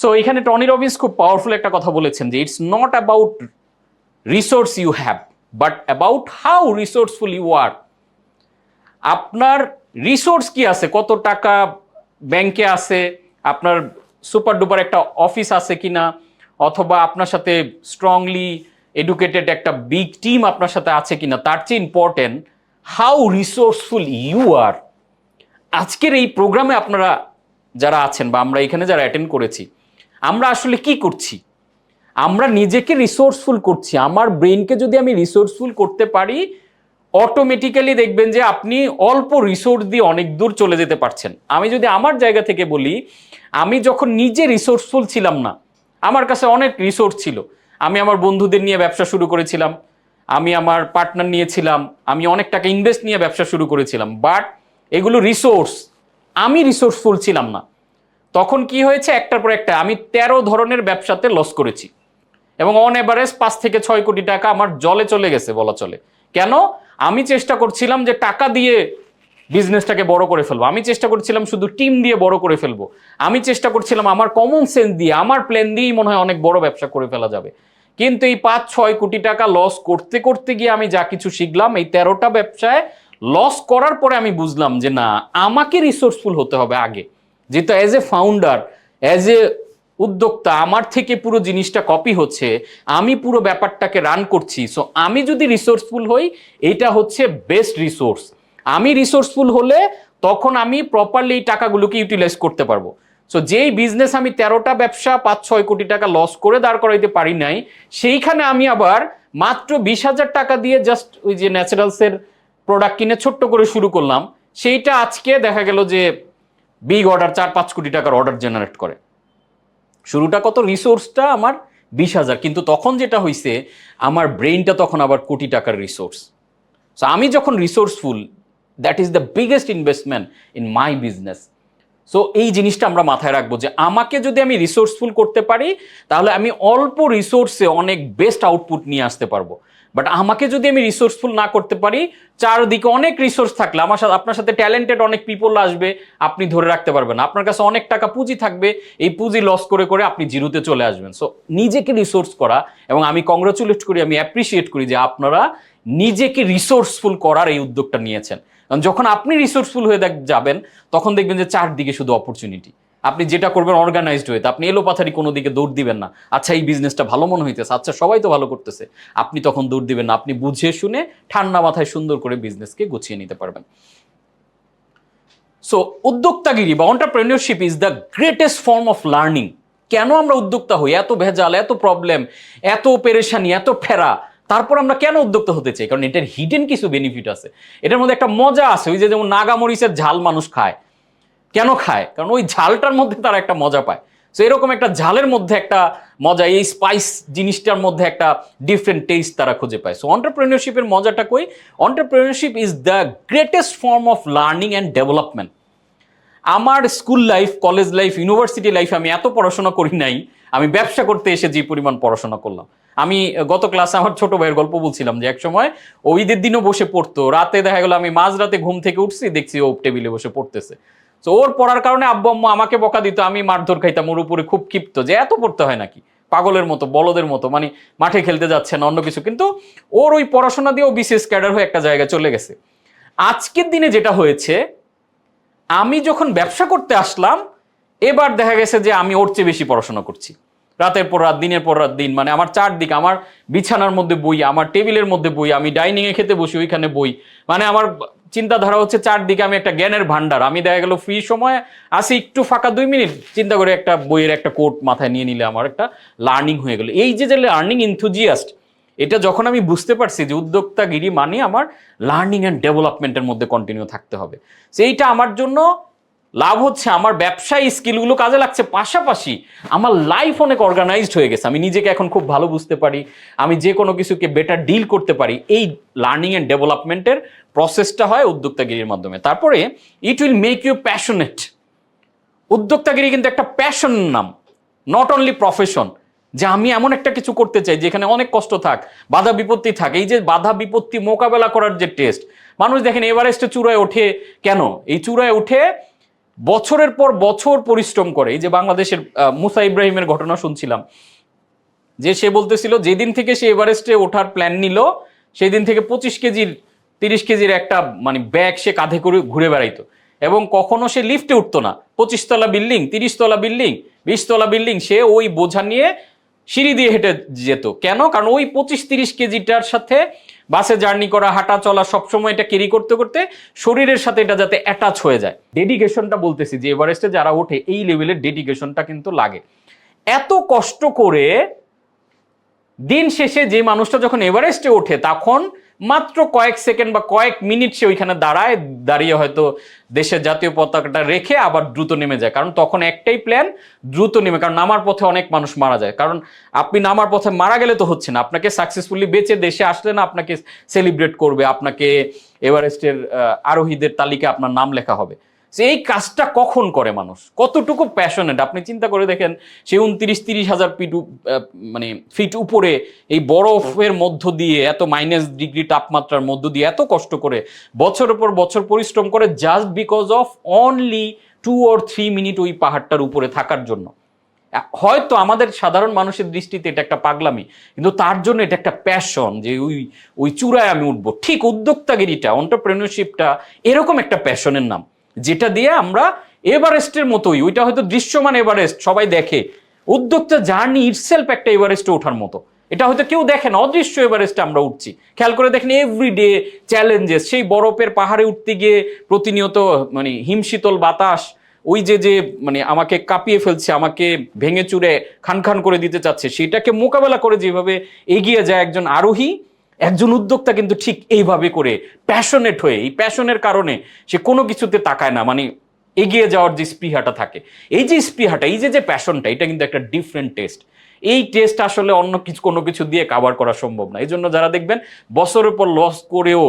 So এখানে Tony Robbins খুব powerful একটা কথা বলেছেন যে it's not about resource you have but about how resourceful you are. আপনার রিসোর্স কি আছে, কত টাকা ব্যাংকে আছে, আপনার সুপার ডুপার একটা অফিস আছে কিনা, অথবা আপনার সাথে স্ট্রংলি এডুকেটেড একটা বিগ টিম আপনার সাথে আছে কিনা, তার চেয়ে important how resourceful you are. আজকের এই প্রোগ্রামে আপনারা যারা আছেন বা আমরা এখানে যারা অ্যাটেন্ড করেছি, আমরা আসলে কি করছি? আমরা নিজেকে রিসোর্সফুল করছি। আমার ব্রেনকে যদি আমি রিসোর্সফুল করতে পারি, অটোমেটিক্যালি দেখবেন যে আপনি অল্প রিসোর্স দিয়ে অনেক দূর চলে যেতে পারছেন। আমি যদি আমার জায়গা থেকে বলি, আমি যখন নিজে রিসোর্সফুল ছিলাম না, আমার কাছে অনেক রিসোর্স ছিল, আমি আমার বন্ধুদের নিয়ে ব্যবসা শুরু করেছিলাম, আমি আমার পার্টনার নিয়েছিলাম, আমি অনেক টাকা ইনভেস্ট নিয়ে ব্যবসা শুরু করেছিলাম, বাট এগুলো রিসোর্স, আমি রিসোর্সফুল ছিলাম না। তখন কি হয়েছে, একটার পর একটা আমি 13 ধরনের ব্যবসাতে লস করেছি এবং অন এভারেজ 5 থেকে 6 কোটি টাকা আমার জলে চলে গেছে বলা চলে। কেন? আমি চেষ্টা করছিলাম যে টাকা দিয়ে বিজনেসটাকে বড় করে ফেলবো, আমি চেষ্টা করছিলাম শুধু টিম দিয়ে বড় করে ফেলবো, আমি চেষ্টা করছিলাম আমার কমন সেন্স দিয়ে, আমার প্ল্যান দিয়েই মনে হয় অনেক বড় ব্যবসা করে ফেলা যাবে। কিন্তু এই 5-6 কোটি টাকা লস করতে করতে গিয়ে আমি যা কিছু শিখলাম, এই 13টা ব্যবসায় লস করার পরে আমি বুঝলাম যে না, আমাকে রিসোর্সফুল হতে হবে আগে। যেহেতু as a founder, as a উদ্যোক্তা, আমার থেকে পুরো জিনিসটা কপি হচ্ছে, আমি পুরো ব্যাপারটাকে রান করছি। সো আমি যদি রিসোর্সফুল হই, এটা হচ্ছে বেস্ট রিসোর্স। আমি রিসোর্সফুল হলে তখন আমি প্রপারলি এই টাকাগুলোকে ইউটিলাইজ করতে পারবো। সো যেই বিজনেস আমি 13টা ব্যবসা 5-6 কোটি টাকা লস করে দাঁড় করাইতে পারি নাই, সেইখানে আমি আবার মাত্র 20,000 টাকা দিয়ে জাস্ট ওই যে ন্যাচারালসের প্রোডাক্ট কিনে ছোট্ট করে শুরু করলাম, সেইটা আজকে দেখা গেল যে বিগ অর্ডার 4-5 কোটি টাকার অর্ডার জেনারেট করে। শুরুটা কত, রিসোর্সটা আমার 20,000, কিন্তু তখন যেটা হয়েছে, আমার ব্রেইনটা তখন আবার কোটি টাকার রিসোর্স। সো আমি যখন resourceful, that is the biggest investment in my business. So এই জিনিসটা আমরা মাথায় রাখবো যে আমাকে যদি আমি রিসোর্সফুল করতে পারি, তাহলে আমি অল্প রিসোর্সে অনেক বেস্ট আউটপুট নিয়ে আসতে পারবো। বাট আমাকে যদি আমি রিসোর্সফুল না করতে পারি, চারদিকে অনেক রিসোর্স থাকলে আমার সাথে আপনার সাথে ট্যালেন্টেড অনেক পিপল আসবে, আপনি ধরে রাখতে পারবেন না। আপনার কাছে অনেক টাকা পুঁজি থাকবে, এই পুঁজি লস করে করে আপনি জিরোতে চলে আসবেন। সো নিজেকে রিসোর্স করা, এবং আমি কংগ্রাচুলেট করি, আমি অ্যাপ্রিসিয়েট করি যে আপনারা নিজেকে রিসোর্সফুল করার এই উদ্যোগটা নিয়েছেন। কারণ যখন আপনি রিসোর্সফুল হয়ে যাবেন, তখন দেখবেন যে চারদিকে শুধু অপরচুনিটি। আপনি যেটা করবেন অর্গানাইজড হয়ে, আপনি এলোপাথারি কোনো দিকে দৌড় দিবেন না। আচ্ছা এই বিজনেসটা ভালো মনে হইতেছে, আচ্ছা সবাই তো ভালো করতেছে, আপনি তখন দৌড় দিবেন না। আপনি বুঝে শুনে ঠান্ডা মাথায় সুন্দর করে বিজনেসকে গুছিয়ে নিতে পারবেন। সো উদ্যোক্তাগিরি বা entrepreneurship is the greatest form of learning. কেন আমরা উদ্যোক্তা হই? এত ভেজাল, এত প্রবলেম, এত পেরেশানি, এত ফেরা, তারপর আমরা কেন উদ্যোক্তা হতে চাই? কারণ এটার হিডেন কিছু বেনিফিট আছে, এটার মধ্যে একটা মজা আছে। ওই যে যেমন নাগামরিচের ঝাল মানুষ খায়, কেন খায়? কারণ ওই ঝালটার মধ্যে তারা একটা মজা পায়। সো এরকম একটা ঝালের মধ্যে একটা মজা, এই স্পাইস জিনিসটার মধ্যে একটা ডিফারেন্ট টেস্ট তারা খুঁজে পায়। সো এন্টারপ্রেনিয়রশিপের মজাটা কই? Entrepreneurship is the greatest form of learning and development. আমার school life, college life, university লাইফে আমি এত পড়াশোনা করি নাই, আমি ব্যবসা করতে এসে যে পরিমাণ পড়াশোনা করলাম। আমি গত ক্লাসে আমার ছোট ভাইয়ের গল্প বলছিলাম যে একসময় ও ঈদের দিনও বসে পড়তো, রাতে দেখা গেলো আমি মাঝরাতে ঘুম থেকে উঠছি, দেখছি ও টেবিলে বসে পড়তেছে। তো ওর পড়ার কারণে আব্বু আম্মু আমাকে বকা দিত, আমি মারধর খাইতাম, ওর উপরে খুব ক্ষিপ্ত যে এত পড়তে হয় নাকি, পাগলের মতো, বলদের মতো, মানে মাঠে খেলতে যাচ্ছে না অন্য কিছু। কিন্তু ওর ওই পড়াশোনা দিয়ে ও বিসিএস ক্যাডার হয়ে একটা জায়গায় চলে গেছে। আজকের দিনে যেটা হয়েছে, আমি যখন ব্যবসা করতে আসলাম, এবার দেখা গেছে যে আমি ওর চেয়ে বেশি পড়াশোনা করছি, রাতের পর রাত, দিনের পর রাত দিন। মানে আমার চারদিকে, আমার বিছানার মধ্যে বই, আমার টেবিলের মধ্যে বই, আমি ডাইনিং এ খেতে বসি ওইখানে বই, মানে আমার চিন্তাধারা হচ্ছে চারদিকে আমি একটা জ্ঞানের ভান্ডার। আমি দেখা গেল ফ্রি সময় আসি, একটু ফাঁকা 2 মিনিট চিন্তা করে একটা বইয়ের একটা কোট মাথায় নিয়ে নিলে আমার একটা লার্নিং হয়ে গেল। এই যে লার্নিং ইনথুজিয়াস্ট, এটা যখন আমি বুঝতে পারছি যে উদ্যোক্তাগিরি মানে আমার লার্নিং অ্যান্ড ডেভেলপমেন্টের মধ্যে কন্টিনিউ থাকতে হবে, সেইটা আমার জন্য লাভ হচ্ছে, আমার ব্যবসায়ী স্কিলগুলো কাজে লাগছে, পাশাপাশি আমার লাইফ অনেক অর্গানাইজড হয়ে গেছে। আমি নিজেকে এখন খুব ভালো বুঝতে পারি, আমি যে কোনো কিছুকে বেটার ডিল করতে পারি। এই লার্নিং অ্যান্ড ডেভেলপমেন্টের প্রসেসটা হয় উদ্যোক্তাগিরির মাধ্যমে। তারপরে it will make you passionate. উদ্যোক্তাগিরি কিন্তু একটা প্যাশন নাম, নট অনলি প্রফেশন। যে আমি এমন একটা কিছু করতে চাই যেখানে অনেক কষ্ট থাক, বাধা বিপত্তি থাকে। এই যে বাধা বিপত্তি মোকাবেলা করার যে টেস্ট, মানুষ দেখেন এভারেস্টে চূড়ায় ওঠে কেন? এই চূড়ায় উঠে বছরের পর বছর পরিশ্রম করে। এই যে বাংলাদেশের মুসা ইব্রাহিমের ঘটনা শুনছিলাম, যে সে বলতেছিল যেদিন থেকে সে এভারেস্টে ওঠার প্ল্যান নিল সেই দিন থেকে 25 কেজির 30 কেজির একটা মানে ব্যাগ সে কাঁধে করে ঘুরে বেড়াইতো, এবং কখনো সে লিফটে উঠতো না। 25 তলা বিল্ডিং, 30 তলা বিল্ডিং, 20 তলা বিল্ডিং, সে ওই বোঝা নিয়ে সিঁড়ি দিয়ে হেঁটে যেত। কেন? কারণ ওই 25-30 কেজিটার সাথে বাসে জার্নি করা, হাঁটা চলা, সবসময় এটা ক্যারি করতে করতে শরীরের সাথে এটা যাতে অ্যাটাচ হয়ে যায়। ডেডিকেশনটা বলতেছি, যে এভারেস্টে যারা ওঠে এই লেভেলের ডেডিকেশনটা কিন্তু লাগে। এত কষ্ট করে দিন শেষে যে মানুষটা যখন এভারেস্টে ওঠে তখন মাত্র কয়েক সেকেন্ড বা কয়েক মিনিট সে ওইখানে দাঁড়িয়ে হয়তো দেশের জাতীয় পতাকাটা রেখে আবার দ্রুত নেমে যায়। কারণ তখন একটাই প্ল্যান, দ্রুত নেমে, কারণ নামার পথে অনেক মানুষ মারা যায়। কারণ আপনি নামার পথে মারা গেলে তো হচ্ছে না, আপনাকে সাকসেসফুলি বেঁচে দেশে আসলে না আপনাকে সেলিব্রেট করবে, আপনাকে এভারেস্টের আরোহীদের তালিকায় আপনার নাম লেখা হবে। এই কাজটা কখন করে মানুষ, কতটুকু প্যাশনেট আপনি চিন্তা করে দেখেন। সে 29-30 হাজার ফিট মানে ফিট উপরে এই বরফের মধ্য দিয়ে, এত -ডিগ্রি তাপমাত্রার মধ্য দিয়ে এত কষ্ট করে বছরের পর বছর পরিশ্রম করে, just because of only 2 or 3 minute ওই পাহাড়টার উপরে থাকার জন্য। হয়তো আমাদের সাধারণ মানুষের দৃষ্টিতে এটা একটা পাগলামি, কিন্তু তার জন্য এটা একটা প্যাশন, যে ওই চূড়ায় আমি উঠবো। ঠিক উদ্যোক্তাগিরিটা, এন্টারপ্রেনিয়রশিপটা এরকম একটা প্যাশনের নাম, যেটা দিয়ে আমরা এভারেস্টের মতোই, ওইটা হয়তো দৃশ্যমান এভারেস্ট সবাই দেখে, উদ্যোক্তা জার্নি ইটসেলফ একটা এভারেস্টে ওঠার মতো। এটা হয়তো কেউ দেখে না, অদৃশ্য এভারেস্টে আমরা উঠছি। খেয়াল করে দেখেন, এভরিডে চ্যালেঞ্জেস, সেই বরফের পাহাড়ে উঠতে গিয়ে প্রতিনিয়ত মানে হিমশীতল বাতাস, ওই যে মানে আমাকে কাঁপিয়ে ফেলছে, আমাকে ভেঙে চুরে খান খান করে দিতে চাচ্ছে, সেটাকে মোকাবেলা করে যেভাবে এগিয়ে যায় একজন আরোহী, একজন উদ্যোক্তা কিন্তু ঠিক এইভাবে করে প্যাশনেট হয়ে, এই প্যাশনের কারণে সে কোনো কিছুতে তাকায় না, মানে এগিয়ে যাওয়ার যে স্পৃহাটা থাকে, এই যে স্পৃহাটা, এই যে প্যাশনটা, এটা কিন্তু একটা ডিফারেন্ট টেস্ট। এই টেস্ট আসলে অন্য কিছু কোনো কিছু দিয়ে কাভার করা সম্ভব না। এই জন্য যারা দেখবেন বছরের পর লস করেও,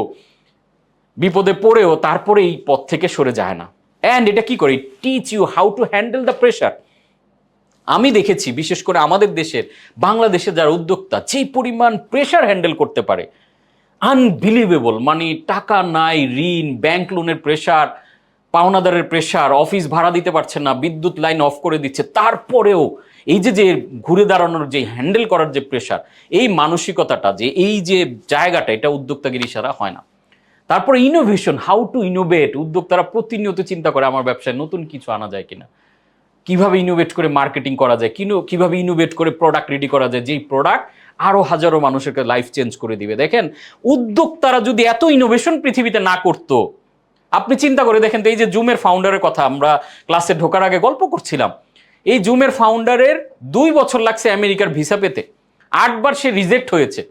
বিপদে পড়েও তারপরে এই পথ থেকে সরে যায় না। অ্যান্ড এটা কি করে, teach you how to handle the pressure. আমি দেখেছি বিশেষ করে আমাদের দেশের, বাংলাদেশের যারা উদ্যোক্তা, যেই পরিমাণ প্রেশার হ্যান্ডেল করতে পারে, আনবিলিভেবল। মানে টাকা নাই, ঋণ, ব্যাংক লোনের প্রেশার, পাওনাদারের প্রেশার, অফিস ভাড়া দিতে পারছে না, বিদ্যুৎ লাইন অফ করে দিচ্ছে, তারপরেও এই যে ঘুরে দাঁড়ানোর যে হ্যান্ডেল করার যে প্রেশার, এই মানসিকতাটা, যে এই যে জায়গাটা, এটা উদ্যোক্তাগিরি ছাড়া হয় না। তারপরে ইনোভেশন, হাউ টু ইনোভেট। উদ্যোক্তারা প্রতিনিয়ত চিন্তা করে আমার ব্যবসায় নতুন কিছু আনা যায় কিনা, কিভাবে ইনোভেট করে মার্কেটিং করা যায়, কিভাবে ইনোভেট করে প্রোডাক্ট রেডি করা যায়, যেই প্রোডাক্ট আরো হাজারো মানুষের লাইফ চেঞ্জ করে দিবে। দেখেন, উদ্যোক্তারা যদি এত ইনোভেশন পৃথিবীতে না করতো, আপনি চিন্তা করে দেখেন তো, এই যে জুমের ফাউন্ডারের কথা আমরা ক্লাসে ঢোকার আগে গল্প করছিলাম, এই জুমের ফাউন্ডারের 2 বছর লাগছে আমেরিকার ভিসা পেতে, 8 বার সে রিজেক্ট হয়েছে।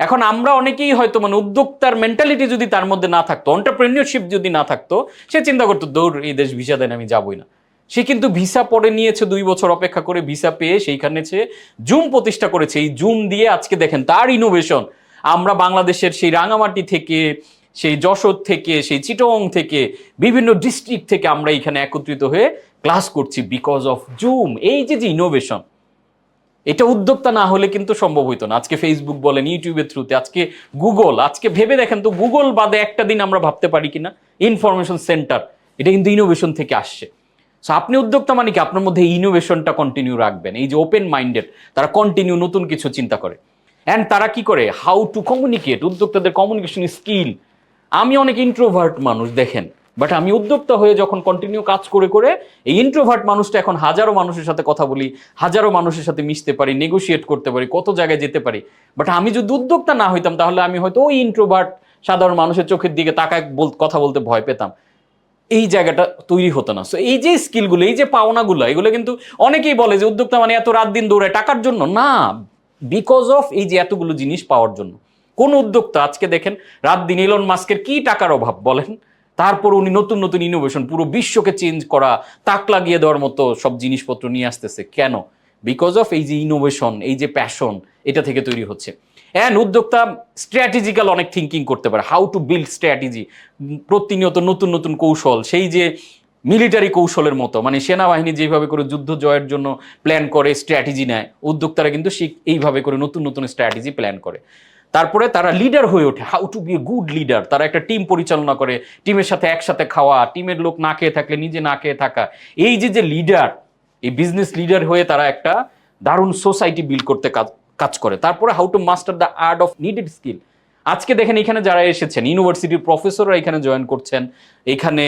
এখন আমরা অনেকেই হয়তো মানে উদ্যোক্তার মেন্টালিটি যদি তার মধ্যে না থাকতো, এন্টারপ্রেনিয়রশিপ যদি না থাকতো, সে চিন্তা করতো দৌড়, এই দেশ ভিসা দেন, আমি যাবই না। সে কিন্তু ভিসা পরে নিয়েছে, 2 বছর অপেক্ষা করে ভিসা পেয়ে সেইখানে সে জুম প্রতিষ্ঠা করেছে। এই জুম দিয়ে আজকে দেখেন তার ইনোভেশন, আমরা বাংলাদেশের সেই রাঙামাটি থেকে, সেই যশোর থেকে, সেই চিটং থেকে, বিভিন্ন ডিস্ট্রিক্ট থেকে আমরা এখানে একত্রিত হয়ে ক্লাস করছি বিকজ অফ জুম। এই যে ইনোভেশন, এটা উদ্যোক্তা না হলে কিন্তু সম্ভব হইতো না। আজকে ফেসবুক বলেন, ইউটিউবের থ্রুতে, আজকে গুগল, আজকে ভেবে দেখেন তো, গুগল বাদে একটা দিন আমরা ভাবতে পারি কিনা ইনফরমেশন সেন্টার, এটা কিন্তু ইনোভেশন থেকে আসছে। সো আপনি উদ্যোক্তা মানে কি, আপনার মধ্যে ইনোভেশনটা কন্টিনিউ রাখবেন। এই যে ওপেন মাইন্ডেড, তারা কন্টিনিউ নতুন কিছু চিন্তা করে। অ্যান্ড তারা কি করে, হাউ টু কমিউনিকেট, উদ্যোক্তাদের কমিউনিকেশন স্কিল। আমি অনেক ইন্ট্রোভার্ট মানুষ দেখেন, বাট আমি উদ্যোক্তা হয়ে যখন কন্টিনিউ কাজ করে করে এই ইন্ট্রোভার্ট মানুষটা এখন হাজারো মানুষের সাথে কথা বলি, হাজারো মানুষের সাথে মিশতে পারি, নেগোশিয়েট করতে পারি, কত জায়গায় যেতে পারি। বাট আমি যদি উদ্যোক্তা না হইতাম, তাহলে আমি হয়তো ওই ইন্ট্রোভার্ট সাধারণ মানুষের চোখের দিকে তাকায় কথা বলতে ভয় পেতাম, এই জায়গাটা তৈরি হতো না। সো এই যে স্কিলগুলো, এই যে পাওনাগুলো, এগুলো কিন্তু অনেকেই বলে যে উদ্যোক্তা মানে এত রাত দিন দৌড়ায় টাকার জন্য। না, বিকজ অফ এই যে এতগুলো জিনিস পাওয়ার জন্য। কোন উদ্যোক্তা আজকে দেখেন, রাত দিন, ইলন মাস্কের কি টাকার অভাব বলেন, তারপর উনি নতুন নতুন ইনোভেশন, পুরো বিশ্বকে চেঞ্জ করা, তাক লাগিয়ে দেওয়ার মতো সব জিনিসপত্র নিয়ে আসতেছে। কেন? বিকজ অফ এই যে ইনোভেশন, এই যে প্যাশন, এটা থেকে তৈরি হচ্ছে। অ্যান্ড উদ্যোক্তা স্ট্র্যাটেজিক্যাল অনেক থিঙ্কিং করতে পারে, হাউ টু বিল্ড স্ট্র্যাটেজি, প্রতিনিয়ত নতুন নতুন কৌশল, সেই যে মিলিটারি কৌশলের মতো, মানে সেনাবাহিনী যেভাবে করে যুদ্ধ জয়ের জন্য প্ল্যান করে, স্ট্র্যাটেজি নেয়, উদ্যোক্তারা কিন্তু এইভাবে করে নতুন নতুন স্ট্র্যাটেজি প্ল্যান করে। তারপরে তারা লিডার হয়ে ওঠে, how to be a good leader. তারা একটা টিম পরিচালনা করে, টিমের সাথে একসাথে খাওয়া, টিমের লোক না খেয়ে থাকলে নিজে না খেয়ে থাকা। এই যে লিডার, এই বিজনেস লিডার হয়ে তারা একটা দারুণ সোসাইটি বিল্ড করতে কাজ করে। তারপরে how to master the art of needed skill. আজকে দেখেন এখানে যারা এসেছেন, ইউনিভার্সিটির প্রফেসররা এখানে জয়েন করছেন, এখানে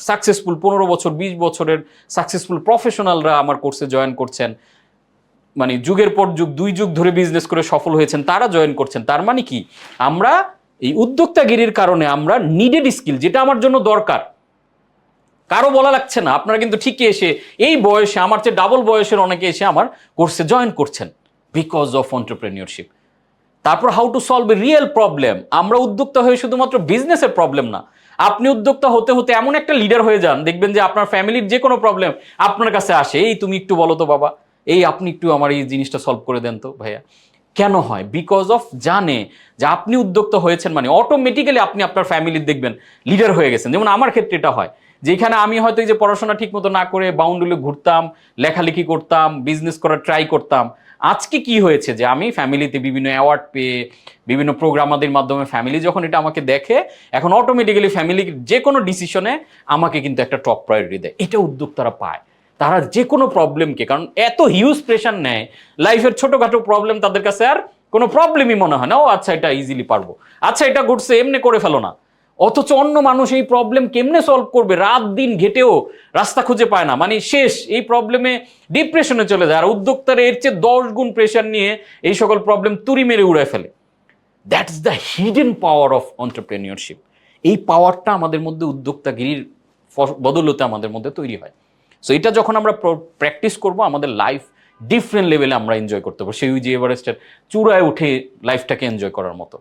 সাকসেসফুল 15 বছর 20 বছরের সাকসেসফুল প্রফেশনালরা আমার কোর্সে জয়েন করছেন, মানে যুগের পর যুগ 2 যুগ ধরে বিজনেস করে সফল হয়েছেন, তারা জয়েন করছেন। তার মানে কি, আমরা এই উদ্যোক্তাগিরির কারণে আমরা নিডেড স্কিল, যেটা আমার জন্য দরকার, কারো বলা লাগছে না। আপনারা কিন্তু ঠিকই এসে এই বয়সে, আমার চেয়ে ডাবল বয়সের অনেকে এসে আমার কোর্সে জয়েন করছেন বিকজ অফ এন্টারপ্রেনিয়রশিপ। তারপর how to solve a real problem. আমরা উদ্যোক্তা হয়ে শুধুমাত্র বিজনেসের প্রবলেম না, আপনি উদ্যোক্তা হতে হতে এমন একটা লিডার হয়ে যান, দেখবেন যে আপনার ফ্যামিলির যে কোনো প্রবলেম আপনার কাছে আসে, এই তুমি একটু বলো তো বাবা, এই আপনি একটু আমার এই জিনিসটা সলভ করে দেন তো ভাইয়া। কেন হয়? বিকজ অফ জানে যে আপনি উদ্যোক্তা হয়েছেন মানে অটোমেটিক্যালি আপনি আপনার ফ্যামিলির দেখবেন লিডার হয়ে গেছেন। যেমন আমার ক্ষেত্রে এটা হয়, যেখানে আমি হয়তো এই যে পড়াশোনা ঠিক মতো না করে বাউন্ডুলে ঘুরতাম, লেখালেখি করতাম, বিজনেস করার ট্রাই করতাম, আজকে কি হয়েছে যে আমি ফ্যামিলিতে বিভিন্ন অ্যাওয়ার্ড পেয়ে, বিভিন্ন প্রোগ্রামাদের মাধ্যমে ফ্যামিলি যখন এটা আমাকে দেখে, এখন অটোমেটিক্যালি ফ্যামিলির যে কোনো ডিসিশনে আমাকে কিন্তু একটা টপ প্রায়োরিটি দেয়। এটা উদ্যোক্তারা পায়। তারা যে কোনো প্রবলেমকে, কারণ এত হিউজ প্রেশার নেয়, লাইফের ছোটখাটো প্রবলেম তাদের কাছে আর কোনো প্রবলেমই মনে হয় না। ও আচ্ছা, এটা ইজিলি পারবো, আচ্ছা এটা ঘটছে এমনি করে ফেলো না। অথচ অন্য মানুষ এই প্রবলেম কেমনে সলভ করবে, রাত দিন ঘেটেও রাস্তা খুঁজে পায় না, মানে শেষ, এই প্রবলেমে ডিপ্রেশনে চলে যায়। আর উদ্যোক্তারা এর চেয়ে 10 গুণ প্রেশার নিয়ে এই সকল প্রবলেম তুড়ি মেরে উড়ায় ফেলে। That's the hidden power of entrepreneurship. এই পাওয়ারটা আমাদের মধ্যে উদ্যোক্তাগিরির বদলতে আমাদের মধ্যে তৈরি হয়। সো এটা যখন আমরা প্র্যাকটিস করব, আমাদের লাইফ ডিফারেন্ট লেভেলে আমরা এনজয় করতে পারবো, সেই যে এভারেস্টের চূড়ায় উঠে লাইফটাকে এনজয় করার মতো।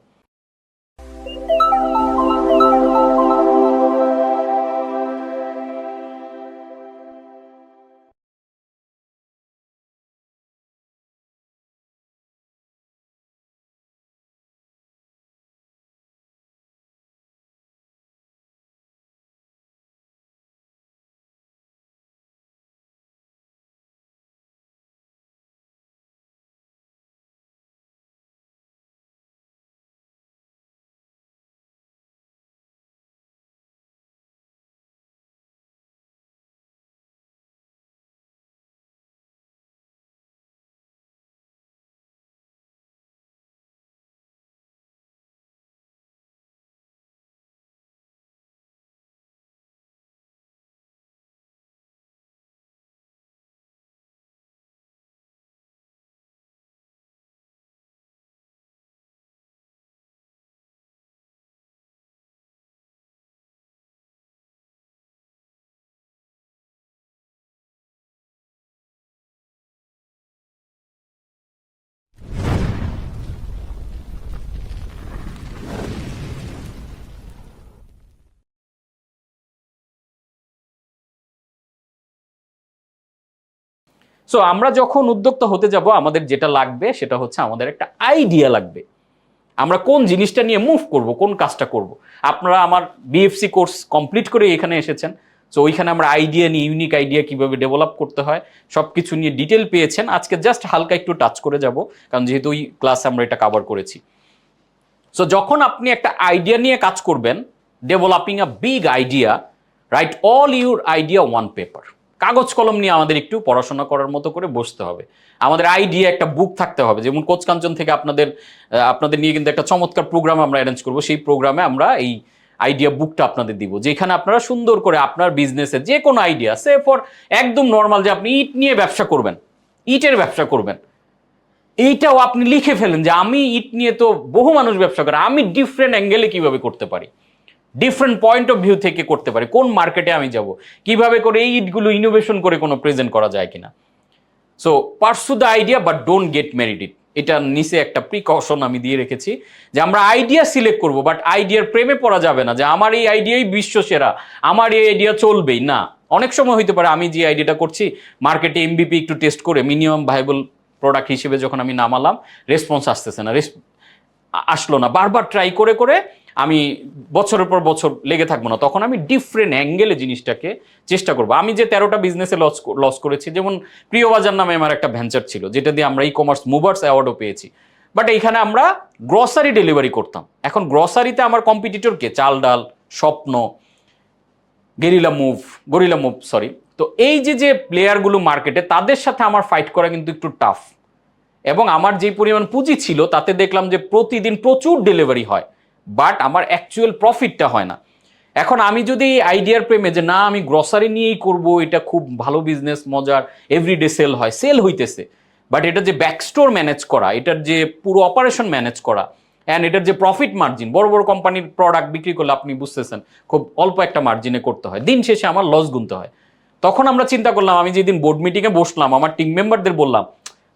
সো আমরা যখন উদ্যোক্তা হতে যাব, আমাদের যেটা লাগবে সেটা হচ্ছে আমাদের একটা আইডিয়া লাগবে, আমরা কোন জিনিসটা নিয়ে মুভ করব, কোন কাজটা করব। আপনারা আমার বিএফসি কোর্স কমপ্লিট করে এখানে এসেছেন, সো ওইখানে আমরা আইডিয়া নিয়ে, ইউনিক আইডিয়া কিভাবে ডেভেলপ করতে হয় সব কিছু নিয়ে ডিটেল পেয়েছেন। আজকে জাস্ট হালকা একটু টাচ করে যাব, কারণ যেহেতু ওই ক্লাসে আমরা এটা কভার করেছি। সো যখন আপনি একটা আইডিয়া নিয়ে কাজ করবেন, developing a big idea, right all your idea one paper. কাগজ কলম নিয়ে আমাদের একটু পড়াশোনা করার মতো করে বসতে হবে। আমাদের আইডিয়া একটা বুক থাকতে হবে, যেমন কোচ কাঞ্চন থেকে আপনাদের নিয়ে কিন্তু একটা চমৎকার প্রোগ্রাম আমরা অ্যারেঞ্জ করবো। সেই প্রোগ্রামে আমরা এই আইডিয়া বুকটা আপনাদের দিব, যেখানে আপনারা সুন্দর করে আপনার বিজনেসের যে কোনো আইডিয়া, সে ফর একদম নর্মাল যে আপনি ইট নিয়ে ব্যবসা করবেন, ইটের ব্যবসা করবেন, এইটাও আপনি লিখে ফেলেন যে আমি ইট নিয়ে তো বহু মানুষ ব্যবসা করে, আমি ডিফারেন্ট অ্যাঙ্গেলে কিভাবে করতে পারি, ডিফারেন্ট পয়েন্ট অফ ভিউ থেকে করতে পারি, কোন মার্কেটে আমি যাব, কিভাবে করে এই ইটগুলো ইনোভেশন করে কোনো প্রেজেন্ট করা যায় কিনা। So pursue the idea but don't get married it. এটা নিচে একটা প্রিকশন আমি দিয়ে রেখেছি যে আমরা আইডিয়া সিলেক্ট করব, বাট আইডিয়ার প্রেমে পড়া যাবে না যে আমার এই আইডিয়াই বিশ্ব সেরা, আমার এই আইডিয়া চলবেই না। অনেক সময় হইতে পারে আমি যে আইডিয়াটা করছি মার্কেটে এমবিপি একটু টেস্ট করে মিনিমাম ভাইবল প্রোডাক্ট হিসেবে যখন আমি নামালাম, রেসপন্স আসতেছে না, আসলো না, বারবার ট্রাই করে করে আমি বছরের পর বছর লেগে থাকবো না, তখন আমি ডিফারেন্ট অ্যাঙ্গেলে জিনিসটাকে চেষ্টা করবো। আমি যে 13টা বিজনেসে লস করেছি, যেমন প্রিয় বাজার নামে আমার একটা ভেঞ্চার ছিল, যেটা দিয়ে আমরা ই কমার্স মুভার্স অ্যাওয়ার্ডও পেয়েছি। বাট এইখানে আমরা গ্রসারি ডেলিভারি করতাম। এখন গ্রসারিতে আমার কম্পিটিটর কে? চাল ডাল, স্বপ্ন, গরিলা মুভ সরি। তো এই যে যে প্লেয়ারগুলো মার্কেটে, তাদের সাথে আমার ফাইট করা কিন্তু একটু টাফ। এবং আমার যে পরিমাণ পুঁজি ছিল তাতে দেখলাম যে প্রতিদিন প্রচুর ডেলিভারি হয়, বাট আমার অ্যাকচুয়াল প্রফিটটা হয় না। এখন আমি যদি এই আইডিয়ার প্রেমে যে না আমি গ্রসারি নিয়েই করব, এটা খুব ভালো বিজনেস, মজার, এভরিডে সেল হয়, সেল হইতেছে, বাট এটা যে ব্যাকস্টোর ম্যানেজ করা, এটার যে পুরো অপারেশন ম্যানেজ করা, অ্যান্ড এটার যে প্রফিট মার্জিন, বড় বড় কোম্পানির প্রোডাক্ট বিক্রি করলে আপনি বুঝতেছেন খুব অল্প একটা মার্জিনে করতে হয়, দিন শেষে আমার লস গুনতে হয়। তখন আমরা চিন্তা করলাম, আমি যেদিন বোর্ড মিটিংয়ে বসলাম, আমার টিম মেম্বারদের বললাম,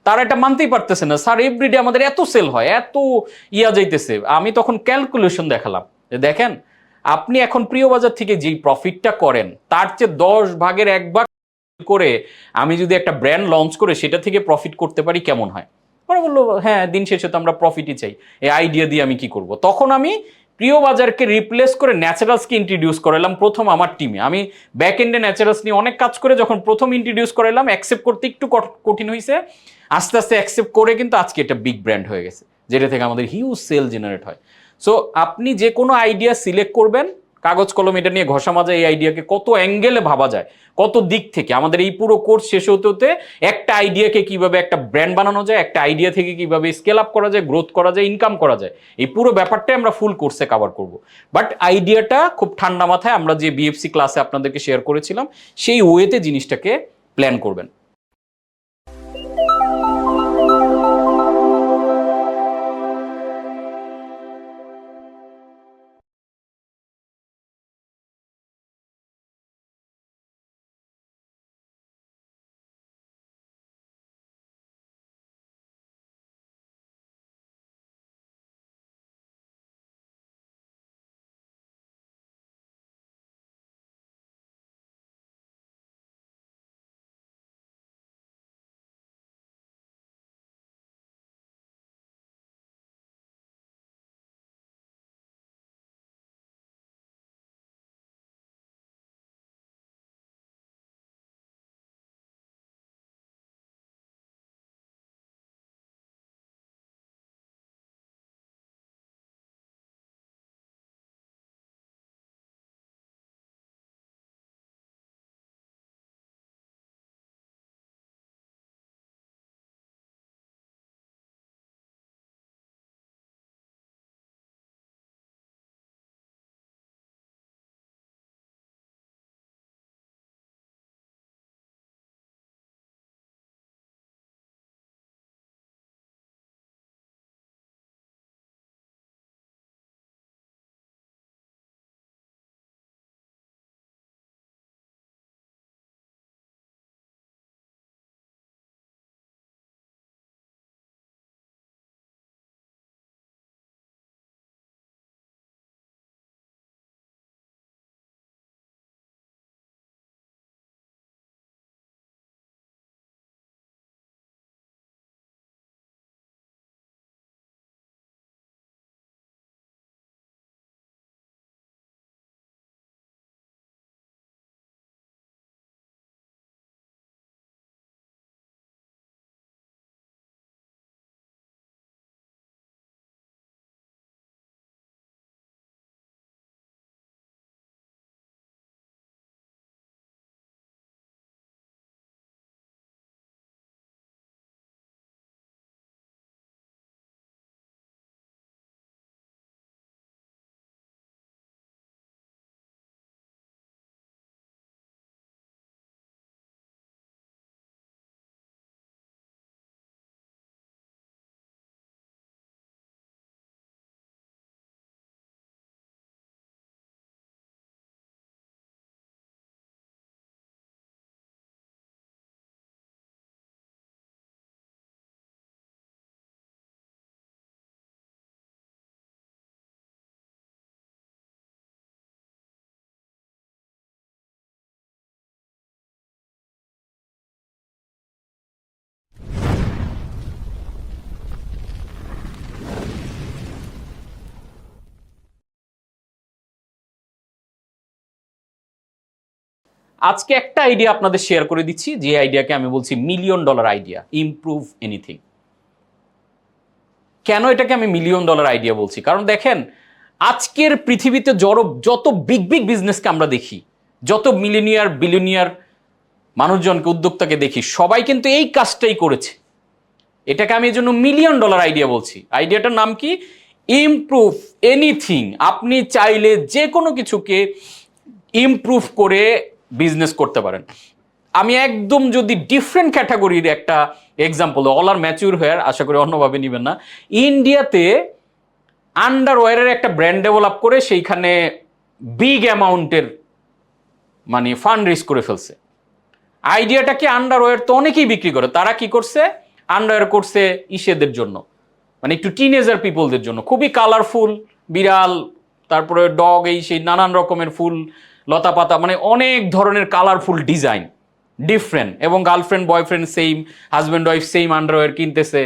তারা এটা মানতেই পারতেছে না, স্যার এভরিডে আমাদের এত সেল হয়, এত যাইতেছে। আমি তখন ক্যালকুলেশন দেখালাম যে দেখেন, আপনি এখন প্রিয় বাজার থেকে যেই প্রফিটটা করেন তার চেয়ে 10 ভাগের 1 ভাগ করে আমি যদি একটা ব্র্যান্ড লঞ্চ করে সেটা থেকে প্রফিট করতে পারি কেমন হয়। ওরা বললো হ্যাঁ, দিন শেষে তো আমরা প্রফিটই চাই, এই আইডিয়া দিয়ে আমি কি করব। তখন আমি প্রিয় বাজারকে রিপ্লেস করে ন্যাচারালসকে ইন্ট্রোডিউস করালাম প্রথম আমার টিমে। আমি ব্যাক এন্ডে ন্যাচারালস নিয়ে অনেক কাজ করে যখন প্রথম ইন্ট্রোডিউস করালাম, অ্যাকসেপ্ট করতে একটু কঠিন হয়েছে, আস্তে আস্তে অ্যাকসেপ্ট করে কিন্তু আজকে এটা বিগ ব্র্যান্ড হয়ে গেছে, যেটা থেকে আমাদের হিউজ সেল জেনারেট হয়। সো আপনি যে কোনো আইডিয়া সিলেক্ট করবেন, কাগজ কলম এটা নিয়ে ঘষা মাজা, এই আইডিয়াকে কত অ্যাঙ্গেলে ভাবা যায়, কত দিক থেকে। আমাদের এই পুরো কোর্স শেষ হতে হতে একটা আইডিয়াকে কিভাবে একটা ব্র্যান্ড বানানো যায়, একটা আইডিয়া থেকে কিভাবে স্কেল আপ করা যায়, গ্রোথ করা যায়, ইনকাম করা যায়, এই পুরো ব্যাপারটাই আমরা ফুল কোর্সে কভার করব। বাট আইডিয়াটা খুব ঠান্ডা মাথায়, আমরা যে বিএফসি ক্লাসে আপনাদেরকে শেয়ার করেছিলাম সেই ওয়েতে জিনিসটাকে প্ল্যান করবেন। আজকে একটা আইডিয়া আপনাদের শেয়ার করে দিচ্ছি, যে আইডিয়াকে আমি বলছি $1,000,000 আইডিয়া, ইমপ্রুভ এনিথিং। কেন এটাকে আমি মিলিয়ন ডলার আইডিয়া বলছি? কারণ দেখেন, আজকের পৃথিবীতে যত বিগ বিগ বিজনেসকে আমরা দেখি, যত মিলিনিয়ার বিলিয়নিয়ার মানুষজনকে, উদ্যোক্তাকে দেখি, সবাই কিন্তু এই কাজটাই করেছে। এটাকে আমি এই জন্য মিলিয়ন ডলার আইডিয়া বলছি। আইডিয়াটার নাম কি? Improve anything. আপনি চাইলে যে কোনো কিছুকে ইমপ্রুভ করে বিজনেস করতে পারেন। আমি একদম যদি ডিফারেন্ট ক্যাটাগরির একটা এক্সাম্পল, অল আর ম্যাচিউর হেয়ার, আশা করি অন্যভাবে নেবেন না। ইন্ডিয়াতে আন্ডারওয়্যারের একটা ব্র্যান্ড ডেভেলপ করে সেইখানে বিগ অ্যামাউন্টের মানে ফান্ড রেজ করে ফেলছে। আইডিয়াটা কি? আন্ডারওয়্যার তো অনেকেই বিক্রি করে, তারা কি করছে? আন্ডারওয়্যার করছে ইসেদের জন্য, মানে একটু টিনেজার পিপলদের জন্য, খুবই কালারফুল, বিড়াল, তারপরে ডগ, এই সেই নানান রকমের ফুল লতা পাতা, মানে অনেক ধরনের কালারফুল ডিজাইন, ডিফারেন্ট, এবং girlfriend boyfriend same, husband wife same underwear কিনতেছে।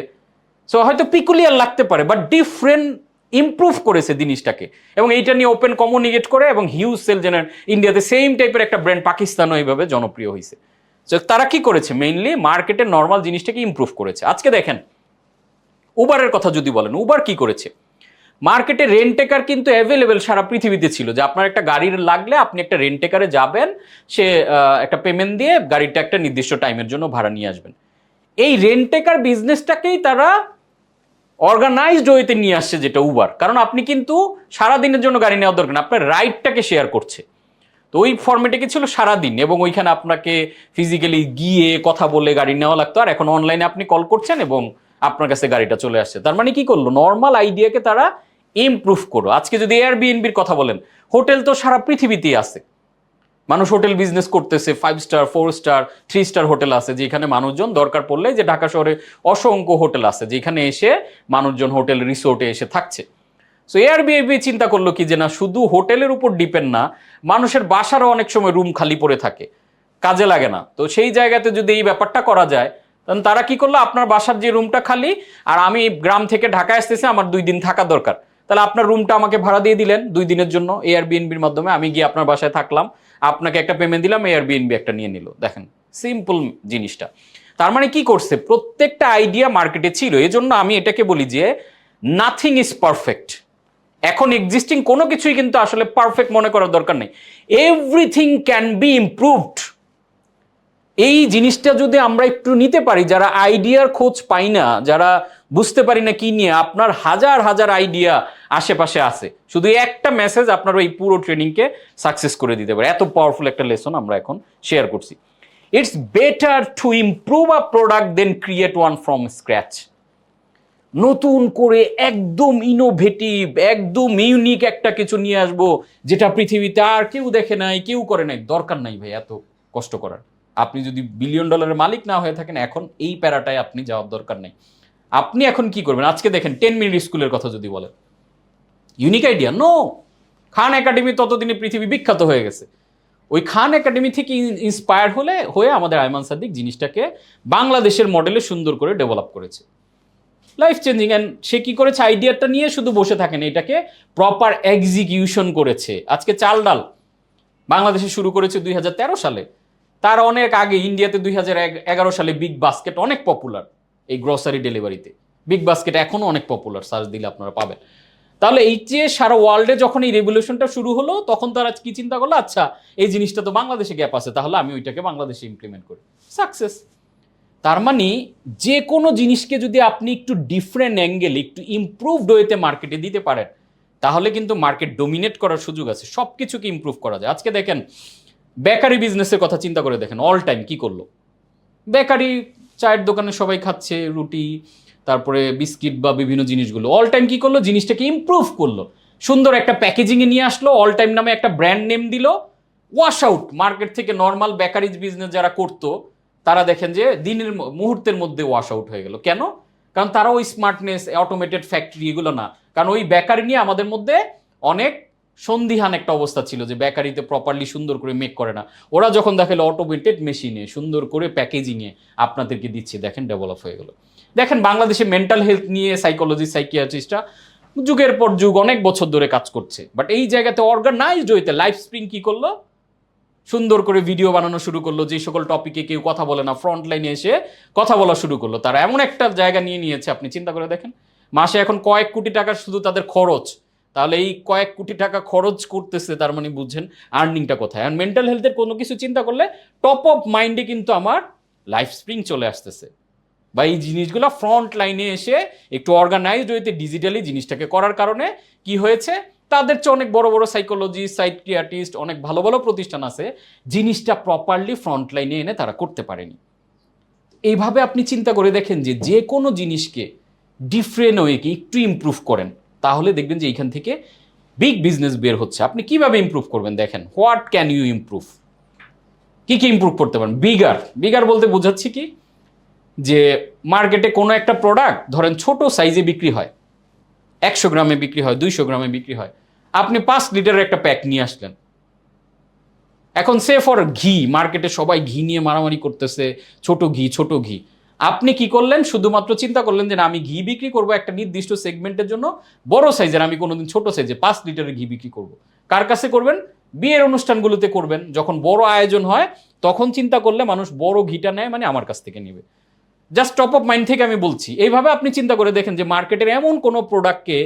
সো হয়তো পিকুলিয়ার লাগতে পারে, বাট ডিফারেন্ট, ইমপ্রুভ করেছে জিনিসটাকে, এবং এইটা নিয়ে ওপেন কমিউনিকেট করে, এবং হিউজ সেল জেনারেট। ইন্ডিয়াতে সেম টাইপের একটা ব্র্যান্ড পাকিস্তানও এইভাবে জনপ্রিয় হয়েছে। সো তারা কি করেছে? মেইনলি মার্কেটের নর্মাল জিনিসটাকে ইমপ্রুভ করেছে। আজকে দেখেন, উবারের কথা যদি বলেন, উবার কি করেছে? মার্কেটে রেন্টেকার কিন্তু অ্যাভেলেবেল সারা পৃথিবীতে ছিল, যে আপনার একটা গাড়ির লাগলে আপনি একটা রেন্টেকারে যাবেন, সে একটা পেমেন্ট দিয়ে গাড়িটা একটা নির্দিষ্ট টাইমের জন্য ভাড়া নিয়ে আসবেন। এই রেন্টেকার বিজনেসটাকেই তারা অর্গানাইজড ওয়েতে নিয়ে আসছে, যেটা উবার। কারণ আপনি কিন্তু সারাদিনের জন্য গাড়ি নেওয়ার দরকার না, আপনার রাইডটাকে শেয়ার করছে। তো ওই ফর্মেটে কি ছিল? সারাদিন, এবং ওইখানে আপনাকে ফিজিক্যালি গিয়ে কথা বলে গাড়ি নেওয়া লাগতো। আর এখন অনলাইনে আপনি কল করছেন এবং আপনার কাছে গাড়িটা চলে আসছে। তার মানে কি করলো? নর্মাল আইডিয়াকে তারা ইমপ্রুভ করো। আজকে যদি এয়ারবিএনবির কথা বলেন, হোটেল তো সারা পৃথিবীতেই আছে, মানুষ হোটেল বিজনেস করতেছে। 5 স্টার, 4 স্টার, 3 স্টার হোটেল আছে, যেখানে মানুষজন দরকার পড়লে, যে ঢাকা শহরে অসংখ্য হোটেল আছে যেখানে এসে মানুষজন হোটেল রিসোর্টে এসে থাকছে। সো এয়ারবিএনবি চিন্তা করলো কি, যে না, শুধু হোটেলের উপর ডিপেন্ড না, মানুষের বাসারও অনেক সময় রুম খালি পড়ে থাকে, কাজে লাগে না। তো সেই জায়গাতে যদি এই ব্যাপারটা করা যায়, তখন তারা কি করলো? আপনার বাসার যে রুমটা খালি, আর আমি গ্রাম থেকে ঢাকায় আসতেছি, আমার 2 দিন থাকা দরকার, তাহলে আপনার রুমটা আমাকে ভাড়া দিয়ে দিলেন 2 দিনের জন্য এয়ারবিএনবির মাধ্যমে। আমি গিয়ে আপনার বাসায় থাকলাম, আপনাকে একটা পেমেন্ট দিলাম, এয়ারবিএনবি একটা নিয়ে নিল। দেখেন সিম্পল জিনিসটা। তার মানে কি করছে? প্রত্যেকটা আইডিয়া মার্কেটে ছিল। এজন্য আমি এটাকে বলি যে নাথিং ইজ পারফেক্ট। এখন এক্সিস্টিং কোনো কিছুই কিন্তু আসলে পারফেক্ট মনে করার দরকার নেই। Everything can be improved. এই জিনিসটা যদি আমরা একটু নিতে পারি, যারা আইডিয়ার খোঁজ পাই না, যারা বুঝতে পারি না কি নিয়ে, আপনার হাজার হাজার আইডিয়া আশেপাশে আছে, শুধু একটা মেসেজ আপনার ওই পুরো ট্রেনিংকে সাকসেস করে দিতে পারে। এত পাওয়ারফুল একটা লেসন আমরা এখন শেয়ার করছি। It's better to improve a product then create one from scratch. নতুন করে একদম ইনোভেটিভ, একদম ইউনিক একটা কিছু নিয়ে আসবো, যেটা পৃথিবীতে আর কেউ দেখে নাই, কেউ করে নাই। দরকার নাই ভাই এত কষ্ট করার। আপনি যদি বিলিয়ন ডলারের মালিক না হয়ে থাকেন, এখন এই প্যারাটায় আপনি যাওয়ার দরকার নেই। আপনি এখন কি করবেন? আজকে দেখেন 10 মিনিট স্কুলের কথা যদি বলেন, ইউনিক আইডিয়া নো। খান একাডেমি ততদিনে পৃথিবী বিখ্যাত হয়ে গেছে। ওই খান একাডেমি থেকে ইন্সপায়ার হয়ে আমাদের আয়মান সাদিক জিনিসটাকে বাংলাদেশের মডেলে সুন্দর করে ডেভেলপ করেছে, লাইফ চেঞ্জিং। অ্যান্ড সে কি করেছে? আইডিয়াটা নিয়ে শুধু বসে থাকেন, এটাকে প্রপার এক্সিকিউশন করেছে। আজকে চাল ডাল বাংলাদেশে শুরু করেছে 2013 সালে। তার অনেক আগে ইন্ডিয়াতে 2011 সালে বিগ বাস্কেট অনেক পপুলার, এই গ্রসারি ডেলিভারিতে বিগ বাস্কেট এখনো অনেক পপুলার, সার্চ দিলে আপনারা পাবেন। তাহলে এই যে সারা ওয়ার্ল্ডে যখন এই রেভলিউশনটা শুরু হলো, তখন তারা কি চিন্তা করলো? আচ্ছা, এই জিনিসটা তো বাংলাদেশে গ্যাপ আছে, তাহলে আমি ওইটাকে বাংলাদেশে ইমপ্লিমেন্ট করি। সাকসেস। তার মানে যে কোনো জিনিসকে যদি আপনি একটু ডিফারেন্ট অ্যাঙ্গেল, একটু ইমপ্রুভড ওয়েতে মার্কেটে দিতে পারেন, তাহলে কিন্তু মার্কেট ডোমিনেট করার সুযোগ আছে। সব কিছুকে ইমপ্রুভ করা যায়। আজকে দেখেন বেকারি বিজনেসের কথা চিন্তা করে দেখেন, অল টাইম কি করলো? বেকারি, চায়ের দোকানে সবাই খাচ্ছে রুটি, তারপরে বিস্কিট বা বিভিন্ন জিনিসগুলো, অল টাইম কি করলো? জিনিসটাকে ইমপ্রুভ করলো, সুন্দর একটা প্যাকেজিংয়ে নিয়ে আসলো, অল টাইম নামে একটা ব্র্যান্ড নেম দিল, ওয়াশ আউট মার্কেট থেকে। নর্মাল বেকারিজ বিজনেস যারা করতো, তারা দেখেন যে দিনের মুহূর্তের মধ্যে ওয়াশ আউট হয়ে গেল। কেন? কারণ তারা ওই স্মার্টনেস, অটোমেটেড ফ্যাক্টরি, এগুলো না। কারণ ওই বেকারি নিয়ে আমাদের মধ্যে অনেক সন্দিহান একটা অবস্থা ছিল, যে বেকারিতে প্রপারলি সুন্দর করে মেক করে না। ওরা যখন দেখালো অটোমেটেড মেশিনে সুন্দর করে প্যাকেজিংয়ে আপনাদেরকে দিচ্ছে, দেখেন ডেভেলপ হয়ে গেল। দেখেন বাংলাদেশে মেন্টাল হেলথ নিয়ে সাইকোলজিস্ট, সাইকিয়াট্রিস্টরা যুগের পর যুগ অনেক বছর ধরে কাজ করছে, বাট এই জায়গাতে অর্গানাইজড হইতে লাইফ স্প্রিং কি করলো? সুন্দর করে ভিডিও বানানো শুরু করলো। যে সকল টপিকে কেউ কথা বলে না, ফ্রন্ট লাইনে এসে কথা বলা শুরু করলো। তারা এমন একটা জায়গা নিয়ে নিয়েছে, আপনি চিন্তা করে দেখেন। মাসে এখন কয়েক কোটি টাকা শুধু তাদের খরচ। তাহলে এই কয়েক কোটি টাকা খরচ করতেছে, তার মানে বুঝছেন আর্নিংটা কোথায়। আর মেন্টাল হেলথের কোনো কিছু চিন্তা করলে টপ অফ মাইন্ডে কিন্তু আমার লাইফ স্প্রিং চলে আসতেছে, বা এই জিনিসগুলো ফ্রন্ট লাইনে এসে একটু অর্গানাইজড হইতে ডিজিটালি জিনিসটাকে করার কারণে কি হয়েছে, তাদের চেয়ে অনেক বড় বড় সাইকোলজিস্ট, সাইকিয়াট্রিস্ট, অনেক ভালো ভালো প্রতিষ্ঠান আছে, জিনিসটা প্রপারলি ফ্রন্ট লাইনে এনে তারা করতে পারেনি। এইভাবে আপনি চিন্তা করে দেখেন যে যে কোনো জিনিসকে ডিফারেন্ট ওয়েকে একটু ইমপ্রুভ করেন, তাহলে দেখবেন যে এইখান থেকে বিগ বিজনেস বের হচ্ছে। আপনি কিভাবে ইমপ্রুভ করবেন দেখেন, হোয়াট ক্যান ইউ ইমপ্রুভ, কি কি ইমপ্রুভ করতে পারেন। বিগার বলতে বোঝাচ্ছি কি, যে মার্কেটে কোনো একটা প্রোডাক্ট ধরেন ছোট সাইজে বিক্রি হয়, 100 গ্রামে বিক্রি হয়, 200 গ্রামে বিক্রি হয়, আপনি 5 লিটারের একটা প্যাক নিয়ে আসলেন। এখন সে ফর ঘি, মার্কেটে সবাই ঘি নিয়ে মারামারি করতেছে, ছোট ঘি ছোট ঘি। আপনি কি করলেন, শুধুমাত্র চিন্তা করলেন যে না, আমি ঘি বিক্রি করব একটা নির্দিষ্ট সেগমেন্টের জন্য, বড় সাইজের, আমি কোনোদিন ছোট সাইজে 5 লিটারের ঘি বিক্রি করব। কার কাছে করবেন? বিয়ের অনুষ্ঠানগুলোতে করবেন, যখন বড় আয়োজন হয় তখন চিন্তা করলে মানুষ বড় ঘিটা নেয়, মানে আমার কাছ থেকে নেবে। জাস্ট টপ অফ মাইন্ড থেকে আমি বলছি। এইভাবে আপনি চিন্তা করে দেখেন যে মার্কেটের এমন কোনো প্রোডাক্টকে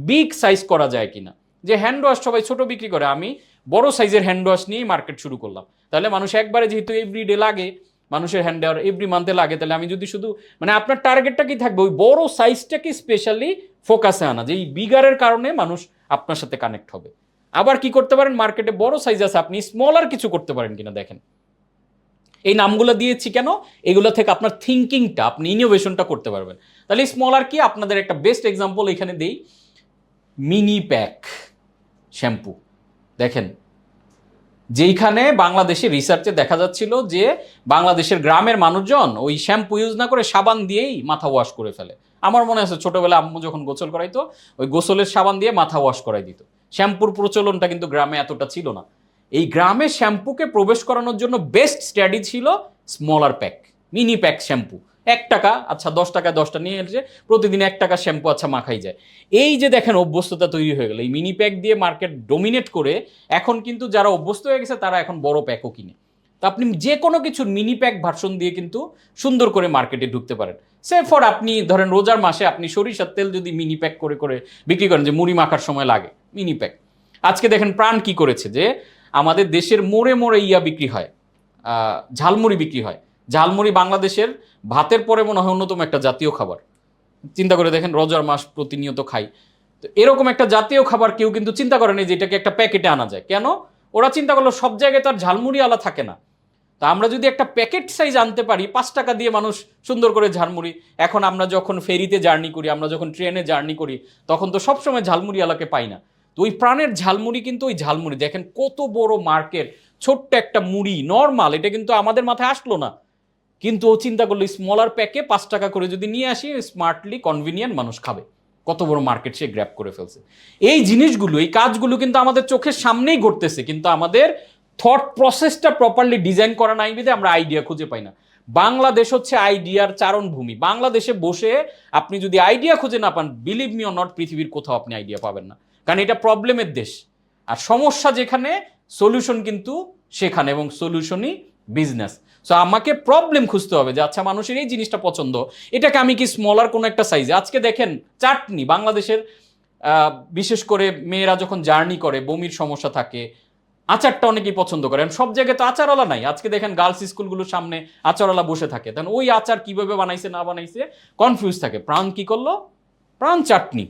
বিগ সাইজ করা যায় কিনা। যে হ্যান্ড ওয়াশ সবাই ছোট বিক্রি করে, আমি বড় সাইজের হ্যান্ড ওয়াশ নিয়েই মার্কেট শুরু করলাম। তাহলে মানুষ একবারে, যেহেতু এভরিডে লাগে, মানুষের হ্যান্ড ওয়াশ এভরি মান্থে লাগে, তাহলে আমি যদি শুধু, মানে আপনার টার্গেটটা কি থাকবে, ওই বড় সাইজটাকে স্পেশালি ফোকাসে আনা, যে এই বিগারের কারণে মানুষ আপনার সাথে কানেক্ট হবে। আবার কি করতে পারেন, মার্কেটে বড় সাইজ আছে, আপনি স্মলার কিছু করতে পারেন কিনা দেখেন। এই নামগুলো দিয়েছি কেন, এগুলো থেকে আপনার থিঙ্কিংটা, আপনি ইনোভেশনটা করতে পারবেন। তাহলে স্মলার কি, আপনাদের একটা বেস্ট এক্সাম্পল এখানে দেই, মিনি প্যাক শ্যাম্পু। দেখেন, যেইখানে বাংলাদেশের রিসার্চে দেখা যাচ্ছিল যে বাংলাদেশের গ্রামের মানুষজন ওই শ্যাম্পু ইউজ না করে সাবান দিয়েই মাথা ওয়াশ করে ফেলে। আমার মনে আছে ছোটবেলা আম্মু যখন গোসল করাইতো, ওই গোসলের সাবান দিয়ে মাথা ওয়াশ করাই দিত। শ্যাম্পুর প্রচলনটা কিন্তু গ্রামে এতটা ছিল না। এই গ্রামে শ্যাম্পুকে প্রবেশ করানোর জন্য বেস্ট স্ট্র্যাটেজি ছিল smaller pack, mini pack shampoo. 1 টাকা, আচ্ছা 10 টাকায় 10টা নিয়ে এসে প্রতিদিন 1 টাকা শ্যাম্পু, আচ্ছা মাখাই যায়। এই যে দেখেন অভ্যস্ততা তৈরি হয়ে গেল, এই মিনি প্যাক দিয়ে মার্কেট ডোমিনেট করে। এখন কিন্তু যারা অভ্যস্ত হয়ে গেছে তারা এখন বড় প্যাকও কিনে। তো আপনি যে কোনো কিছুর মিনি প্যাক ভার্সন দিয়ে কিন্তু সুন্দর করে মার্কেটে ঢুকতে পারেন। সে ফর আপনি ধরেন রোজার মাসে আপনি সরিষার তেল যদি মিনি প্যাক করে করে বিক্রি করেন, যে মুড়ি মাখার সময় লাগে মিনি প্যাক। আজকে দেখেন প্রাণ কি করেছে, যে আমাদের দেশের মোড়ে মোড়ে বিক্রি হয়, ঝালমুড়ি বিক্রি হয়। ঝালমুড়ি বাংলাদেশের ভাতের পরে মনে হয় অন্যতম একটা জাতীয় খাবার। চিন্তা করে দেখেন, রোজার মাস প্রতিনিয়ত খাই। তো এরকম একটা জাতীয় খাবার কেউ কিন্তু চিন্তা করেনি যে এটাকে একটা প্যাকেটে আনা যায়। কেন? ওরা চিন্তা করলো সব জায়গায় তো আর ঝালমুড়ি আলা থাকে না। তা আমরা যদি একটা প্যাকেট সাইজ আনতে পারি, 5 টাকা দিয়ে মানুষ সুন্দর করে ঝালমুড়ি। এখন আমরা যখন ফেরিতে জার্নি করি, আমরা যখন ট্রেনে জার্নি করি, তখন তো সবসময় ঝালমুড়ি আলাকে পাই না। তো ওই প্রাণের ঝালমুড়ি কিন্তু ওই ঝালমুড়ি, দেখেন কত বড় মার্কেট, ছোট্ট একটা মুড়ি নর্মাল, এটা কিন্তু আমাদের মাথায় আসলো না। কিন্তু ও চিন্তা করলো স্মলার প্যাকে 5 টাকা করে যদি নিয়ে আসি, স্মার্টলি কনভিনিয়েন্ট মানুষ খাবে। কত বড় মার্কেট সে গ্র্যাব করে ফেলছে। এই জিনিসগুলো, এই কাজগুলো কিন্তু আমাদের চোখের সামনেই ঘটতেছে, কিন্তু আমাদের থট প্রসেসটা প্রপারলি ডিজাইন করা নাই বিধে আমরা আইডিয়া খুঁজে পাই না। বাংলাদেশ হচ্ছে আইডিয়ার চারণভূমি। বাংলাদেশে বসে আপনি যদি আইডিয়া খুঁজে না পান, বিলিভ মি অর নট, পৃথিবীর কোথাও আপনি আইডিয়া পাবেন না। কারণ এটা প্রবলেমের দেশ, আর সমস্যা যেখানে সলিউশন কিন্তু সেখানে, এবং সলিউশনই বিজনেস। সো আমাকে প্রবলেম খুঁজতে হবে যে আচ্ছা মানুষের এই জিনিসটা পছন্দ, এটাকে আমি কি স্মলার কোনো একটা সাইজে। আজকে দেখেন চাটনি, বাংলাদেশের বিশেষ করে মেয়েরা যখন জার্নি করে, বমির সমস্যা থাকে, আচারটা অনেকেই পছন্দ করেন। সব জায়গায় তো আচারওয়ালা নাই। আজকে দেখেন গার্লস স্কুলগুলোর সামনে আচারওয়ালা বসে থাকে, তখন ওই আচার কিভাবে বানাইছে না বানাইছে কনফিউজ থাকে। প্রাণ কি করলো? প্রাণ চাটনি।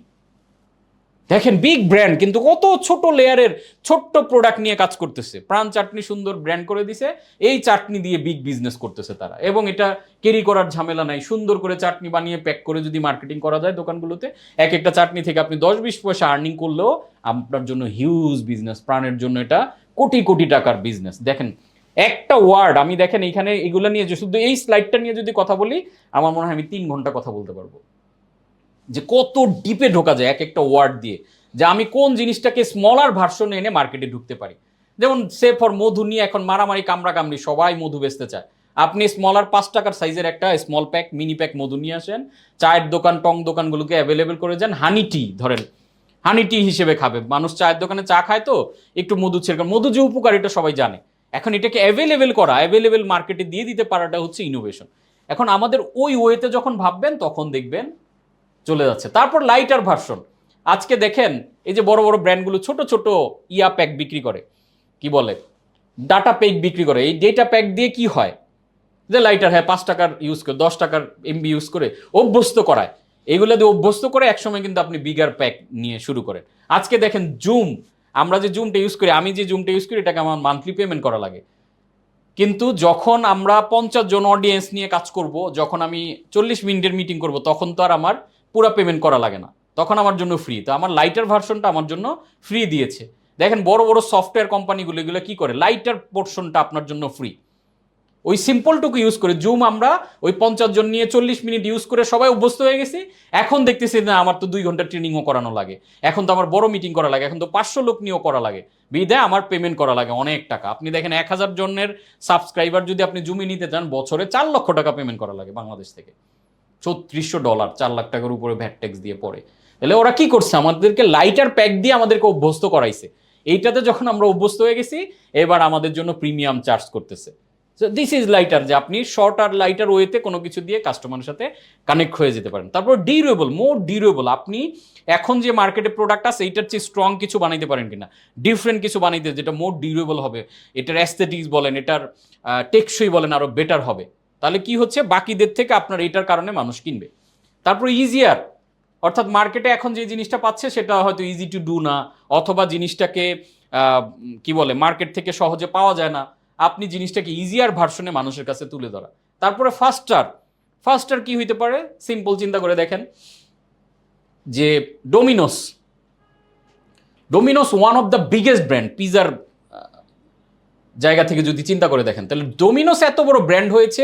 দেখেন বিগ ব্র্যান্ড, কিন্তু কত ছোট লেয়ারের ছোট্ট প্রোডাক্ট নিয়ে কাজ করতেছে। প্রাণ চাটনি সুন্দর ব্র্যান্ড করে দিছে, এই চাটনি দিয়ে বিগ বিজনেস করতেছে তারা। এবং এটা ক্যারি করার ঝামেলা নাই, সুন্দর করে চাটনি বানিয়ে প্যাক করে যদি মার্কেটিং করা যায় দোকানগুলোতে, এক একটা চাটনি থেকে আপনি 10-20 পয়সা আর্নিং করলেও আপনার জন্য হিউজ বিজনেস। প্রাণের জন্য এটা কোটি কোটি টাকার বিজনেস। দেখেন একটা ওয়ার্ড, আমি দেখেন এইখানে এগুলো নিয়ে, শুধু এই স্লাইডটা নিয়ে যদি কথা বলি, আমার মনে হয় আমি 3 ঘন্টা কথা বলতে পারবো, যে কত ডিপে ঢোকা যায় এক একটা ওয়ার্ড দিয়ে, যে আমি কোন জিনিসটাকে স্মলার ভার্সনে এনে মার্কেটে ঢুকতে পারি। যেমন সে ফর মধু নিয়ে এখন মারামারি কামড়াকামড়ি, সবাই মধু বেচতে চায়। আপনি স্মলার 5 টাকার সাইজের একটা স্মল প্যাক, মিনি প্যাক মধু নিয়ে আসেন, চায়ের দোকান, টং দোকানগুলোকে অ্যাভেলেবেল করে যান। হানি টি ধরেন, হানি টি হিসেবে খাবে মানুষ, চায়ের দোকানে চা খায় তো একটু মধু ছেড়ে, মধু যে উপকার এটা সবাই জানে। এখন এটাকে অ্যাভেলেবেল করা, অ্যাভেলেবেল মার্কেটে দিয়ে দিতে পারাটা হচ্ছে ইনোভেশন। এখন আমাদের ওই ওয়েতে যখন ভাববেন, তখন দেখবেন চলে যাচ্ছে। তারপর লাইটার ভার্সন, আজকে দেখেন এই যে বড় বড় ব্র্যান্ডগুলো ছোট ছোট ইয়া প্যাক বিক্রি করে, কি বলে ডাটা প্যাক বিক্রি করে। এই ডেটা প্যাক দিয়ে কি হয়, যে লাইটার হ্যাঁ 5 টাকার ইউজ করে 10 টাকার এমবি ইউজ করে অভ্যস্ত করায়, এগুলো দিয়ে অভ্যস্ত করে একসময় কিন্তু আপনি বিগার প্যাক নিয়ে শুরু করেন। আজকে দেখেন জুম, আমরা যে জুমটা ইউজ করি, আমি যে জুমটা ইউজ করি, এটাকে আমার মান্থলি পেমেন্ট করা লাগে। কিন্তু যখন আমরা 50 জন অডিয়েন্স নিয়ে কাজ করব, যখন আমি 40 মিনিটের মিটিং করব, তখন তো আর আমার পুরো পেমেন্ট করা লাগে না, তখন আমার জন্য ফ্রি। তো আমার লাইটার ভার্সনটা আমার জন্য ফ্রি দিয়েছে। দেখেন বড় বড় সফটওয়্যার কোম্পানিগুলো এগুলো কি করে, লাইটার পোর্শনটা আপনার জন্য ফ্রি। ওই সিম্পলটুকু ইউজ করে জুম আমরা ওই 50 জন নিয়ে 40 মিনিট ইউজ করে সবাই অভ্যস্ত হয়ে গেছি। এখন দেখতেছি না আমার তো 2 ঘন্টা ট্রেনিংও করানো লাগে, এখন তো আমার বড় মিটিং করা লাগে, এখন তো 500 লোক নিয়েও করা লাগে, বিধায় আমার পেমেন্ট করা লাগে অনেক টাকা। আপনি দেখেন 1000 জনের সাবস্ক্রাইবার যদি আপনি জুমে নিতে চান, বছরে 4 লক্ষ টাকা পেমেন্ট করা লাগে বাংলাদেশ থেকে, $3600, 4 লাখ টাকার উপরে ভ্যাট ট্যাক্স দিয়ে পড়ে। তাহলে ওরা কি করছে, আমাদেরকে লাইটার প্যাক দিয়ে আমাদেরকে অভ্যস্ত করাইছে। এইটাতে যখন আমরা অভ্যস্ত হয়ে গেছি, এবার আমাদের জন্য প্রিমিয়াম চার্জ করতেছে। সো দিস ইজ লাইটার, যে আপনি শর্ট আর লাইটার ওয়েতে কোনো কিছু দিয়ে কাস্টমারের সাথে কানেক্ট হয়ে যেতে পারেন। তারপর ডিউরেবল, মোর ডিউরেবল, আপনি এখন যে মার্কেটে প্রোডাক্ট আছে এইটার চেয়ে স্ট্রং কিছু বানাইতে পারেন কিনা, ডিফারেন্ট কিছু বানাইতে, যেটা মোর ডিউরেবল হবে, এটার অ্যাস্থেটিক্স বলেন, এটার টেকসই বলেন, আরো বেটার হবে। তাহলে কি হচ্ছে, বাকিদের থেকে আপনার এটার কারণে মানুষ কিনবে। তারপর ইজিয়ার, অর্থাৎ মার্কেটে এখন যে জিনিসটা পাচ্ছে সেটা হয়তো ইজি টু ডু না, অথবা জিনিসটাকে কি বলে মার্কেট থেকে সহজে পাওয়া যায় না, আপনি জিনিসটাকে ইজিয়ার ভার্সনে মানুষের কাছে তুলে ধরা। তারপরে ফাস্টার, ফাস্টার কি হইতে পারে, সিম্পল চিন্তা করে দেখেন যে Domino's, Domino's one of the biggest brand পিজার জায়গা থেকে যদি চিন্তা করে দেখেন, তাহলে ডোমিনোস এত বড় ব্র্যান্ড হয়েছে,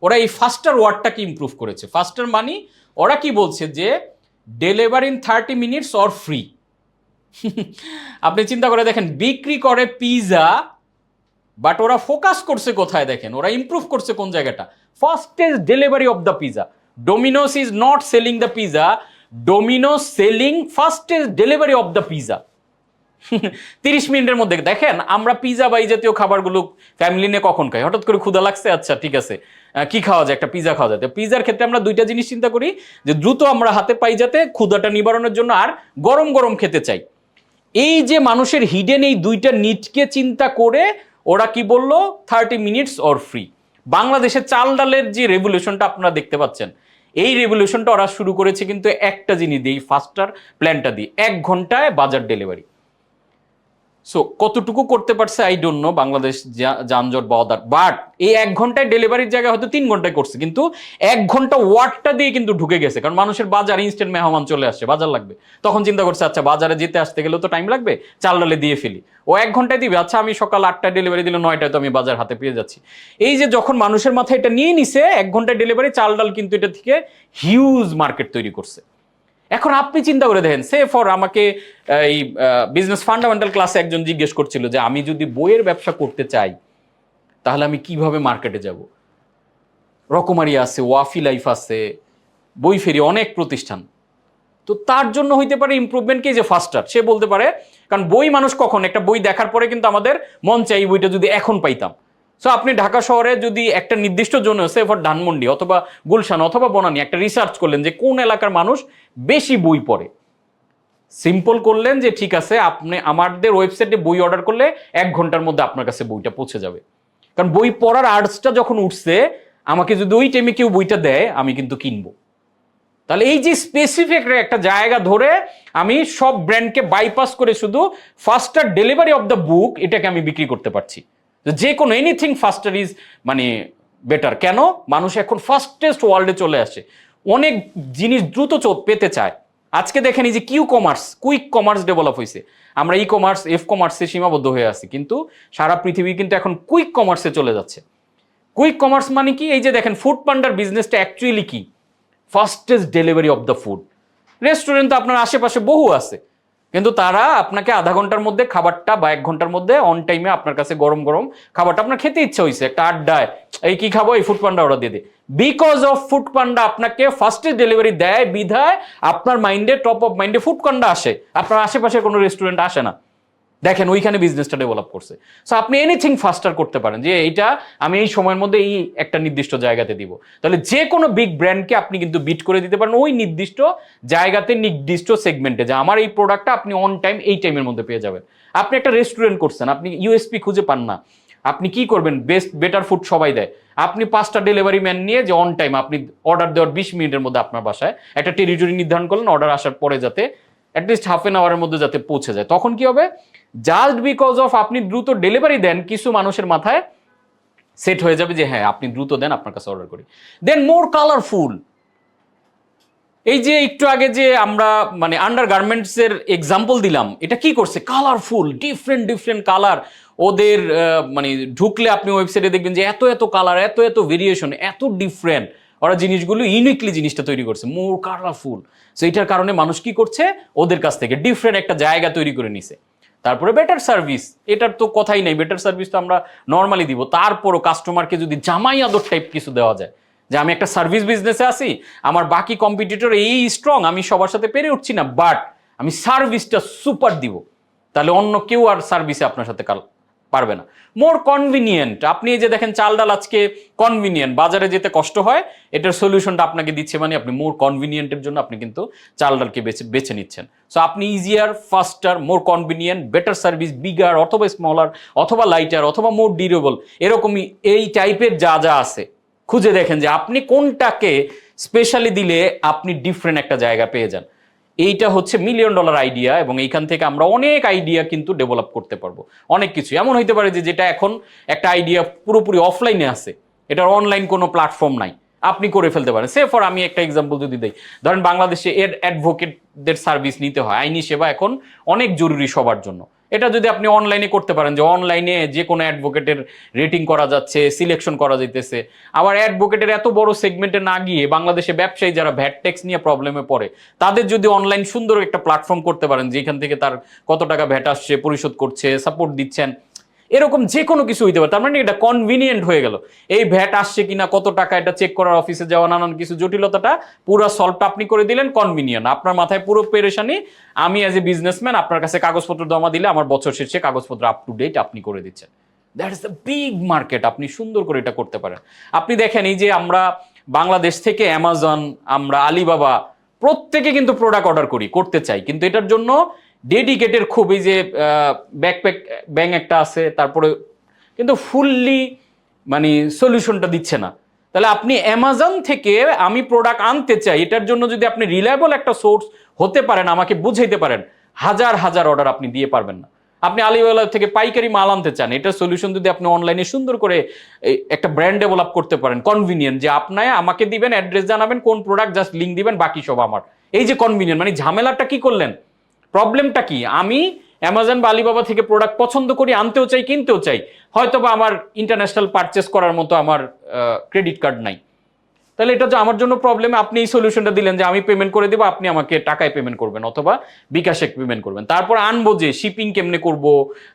ওরা এই ফাস্টার ওয়ার্ডটাকে ইমপ্রুভ করেছে। ফাস্টার মানে ওরা কি বলছে যে deliver in 30 minutes or free. আপনি চিন্তা করে দেখেন, বিক্রি করে পিজা, বাট ওরা ফোকাস করছে কোথায় দেখেন, ওরা ইমপ্রুভ করছে কোন জায়গাটা, fastest delivery of the pizza. Domino's is not selling the pizza, Domino's selling fastest delivery of the pizza. 30 মিনিটের মধ্যে। দেখেন আমরা পিজা বা এই জাতীয় খাবারগুলো ফ্যামিলি নিয়ে কখন খাই, হঠাৎ করে ক্ষুধা লাগছে, আচ্ছা ঠিক আছে কি খাওয়া যায়, একটা পিজা খাওয়া যায়। পিজার ক্ষেত্রে আমরা দুইটা জিনিস চিন্তা করি, যে দ্রুত আমরা হাতে পাই যাতে ক্ষুধাটা নিবারণের জন্য, আর গরম গরম খেতে চাই। এই যে মানুষের হিডেন এই দুইটা নিডকে চিন্তা করে ওরা কি বললো, 30 মিনিটস অর ফ্রি। বাংলাদেশে চাল ডালের যে রেভলিউশনটা আপনারা দেখতে পাচ্ছেন, এই রেভলিউশনটা ওরা শুরু করেছে কিন্তু একটা জিনিস দিয়ে, ফাস্টার প্ল্যানটা দিয়ে, 1 ঘন্টায় বাজার ডেলিভারি। সো কতটুকু করতে পারছে আই ডোন্ট নো, বাংলাদেশ যানজট বাওদার, বাট এই 1 ঘন্টায় ডেলিভারির জায়গায় হয়তো 3 ঘন্টায় করছে, কিন্তু 1 ঘন্টা ওয়ার্ডটা দিয়ে কিন্তু ঢুকে গেছে। কারণ মানুষের বাজার ইনস্ট্যান্ট মেহমান চলে আসছে, বাজার লাগবে, তখন চিন্তা করছে আচ্ছা বাজারে যেতে আসতে গেলেও তো টাইম লাগবে, চাল ডালে দিয়ে ফেলি, ও 1 ঘন্টায় দিবে, আচ্ছা আমি সকাল 8টায় ডেলিভারি দিলে 9টায় তো আমি বাজার হাতে পেয়ে যাচ্ছি। এই যে যখন মানুষের মাথায় এটা নিয়ে নিছে 1 ঘন্টায় ডেলিভারি, চাল ডাল কিন্তু এটা থেকে হিউজ মার্কেট তৈরি করছে। এখন আপনি চিন্তা করে দেখেন, সে ফর আমাকে এই বিজনেস ফান্ডামেন্টাল ক্লাসে একজন জিজ্ঞেস করছিল যে আমি যদি বইয়ের ব্যবসা করতে চাই তাহলে আমি কিভাবে মার্কেটে যাব। রকমারি আছে, ওয়াফি লাইফ আছে, বই ফেরি, অনেক প্রতিষ্ঠান। তো তার জন্য হইতে পারে ইমপ্রুভমেন্ট কি, যে ফাস্টার সে বলতে পারে, কারণ বই মানুষ কখন একটা বই দেখার পরে কিন্তু আমাদের মন চাই বইটা যদি এখন পাইতাম। সো আপনি ঢাকা শহরে যদি একটা নির্দিষ্ট জোনে, সে ফর ধানমন্ডি অথবা গুলশান অথবা বনানী, একটা রিসার্চ করলেন যে কোন এলাকার মানুষ বেশি বই পড়ে, সিম্পল করলেন যে ঠিক আছে আপনি আমাদের ওয়েবসাইটে বই অর্ডার করলে 1 ঘন্টার মধ্যে আপনার কাছে বইটা পৌঁছে যাবে। কারণ বই পড়ার আর্টসটা যখন উঠছে, আমাকে যদি ওই টাইমে কেউ বইটা দেয় আমি কিন্তু কিনবো। তাহলে এই যে স্পেসিফিক একটা জায়গা ধরে আমি সব ব্র্যান্ডকে বাইপাস করে শুধু ফাস্টার ডেলিভারি অফ দ্য বুক এটাকে আমি বিক্রি করতে পারছি। যে কোনো এনিথিং ফাস্টার ইজ মানে বেটার। কেন? মানুষ এখন ফাস্টেস্ট ওয়ার্ল্ডে চলে আসে, অনেক জিনিস দ্রুত পেতে চায়। আজকে দেখেন এই যে কুইক কমার্স ডেভেলপ হয়েছে। আমরা ই কমার্স এফ কমার্সে সীমাবদ্ধ হয়ে আছি, কিন্তু সারা পৃথিবী কিন্তু এখন কুইক কমার্সে চলে যাচ্ছে। কুইক কমার্স মানে কি? এই যে দেখেন ফুড পান্ডার বিজনেসটা অ্যাকচুয়ালি কি, fastest delivery of the food. Restaurant তো আপনার আশেপাশে বহু আছে, কিন্তু তারা আপনাকে আধা ঘন্টার মধ্যে খাবারটা বা 1 ঘন্টার মধ্যে অন টাইমে আপনার কাছে গরম গরম খাবারটা আপনার খেতে ইচ্ছা হয়েছে, একটা আড্ডায় এই কি খাবো, এই ফুড পান্ডা অর্ডার দিয়ে দে। বিকজ অফ ফুড পান্ডা আপনাকে ফাস্টেস্ট ডেলিভারি দেয় বিধায় আপনার মাইন্ডে, টপ অফ মাইন্ডে ফুড পান্ডা আসে, আপনার আশেপাশে কোনো রেস্টুরেন্ট আসে না। দেখেন ওইখানে বিজনেসটা ডেভেলপ করছে। সো আপনি এনিথিং ফাস্টার করতে পারেন যে এইটা আমি এই সময়ের মধ্যে এই একটা নির্দিষ্ট জায়গাতে দিব, তাহলে যে কোনো বিগ ব্র্যান্ডকে আপনি কিন্তু বিট করে দিতে পারেন ওই নির্দিষ্ট জায়গাতে, নির্দিষ্ট সেগমেন্টে, যে আমার এই প্রোডাক্টটা আপনি অন টাইম এই টাইমের মধ্যে পেয়ে যাবেন। আপনি একটা রেস্টুরেন্ট করছেন, আপনি ইউএসপি খুঁজে পান না, আপনি কি করবেন? বেটার ফুড সবাই দেয়, আপনি 5টা ডেলিভারি ম্যান নিয়ে যে অন টাইম আপনি অর্ডার দেওয়ার 20 মিনিটের মধ্যে আপনার বাসায় একটা টেরিটরি নির্ধারণ করলেন, অর্ডার আসার পরে যাতে অ্যাটলিস্ট হাফ এন আওয়ারের মধ্যে যাতে পৌঁছে যায়, তখন কি হবে? জাস্ট বিকজ অফ আপনি দ্রুত ডেলিভারি দেন, কিছু মানুষের মাথায় সেট হয়ে যাবে যে হ্যাঁ আপনি দ্রুত দেন, আপনার কাছে অর্ডার করি। দেন মোর কালারফুল, এই যে একটু আগে যে আমরা মানে আন্ডার গার্মেন্টস এর এক্সাম্পল দিলাম, এটা কি করছে? Colourful, different different colour. ওদের মানে ঢুকলে আপনি ওয়েবসাইটে দেখবেন যে এত এত কালার, এত এত ভেরিয়েশন, এত ডিফারেন্ট। ওরা জিনিসগুলো ইউনিকলি জিনিসটা তৈরি করছে, মোর কালারফুল। সো এটার কারণে মানুষ কি করছে? ওদের কাছ থেকে ডিফারেন্ট একটা জায়গা তৈরি করে নিছে। তারপরে বেটার সার্ভিস, এটার তো কথাই নাই, বেটার সার্ভিস তো আমরা নর্মালি দিব। তারপরও কাস্টমারকে যদি জামাই আদর টাইপ কিছু দেওয়া যায়, যে আমি একটা সার্ভিস বিজনেসে আছি, আমার বাকি কম্পিটিটর এই স্ট্রং, আমি সবার সাথে পেরে উঠছি না, বাট আমি সার্ভিসটা সুপার দিব, তাহলে অন্য কেউ আর সার্ভিসে আপনার সাথে পারবে না। মোর কনভিনিয়েন্ট, আপনি এই যে দেখেন চাল ডাল আজকে কনভিনিয়েন্ট, বাজারে যেতে কষ্ট হয়, এটার সলিউশনটা আপনাকে দিচ্ছে, মানে আপনি মোর কনভিনিয়েন্টের জন্য আপনি কিন্তু চাল ডালকে বেছে নিচ্ছেন। সো আপনি ইজিয়ার, ফাস্টার, মোর কনভিনিয়েন্ট, বেটার সার্ভিস, বিগার অথবা স্মলার অথবা লাইটার অথবা মোর ডিউরেবল, এরকমই এই টাইপের যা যা আছে খুঁজে দেখেন যে আপনি কোনটাকে স্পেশালি দিলে আপনি ডিফারেন্ট একটা জায়গা পেয়ে যান। এইটা হচ্ছে $1 মিলিয়ন আইডিয়া, এবং এইখান থেকে আমরা অনেক আইডিয়া কিন্তু ডেভেলপ করতে পারবো। অনেক কিছু এমন হইতে পারে যে যেটা এখন একটা আইডিয়া পুরোপুরি অফলাইনে আছে, এটার অনলাইন কোনো প্ল্যাটফর্ম নাই, আপনি করে ফেলতে পারেন। সে ফর আমি একটা এক্সাম্পল যদি দেই, ধরেন বাংলাদেশে এর অ্যাডভোকেটদের সার্ভিস নিতে হয়, আইনি সেবা এখন অনেক জরুরি সবার জন্য। এটা যদি আপনি অনলাইনে করতে পারেন, যে অনলাইনে যে কোনো অ্যাডভোকেটের রেটিং করা যাচ্ছে, সিলেকশন করা যাইতেছে, আবার অ্যাডভোকেটের এত বড় সেগমেন্টে না গিয়ে বাংলাদেশে ব্যবসায়ী যারা ভ্যাট ট্যাক্স নিয়ে প্রবলেমে পড়ে, তাদের যদি অনলাইন সুন্দর একটা প্ল্যাটফর্ম করতে পারেন, যেখান থেকে তার কত টাকা ভ্যাট আসছে, পরিশোধ করছে, সাপোর্ট দিচ্ছেন, এরকম যে কোনো কিছু হইতে পারে। তার মানে এটা কনভিনিয়েন্ট হয়ে গেল, এই ভ্যাট আসছে কিনা, কত টাকা, এটা চেক করার অফিসে যাওয়া, নানান কিছু জটিলতাটা পুরো সলভটা আপনি করে দিলেন। কনভিনিয়েন্ট, আপনার মাথায় পুরো পেরেশানি, আমি অ্যাজ এ বিজনেসম্যান আপনার কাছে কাগজপত্র জমা দিলে আমার বছর শেষে কাগজপত্র আপ টু ডেট আপনি করে দিচ্ছেন। That is the big market, আপনি সুন্দর করে এটা করতে পারেন। আপনি দেখেন এই যে আমরা বাংলাদেশ থেকে অ্যামাজন, আমরা আলিবাবা, প্রত্যেকে কিন্তু প্রোডাক্ট অর্ডার করতে চাই, কিন্তু এটার জন্য ডেডিকেটেড খুব, এই যে ব্যাকপ্যাক ব্যাংক একটা আছে, তারপরে কিন্তু ফুললি মানে সলিউশনটা দিচ্ছে না। তাহলে আপনি অ্যামাজন থেকে আমি প্রোডাক্ট আনতে চাই, এটার জন্য যদি আপনি রিলায়েবল একটা সোর্স হতে পারেন, আমাকে বুঝাইতে পারেন, হাজার হাজার অর্ডার আপনি দিয়ে পারবেন না। আপনি আলিবাবা থেকে পাইকারি মাল আনতে চান, এটার সলিউশন যদি আপনি অনলাইনে সুন্দর করে একটা ব্র্যান্ড ডেভেলপ করতে পারেন, কনভিনিয়েন্ট, যে আপনি আমাকে দিবেন, অ্যাড্রেস জানাবেন, কোন প্রোডাক্ট, জাস্ট লিঙ্ক দিবেন, বাকি সব আমার। এই যে কনভিনিয়েন্ট, মানে ঝামেলাটা কি করলেন? প্রবলেমটা কি? আমি অ্যামাজন বা আলিবাবা থেকে প্রোডাক্ট পছন্দ করি, আনতেও চাই, কিনতেও চাই, হয়তো বা আমার ইন্টারন্যাশনাল পারচেস করার মতো আমার ক্রেডিট কার্ড নাই, তাহলে এটা যে আমার জন্য প্রবলেম। আপনি এই সলিউশনটা দিলেন যে আমি পেমেন্ট করে দেবো, আপনি আমাকে টাকায় পেমেন্ট করবেন অথবা বিকাশে পেমেন্ট করবেন। তারপর আনবো যে শিপিং কেমনে করব,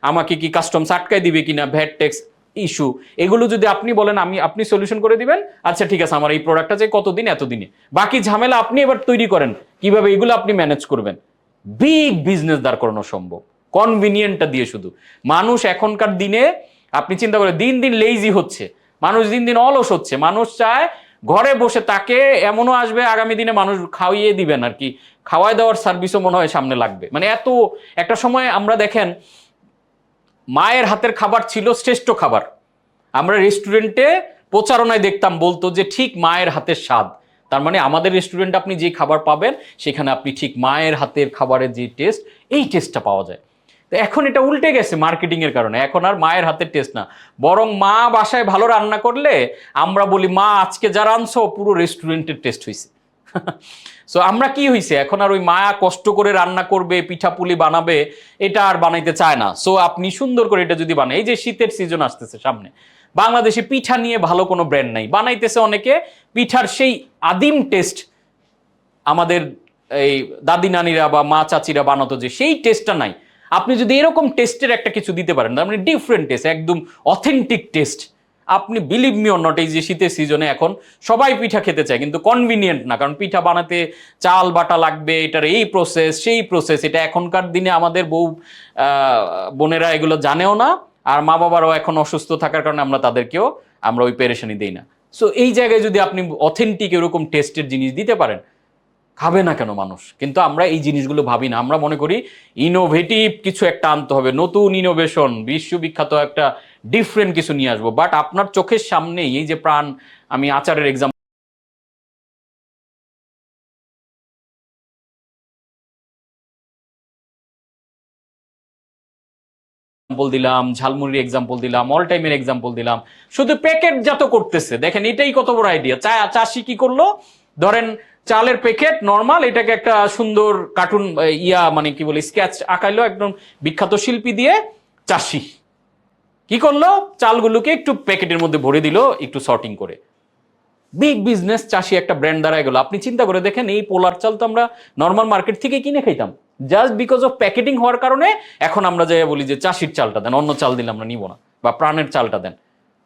আমাকে কি কাস্টমস আটকায় দিবে কিনা, ভ্যাট ট্যাক্স ইস্যু, এগুলো যদি আপনি বলেন, আপনি সলিউশন করে দিবেন, আচ্ছা ঠিক আছে, আমার এই প্রোডাক্টটা যে কতদিন, এতদিনে, বাকি ঝামেলা আপনি এবার তৈরি করেন কিভাবে এগুলো আপনি ম্যানেজ করবেন। বিগ বিজনেস দাঁড় করানো সম্ভব কনভিনিয়েন্টটা দিয়ে। শুধু মানুষ এখনকার দিনে আপনি চিন্তা করেন, দিন দিন লেজি হচ্ছে মানুষ, দিন দিন অলস হচ্ছে মানুষ, চায় ঘরে বসে, তাকে এমনও আসবে আগামী দিনে মানুষ খাওয়িয়ে দিবেন আর কি, খাওয়াই দেওয়ার সার্ভিসও মনে হয় সামনে লাগবে। মানে এত একটা সময় আমরা দেখেন মায়ের হাতের খাবার ছিল শ্রেষ্ঠ খাবার, আমরা রেস্টুরেন্টে প্রচারণায় দেখতাম বলতো যে ঠিক মায়ের হাতের স্বাদ। তার মানে আমাদের রেস্টুরেন্টে আপনি যে খাবার পাবেন সেখানে আপনি ঠিক মায়ের হাতের খাবারের যে টেস্ট, এই টেস্টটা পাওয়া যায়। তো এখন এটা উল্টে গেছে মার্কেটিং এর কারণে, এখন আর মায়ের হাতের টেস্ট না, বরং মা বাসায় ভালো রান্না করলে আমরা বলি মা আজকে যা রাঁধছো পুরো রেস্টুরেন্টের টেস্ট হয়েছে। সো আমরা কি হয়েছে, এখন আর ওই মা কষ্ট করে রান্না করবে, পিঠাপুলি বানাবে, এটা আর বানাইতে চায় না। সো আপনি সুন্দর করে এটা যদি বানাই, এই যে শীতের সিজন আসতেছে সামনে, বাংলাদেশে পিঠা নিয়ে ভালো কোনো ব্র্যান্ড নাই, বানাইতেছে অনেকে পিঠার সেই আদিম টেস্ট, আমাদের এই দাদি নানিরা বা মা চাচিরা বানাতো যে সেই টেস্টটা নাই। আপনি যদি এরকম টেস্টের একটা কিছু দিতে পারেন, তার মানে ডিফারেন্ট টেস্ট, একদম অথেন্টিক টেস্ট, আপনি বিলিভ মি অর নট, এই যে শীতের সিজনে এখন সবাই পিঠা খেতে চায়, কিন্তু কনভিনিয়েন্ট না, কারণ পিঠা বানাতে চাল বাটা লাগবে, এটার এই প্রসেস সেই প্রসেস, এটা এখনকার দিনে আমাদের বউ বোনেরা এগুলো জানেও না, আর মা বাবারাও এখন অসুস্থ থাকার কারণে আমরা ওই পেরেশানি দিই না। সো এই জায়গায় যদি আপনি অথেন্টিক এরকম টেস্টের জিনিস দিতে পারেন, খাবে না কেন মানুষ? কিন্তু আমরা এই জিনিসগুলো ভাবি না, আমরা মনে করি ইনোভেটিভ কিছু একটা আনতে হবে, নতুন ইনোভেশন, বিশ্ববিখ্যাত একটা ডিফারেন্ট কিছু নিয়ে আসবো। বাট আপনার চোখের সামনেই এই যে প্রাণ, আমি আচারের এক্সাম্পল দিলাম, ঝালমুড়ির এক্সাম্পল দিলাম, অল টাইমের এক্সাম্পল দিলাম, শুধু প্যাকেটজাত করতেছে। দেখেন এটাই কত বড় আইডিয়া। চাষি কি করলো, ধরেন চালের প্যাকেট নরমাল, এটাকে একটা সুন্দর কার্টুন মানে কি বলে স্কেচ আঁকাইলো একদম বিখ্যাত শিল্পী দিয়ে। চাষি কি করলো, চালগুলোকে একটু প্যাকেটের মধ্যে ভরে দিল একটু সর্টিং করে, বিগ বিজনেস, চাষি একটা ব্র্যান্ড দাঁড়ায় গেল। আপনি চিন্তা করে দেখেন, এই পোলার চাল তো আমরা নর্মাল মার্কেট থেকে কিনে খাইতাম, জাস্ট বিকজ অফ প্যাকেটিং হওয়ার কারণে এখন আমরা যাই বলি যে চাষির চালটা দেন, অন্য চাল দিলে আমরা নিব না, বা প্রাণের চালটা দেন।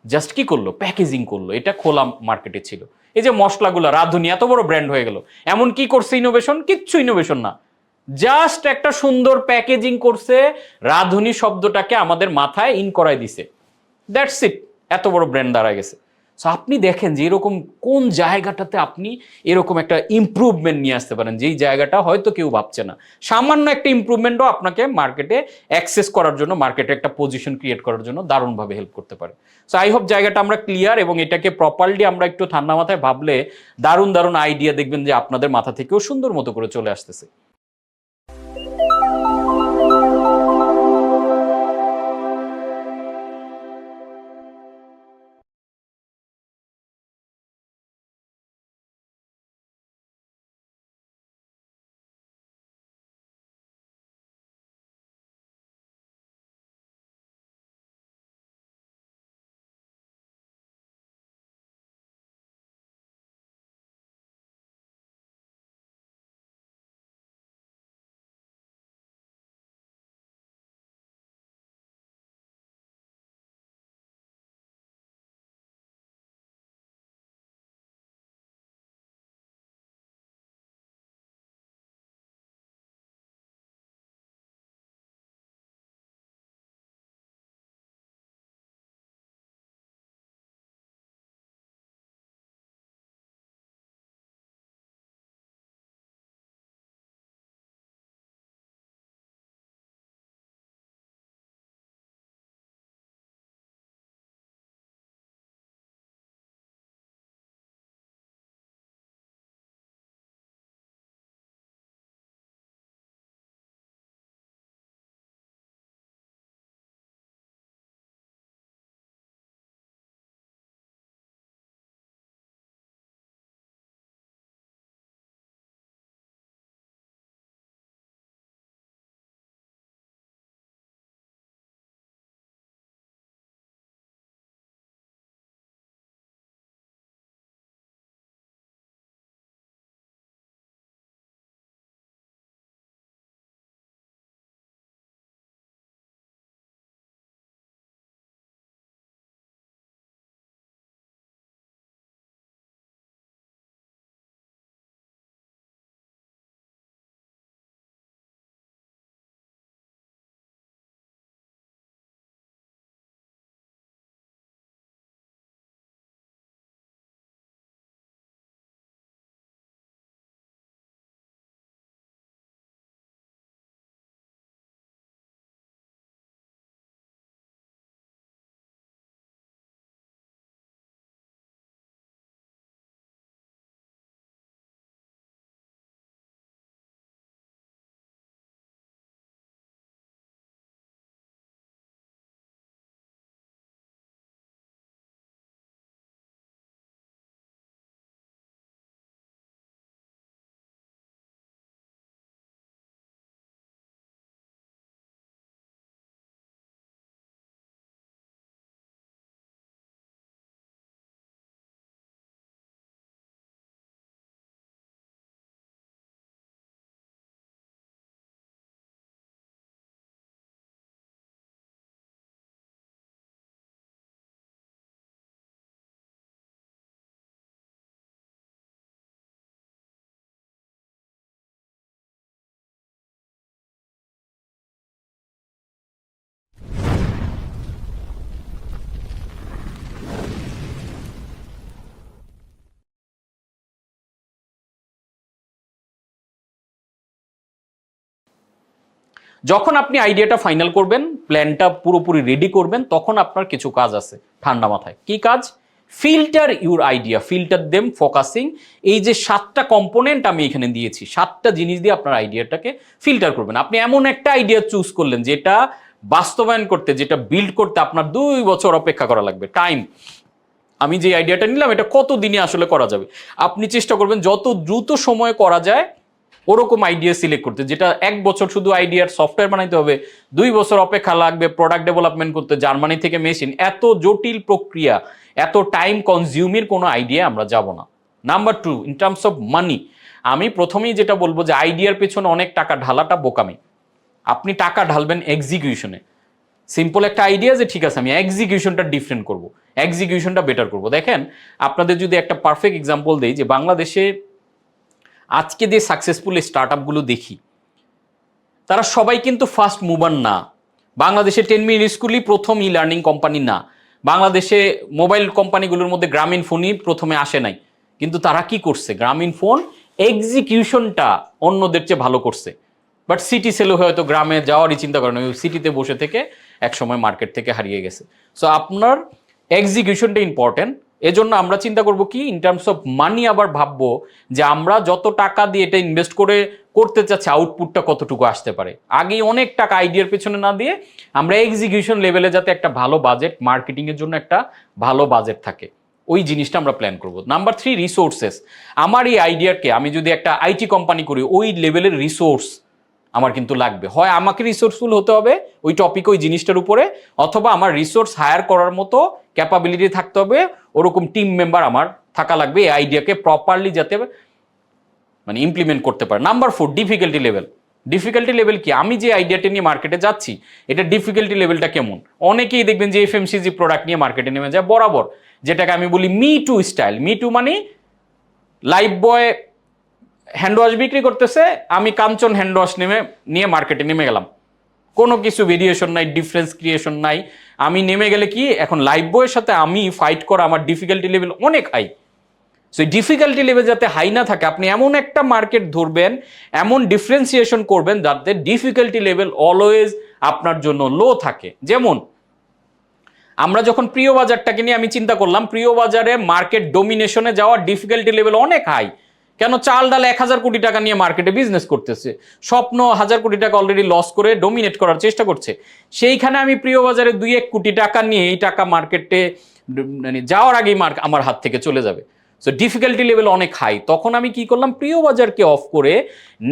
জাস্ট কি করলো, প্যাকেজিং করলো, এটা খোলা মার্কেটে ছিল। এই যে মশলাগুলো, রাঁধুনি এত বড় ব্র্যান্ড হয়ে গেল, এমন কি করছে ইনোভেশন? কিচ্ছু ইনোভেশন না, জাস্ট একটা সুন্দর প্যাকেজিং করছে, রাঁধুনি শব্দটাকে আমাদের মাথায় ইন করাই দিছে, দ্যাটস ইট, এত বড় ব্র্যান্ড দাঁড়ায় গেছে। সো আপনি দেখেন যে এরকম কোন জায়গাটাতে আপনি এরকম একটা ইমপ্রুভমেন্ট নিয়ে আসতে পারেন, যেই জায়গাটা হয়তো কেউ ভাবছে না। সামান্য একটা ইমপ্রুভমেন্টও আপনাকে মার্কেটে অ্যাক্সেস করার জন্য, মার্কেটে একটা পজিশন ক্রিয়েট করার জন্য দারুণভাবে হেল্প করতে পারে। সো আই হোপ জায়গাটা আমরা ক্লিয়ার, এবং এটাকে প্রপারলি আমরা একটু ঠান্ডা মাথায় ভাবলে দারুণ দারুণ আইডিয়া দেখবেন যে আপনাদের মাথা থেকেও সুন্দর মতো করে চলে আসতেছে। যখন আপনি আইডিয়াটা ফাইনাল করবেন, প্ল্যানটা পুরোপুরি রেডি করবেন, তখন আপনার কিছু কাজ আছে ঠান্ডা মাথায়। কি কাজ? Filter your idea, filter them, focusing. এই যে 7টা কম্পোনেন্ট আমি এখানে দিয়েছি, 7টা জিনিস দিয়ে আপনার আইডিয়াটাকে ফিল্টার করবেন। আপনি এমন একটা আইডিয়া চুজ করলেন যেটা বাস্তবায়ন করতে, যেটা বিল্ড করতে আপনার 2 বছর অপেক্ষা করা লাগবে, টাইম। আমি যে আইডিয়াটা নিলাম এটা কত দিনে আসলে করা যাবে, আপনি চেষ্টা করবেন যত দ্রুত সময়ে করা যায় ওরকম আইডিয়া সিলেক্ট করতে। যেটা 1 বছর শুধু আইডিয়ার সফটওয়্যার বানাইতে হবে, 2 বছর অপেক্ষা লাগবে প্রোডাক্ট ডেভেলপমেন্ট করতে, জার্মানি থেকে মেশিন, এত জটিল প্রক্রিয়া, এত টাইম কনজিউমের কোনো আইডিয়া আমরা যাব না। Number 2, in terms of money, আমি প্রথমেই যেটা বলবো যে আইডিয়ার পেছনে অনেক টাকা ঢালাটা বোকামি। আপনি টাকা ঢালবেন এক্সিকিউশনে। সিম্পল একটা আইডিয়া যে ঠিক আছে আমি এক্সিকিউশনটা ডিফারেন্ট করব, এক্সিকিউশনটা বেটার করব। দেখেন, আপনাদের যদি একটা পারফেক্ট এক্সাম্পল দেই, যে বাংলাদেশে আজকে যে সাকসেসফুল স্টার্ট আপগুলো দেখি, তারা সবাই কিন্তু ফার্স্ট মুভার না। বাংলাদেশে 10 মিনিট স্কুলই প্রথম ই লার্নিং কোম্পানি না। বাংলাদেশে মোবাইল কোম্পানিগুলোর মধ্যে গ্রামীণ ফোনই প্রথমে আসে নাই, কিন্তু তারা কি করছে, গ্রামীণ ফোন এক্সিকিউশনটা অন্যদের চেয়ে ভালো করছে। বাট সিটি সেলে হয়তো গ্রামে যাওয়ারই চিন্তা করেন, ওই সিটিতে বসে থেকে একসময় মার্কেট থেকে হারিয়ে গেছে। সো আপনার এক্সিকিউশনটা ইম্পর্টেন্ট। এজন্য আমরা চিন্তা করব কি, ইন টার্মস অফ মানি আবার ভাববো যে আমরা যত টাকা দিয়ে এটা ইনভেস্ট করে করতে চাচ্ছি আউটপুটটা কতটুকু আসতে পারে। আগেই অনেক টাকা আইডিয়ার পেছনে না দিয়ে আমরা এক্সিকিউশন লেভেলে যাতে একটা ভালো বাজেট, মার্কেটিং এর জন্য একটা ভালো বাজেট থাকে, ওই জিনিসটা আমরা প্ল্যান করব। Number 3, resources. আমার এই আইডিয়াকে আমি যদি একটা আইটি কোম্পানি করি, ওই লেভেলের রিসোর্স আমার কিন্তু লাগবে। হয় আমাকে রিসোর্সফুল হতে হবে ওই টপিক, ওই জিনিসটার উপরে, অথবা আমার রিসোর্স হায়ার করার মতো ক্যাপাবিলিটি থাকতে হবে, ওরকম টিম মেম্বার আমার থাকা লাগবে এই আইডিয়াকে প্রপারলি যাতে মানে ইমপ্লিমেন্ট করতে পারে। Number 4, difficulty level. Difficulty level কি, আমি যে আইডিয়াটা নিয়ে মার্কেটে যাচ্ছি এটা ডিফিকাল্টি লেভেলটা কেমন। অনেকেই দেখবেন যে এফএমসিজি প্রোডাক্ট নিয়ে মার্কেটে নেমে যায় বরাবর, যেটাকে আমি বলি me two style. Me two মানে লাইফ বয় হ্যান্ড ওয়াশ বিক্রি করতেছে, আমি কাঞ্চন হ্যান্ড ওয়াশ নিয়ে মার্কেটে নেমে গেলাম, কোনো কিছু ভেরিয়েশন নাই, ডিফারেন্স ক্রিয়েশন নাই। আমি নেমে গেলে কি, এখন লাইফ বয়ের সাথে আমি ফাইট করা, আমার ডিফিকাল্টি লেভেল অনেক হাই। সো ডিফিকাল্টি লেভেল যাতে হাই না থাকে, আপনি এমন একটা মার্কেট ধরবেন, এমন ডিফারেন্সিয়েশন করবেন যাতে ডিফিকাল্টি লেভেল অলওয়েজ আপনার জন্য লো থাকে। যেমন আমরা যখন প্রিয় বাজারটাকে নিয়ে আমি চিন্তা করলাম, প্রিয় বাজারে মার্কেট ডোমিনেশনে যাওয়ার ডিফিকাল্টি লেভেল অনেক হাই। কেন? চাল ডাল 1000 কোটি টাকা নিয়ে মার্কেটে বিজনেস করতেছে, স্বপ্ন 1000 কোটি টাকা অলরেডি লস করে ডোমিনেট করার চেষ্টা করছে। সেইখানে আমি প্রিয় বাজারে 2-1 কোটি টাকা নিয়ে এই টাকা মার্কেটে মানে যাওয়ার আগেই আমার হাত থেকে চলে যাবে। সো ডিফিকাল্টি লেভেল অনেক হাই। তখন আমি কি করলাম, প্রিয় বাজারকে অফ করে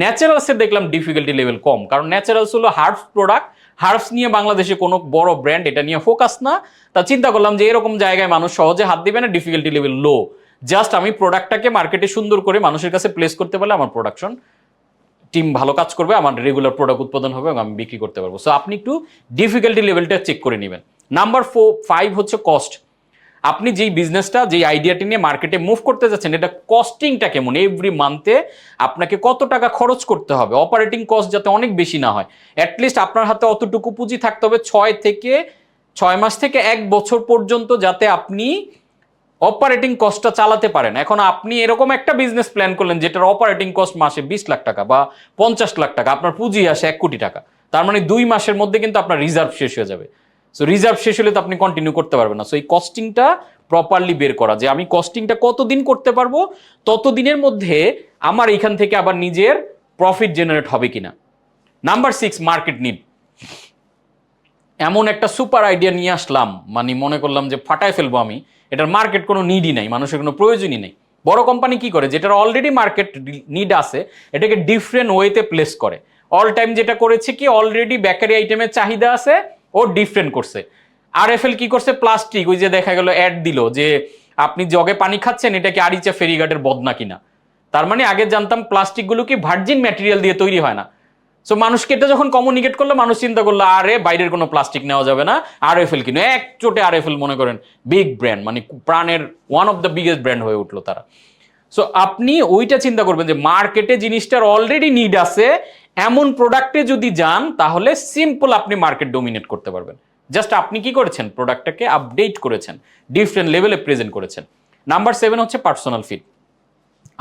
ন্যাচারালসে দেখলাম ডিফিকাল্টি লেভেল কম, কারণ ন্যাচারালস হলো হার্বস প্রোডাক্ট। হার্বস নিয়ে বাংলাদেশে কোনো বড় ব্র্যান্ড এটা নিয়ে ফোকাস না। তা চিন্তা করলাম যে এরকম জায়গায় মানুষ সহজে হাত দিবে না, ডিফিকাল্টি লেভেল লো। জাস্ট আমি প্রোডাক্টটাকে মার্কেটে সুন্দর করে মানুষের কাছে প্লেস করতে পারলে আমার প্রোডাকশন টিম ভালো কাজ করবে, আমার রেগুলার প্রোডাক্ট উৎপাদন হবে এবং আমি বিক্রি করতে পারবো। সো আপনি একটু ডিফিকাল্টি লেভেলটা চেক করে নেবেন। নাম্বার 5 হচ্ছে কস্ট। আপনি যেই বিজনেসটা, যেই আইডিয়াটি নিয়ে মার্কেটে মুভ করতে যাচ্ছেন, এটা কস্টিংটা কেমন, এভরি মান্থে আপনাকে কত টাকা খরচ করতে হবে, অপারেটিং কস্ট যাতে অনেক বেশি না হয়। অ্যাটলিস্ট আপনার হাতে অতটুকু পুঁজি থাকতে হবে 6 মাস থেকে 1 বছর পর্যন্ত, যাতে আপনি অপারেটিং কস্টটা চালাতে পারেন। এখন আপনি এরকম একটা বিজনেস প্ল্যান করলেন যেটার অপারেটিং কস্ট মাসে 20 লাখ টাকা বা 50 লাখ টাকা, আপনার পুঁজি আসে 1 কোটি টাকা, তার মানে 2 মাসের মধ্যে কিন্তু আপনার রিজার্ভ শেষ হয়ে যাবে। সো রিজার্ভ শেষ হলে তো আপনি কন্টিনিউ করতে পারবেন না। সো এই কস্টিংটা প্রপারলি বের করা, যে আমি কস্টিংটা কতদিন করতে পারবো, ততদিনের মধ্যে আমার এখান থেকে আবার নিজের প্রফিট জেনারেট হবে কিনা। Number 6, market need. এমন একটা সুপার আইডিয়া নিয়ে আসলাম, মানে মনে করলাম যে ফাটায় ফেলবো আমি, এটার মার্কেট কোনো নিডই নাই, মানুষের কোনো প্রয়োজনই নেই। বড় কোম্পানি কি করে, যেটার অলরেডি মার্কেট নিড আছে এটাকে ডিফারেন্ট ওয়েতে প্লেস করে। অল টাইম যেটা করেছে কি, অলরেডি বেকারি আইটেমের চাহিদা আছে, ও ডিফারেন্ট করছে। আরএফএল কি করছে, প্লাস্টিক, ওই যে দেখা গেল অ্যাড দিল যে আপনি জগে পানি খাচ্ছেন, এটা কি আরিচা ফেরিঘাটের বদনা কিনা। তার মানে আগে জানতাম প্লাস্টিকগুলো কি ভার্জিন ম্যাটেরিয়াল দিয়ে তৈরি হয় না। সো মানুষকে এটা যখন কমিউনিকেট করলো, মানুষ চিন্তা করলো আরে বাইরের কোনো প্লাস্টিক নেওয়া যাবে না, আরএফএল কিনো। এক চোটে আরএফএল মনে করেন বিগ ব্র্যান্ড, মানে প্রাণের one of the biggest brand হয়ে উঠলো তারা। সো আপনি ওইটা চিন্তা করবেন যে মার্কেটে জিনিসটার অলরেডি নিড আছে, এমন প্রোডাক্টে যদি যান তাহলে সিম্পল আপনি মার্কেট ডোমিনেট করতে পারবেন। জাস্ট আপনি কি করেছেন, প্রোডাক্টটাকে আপডেট করেছেন, ডিফারেন্ট লেভেলে প্রেজেন্ট করেছেন। নাম্বার 7 হচ্ছে পার্সোনাল ফিট।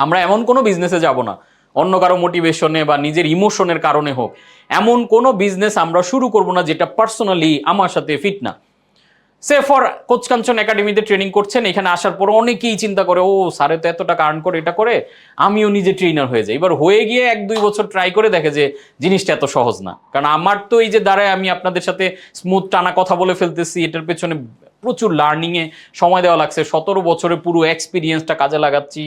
আমরা এমন কোনো বিজনেসে যাব না, অন্য কারো মোটিভেশনে বা নিজের ইমোশনের কারণে হোক, এমন কোনো বিজনেস আমরা শুরু করব না যেটা পার্সোনালি আমার সাথে ফিট না। সে ফর কোচ কাঞ্চন একাডেমিতে ট্রেনিং করছেন, এখানে আসার পর অনেকেই চিন্তা করে ও স্যারে তো এত টাকা আর্ন করে, এটা করে আমিও নিজে ট্রেনার হয়ে যাই। এবার হয়ে গিয়ে 1-2 বছর ট্রাই করে দেখে যে জিনিসটা এত সহজ না। কারণ আমার তো এই যে দ্বারাই আমি আপনাদের সাথে স্মুথ টানা কথা বলে ফেলতেছি, এটার পেছনে প্রচুর লার্নিংয়ে সময় দেওয়া লাগছে। 17 বছরের পুরো এক্সপিরিয়েন্সটা কাজে লাগাচ্ছি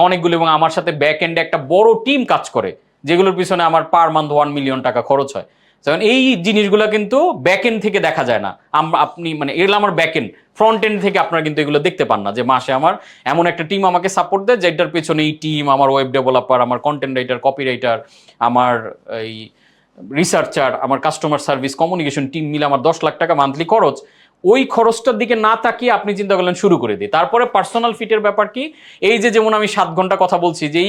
অনেকগুলো, এবং আমার সাথে ব্যাক এন্ডে একটা বড় টিম কাজ করে যেগুলোর পিছনে আমার পার মান্থ 1 মিলিয়ন টাকা খরচ হয়। যেমন এই জিনিসগুলো কিন্তু ব্যাক এন্ড থেকে দেখা যায় না। আপনি মানে এগুলো আমার ব্যাক এন্ড, ফ্রন্ট এন্ড থেকে আপনারা কিন্তু এগুলো দেখতে পান না যে মাসে আমার এমন একটা টিম আমাকে সাপোর্ট দেয় যেটার পেছনে এই টিম, আমার ওয়েব ডেভেলপার, আমার কন্টেন্ট রাইটার, কপি রাইটার, আমার এই রিসার্চার, আমার কাস্টমার সার্ভিস, কমিউনিকেশন টিম মিলে আমার 10 লাখ টাকা মান্থলি খরচ। ওই খরচটার দিকে না তাকিয়ে আপনি চিন্তা করলেন শুরু করে দিই। তারপরে পার্সোনাল ফিটের ব্যাপার কি, এই যে যেমন আমি 7 ঘন্টা কথা বলছি যে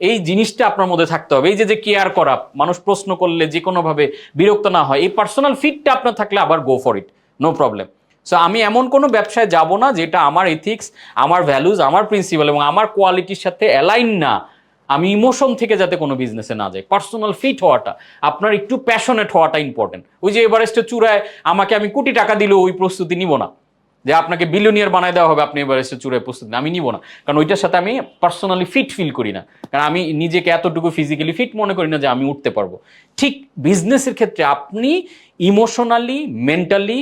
এই জিনিসটা আপনার মধ্যে থাকতে হবে, এই যে কেয়ার করা, মানুষ প্রশ্ন করলে যে কোনোভাবে বিরক্ত না হয়, এই পার্সোনাল ফিটটা আপনার থাকলে আবার go for it, no problem. So আমি এমন কোনো ব্যবসায় যাব না যেটা আমার এথিক্স, আমার ভ্যালুজ, আমার প্রিন্সিপাল এবং আমার কোয়ালিটির সাথে অ্যালাইন না। আমি ইমোশন থেকে যাতে কোনো বিজনেসে না যাই। পার্সোনাল ফিট হওয়াটা, আপনার একটু প্যাশনেট হওয়াটা ইম্পর্টেন্ট। ওই যে এভারেস্টের চূড়ায় আমি কোটি টাকা দিলেও ওই প্রস্তুতি নিব না যে আপনাকে বিলিয়নিয়ার বানায় দেওয়া হবে আপনি এভারেস্টের চূড়ায় প্রস্তুতি, আমি নিব না। কারণ ওইটার সাথে আমি পার্সোনালি ফিট ফিল করি না, কারণ আমি নিজেকে এতটুকু ফিজিক্যালি ফিট মনে করি না যে আমি উঠতে পারবো। ঠিক বিজনেসের ক্ষেত্রে আপনি ইমোশনালি, মেন্টালি,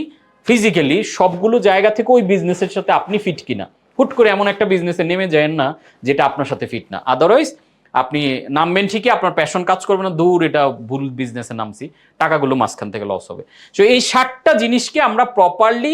ফিজিক্যালি সবগুলো জায়গা থেকে ওই বিজনেসের সাথে আপনি ফিট কিনা। হুট করে এমন একটা বিজনেসে নেমে যায় না যেটা আপনার সাথে ফিট না। আদারওয়াইজ আপনি নামবেন ঠিকই, আপনার প্যাশন কাজ করবে না, দূর এটা ভুল বিজনেসে নামছি, টাকাগুলো মাঝখান থেকে লস হবে। সো এই 7টা জিনিসকে আমরা প্রপারলি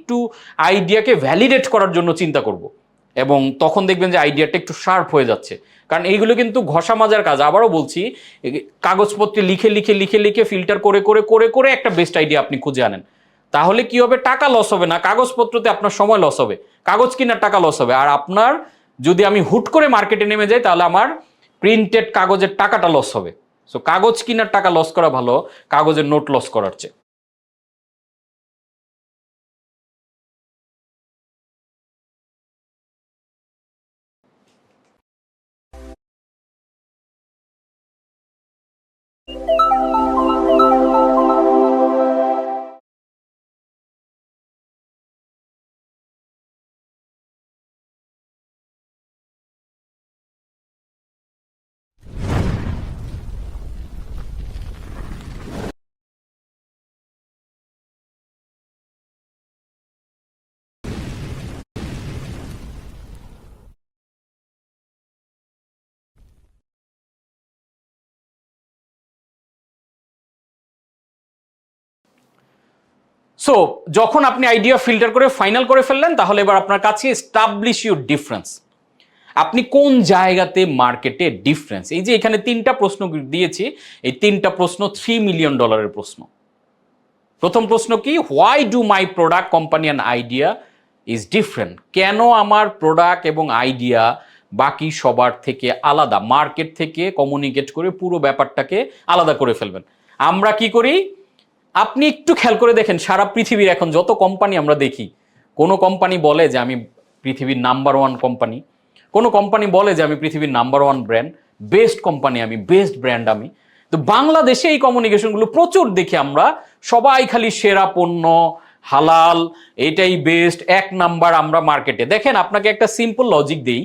একটু আইডিয়াকে ভ্যালিডেট করার জন্য চিন্তা করব, এবং তখন দেখবেন যে আইডিয়াটা একটু শার্প হয়ে যাচ্ছে। কারণ এইগুলো কিন্তু ঘষা মাজার কাজ। আবারও বলছি, কাগজপত্রে লিখে লিখে লিখে লিখে ফিল্টার করে করে করে করে একটা বেস্ট আইডিয়া আপনি খুঁজে আনেন। তাহলে কি হবে, টাকা লস হবে না, কাগজপত্রতে আপনার সময় লস হবে, কাগজ কেনার টাকা লস হবে। আর আপনার যদি আমি হুট করে মার্কেটে নেমে যাই তাহলে আমার প্রিন্টেড কাগজের টাকাটা লস হবে। সো কাগজ কেনার টাকা লস করা ভালো কাগজের নোট লস করার চেয়ে। সো যখন আপনি আইডিয়া ফিল্টার করে ফাইনাল করে ফেললেন, তাহলে এবার আপনার কাছে এস্টাবলিশ ইউর ডিফারেন্স। আপনি কোন জায়গাতে মার্কেটে ডিফারেন্স। এই যে এখানে 3টা প্রশ্ন দিয়েছি, এই 3টা প্রশ্ন $3 মিলিয়ন প্রশ্ন। প্রথম প্রশ্ন কি, why do my product, company and idea is different. কেন আমার প্রোডাক্ট এবং আইডিয়া বাকি সবার থেকে আলাদা, মার্কেট থেকে কমিউনিকেট করে পুরো ব্যাপারটাকে আলাদা করে ফেলবেন। আমরা কি করি, আপনি একটু খেয়াল করে দেখেন, সারা পৃথিবীর এখন যত কোম্পানি আমরা দেখি, কোনো কোম্পানি বলে যে আমি পৃথিবীর নাম্বার 1 কোম্পানি, কোনো কোম্পানি বলে যে আমি পৃথিবীর নাম্বার 1 ব্র্যান্ড, বেস্ট কোম্পানি আমি, বেস্ট ব্র্যান্ড আমি। তো বাংলাদেশে এই কমিউনিকেশনগুলো প্রচুর দেখি আমরা, সবাই খালি সেরা পণ্য, হালাল, এটাই বেস্ট, 1 নাম্বার আমরা মার্কেটে। দেখেন আপনাকে একটা সিম্পল লজিক দেই,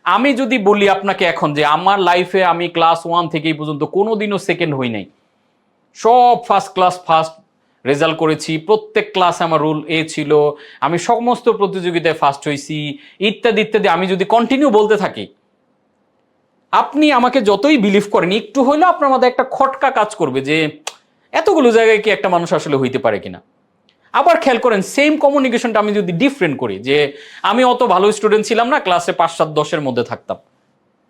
আমি যদি বলি আপনাকে এখন যে আমার লাইফে আমি ক্লাস 1 থেকে এই পর্যন্ত কোনোদিনও সেকেন্ড হই নাই, সব ফার্স্ট ক্লাস ফার্স্ট রেজাল্ট করেছি, প্রত্যেক ক্লাসে আমার রুল এ ছিল, আমি সমস্ত প্রতিযোগিতায় ফার্স্ট হয়েছি, ইত্যাদি ইত্যাদি, আমি যদি কন্টিনিউ বলতে থাকি, আপনি আমাকে যতই বিলিভ করেন একটু হইলেও আপনার মধ্যে একটা খটকা কাজ করবে যে এতগুলো জায়গায় কি একটা মানুষ আসলে হইতে পারে কিনা। আবার খেয়াল করেন সেম কমিউনিকেশনটা আমি যদি ডিফারেন্ট করি, যে আমি অত ভালো স্টুডেন্ট ছিলাম না, ক্লাসে 5, 7, 10-এর মধ্যে থাকতাম,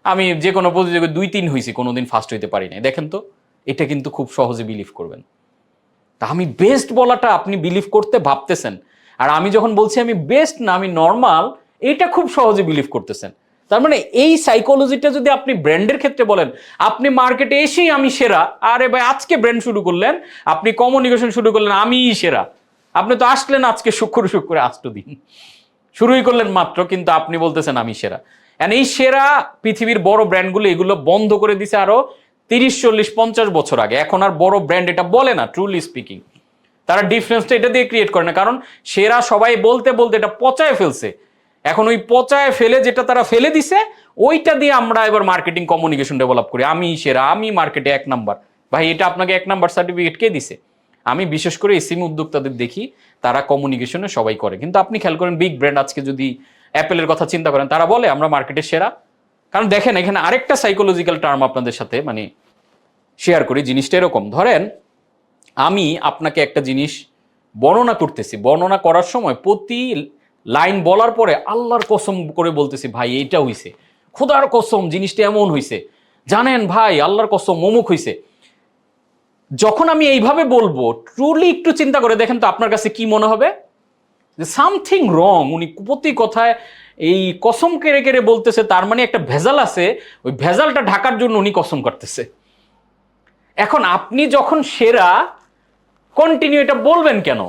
আমি যে কোনো প্রতিযোগিতায় 2, 3 হয়েছি, কোনোদিন ফার্স্ট হইতে পারি নাই, দেখেন তো এটা কিন্তু খুব সহজে বিলিভ করবেন। তা আমি বেস্ট বলাটা আপনি বিলিভ করতে ভাবতেছেন, আর আমি যখন বলছি আমি বেস্ট না আমি নর্মাল, এটা খুব সহজে বিলিভ করতেছেন। তার মানে এই সাইকোলজিটা যদি আপনি ব্র্যান্ডের ক্ষেত্রে বলেন, আপনি মার্কেটে এসেই আমি সেরা, আরে ভাই আজকে ব্র্যান্ড শুরু করলেন, আপনি কমিউনিকেশন শুরু করলেন আমিই সেরা, আপনি তো আসলেন আজকে শুক্র 8 দিন শুরুই করলেন মাত্র, কিন্তু আপনি বলতেছেন আমি সেরা। এন্ড এই সেরা পৃথিবীর বড় ব্র্যান্ডগুলো এগুলো বন্ধ করে দিছে আরো 30, 40, 50 বছর আগে। এখন আর বড় ব্র্যান্ড এটা বলে না, ট্রুলি স্পিকিং তারা ডিফারেন্সটা এটা দিয়ে ক্রিয়েট করে না, কারণ সেরা সবাই বলতে বলতে এটা পচায় ফেলছে। এখন ওই পচায় ফেলে যেটা তারা ফেলে দিছে ওইটা দিয়ে আমরা এবার মার্কেটিং কমিউনিকেশন ডেভেলপ করি, আমি সেরা, আমি মার্কেটে 1 নাম্বার। ভাই এটা আপনাকে 1 নাম্বার সার্টিফিকেট কে দিছে? আমি বিশেষ করে এসএমই উদ্যোক্তাদের দেখি তারা কমিউনিকেশনে সবাই করে, কিন্তু আপনি খেয়াল করেন বিগ ব্র্যান্ড, আজকে যদি অ্যাপেলের কথা চিন্তা করেন, তারা বলে আমরা মার্কেটের সেরা। কারণ দেখেন এখানে আরেকটা সাইকোলজিক্যাল টার্ম আপনাদের সাথে মানে শেয়ার করি, জিনিসটা এরকম। ধরেন আমি আপনাকে একটা জিনিস বর্ণনা করতেছি, বর্ণনা করার সময় প্রতি লাইন বলার পরে আল্লাহর কসম করে বলতেছি ভাই এইটা হইছে, খোদার কসম জিনিসটা এমন হইছে, জানেন ভাই আল্লাহর কসম অমুক হইছে। যখন আমি এইভাবে বলবো, ট্রুলি একটু চিন্তা করে দেখেন তো আপনার কাছে কি মনে হবে, যে সামথিং রং। উনি প্রতি কথায় এই কসম কেড়ে কেড়ে বলতেছে, তার মানে একটা ভেজাল আছে, ওই ভেজালটা ঢাকার জন্য উনি কসম করতেছে। এখন আপনি যখন সেরা কন্টিনিউ এটা বলবেন কেন?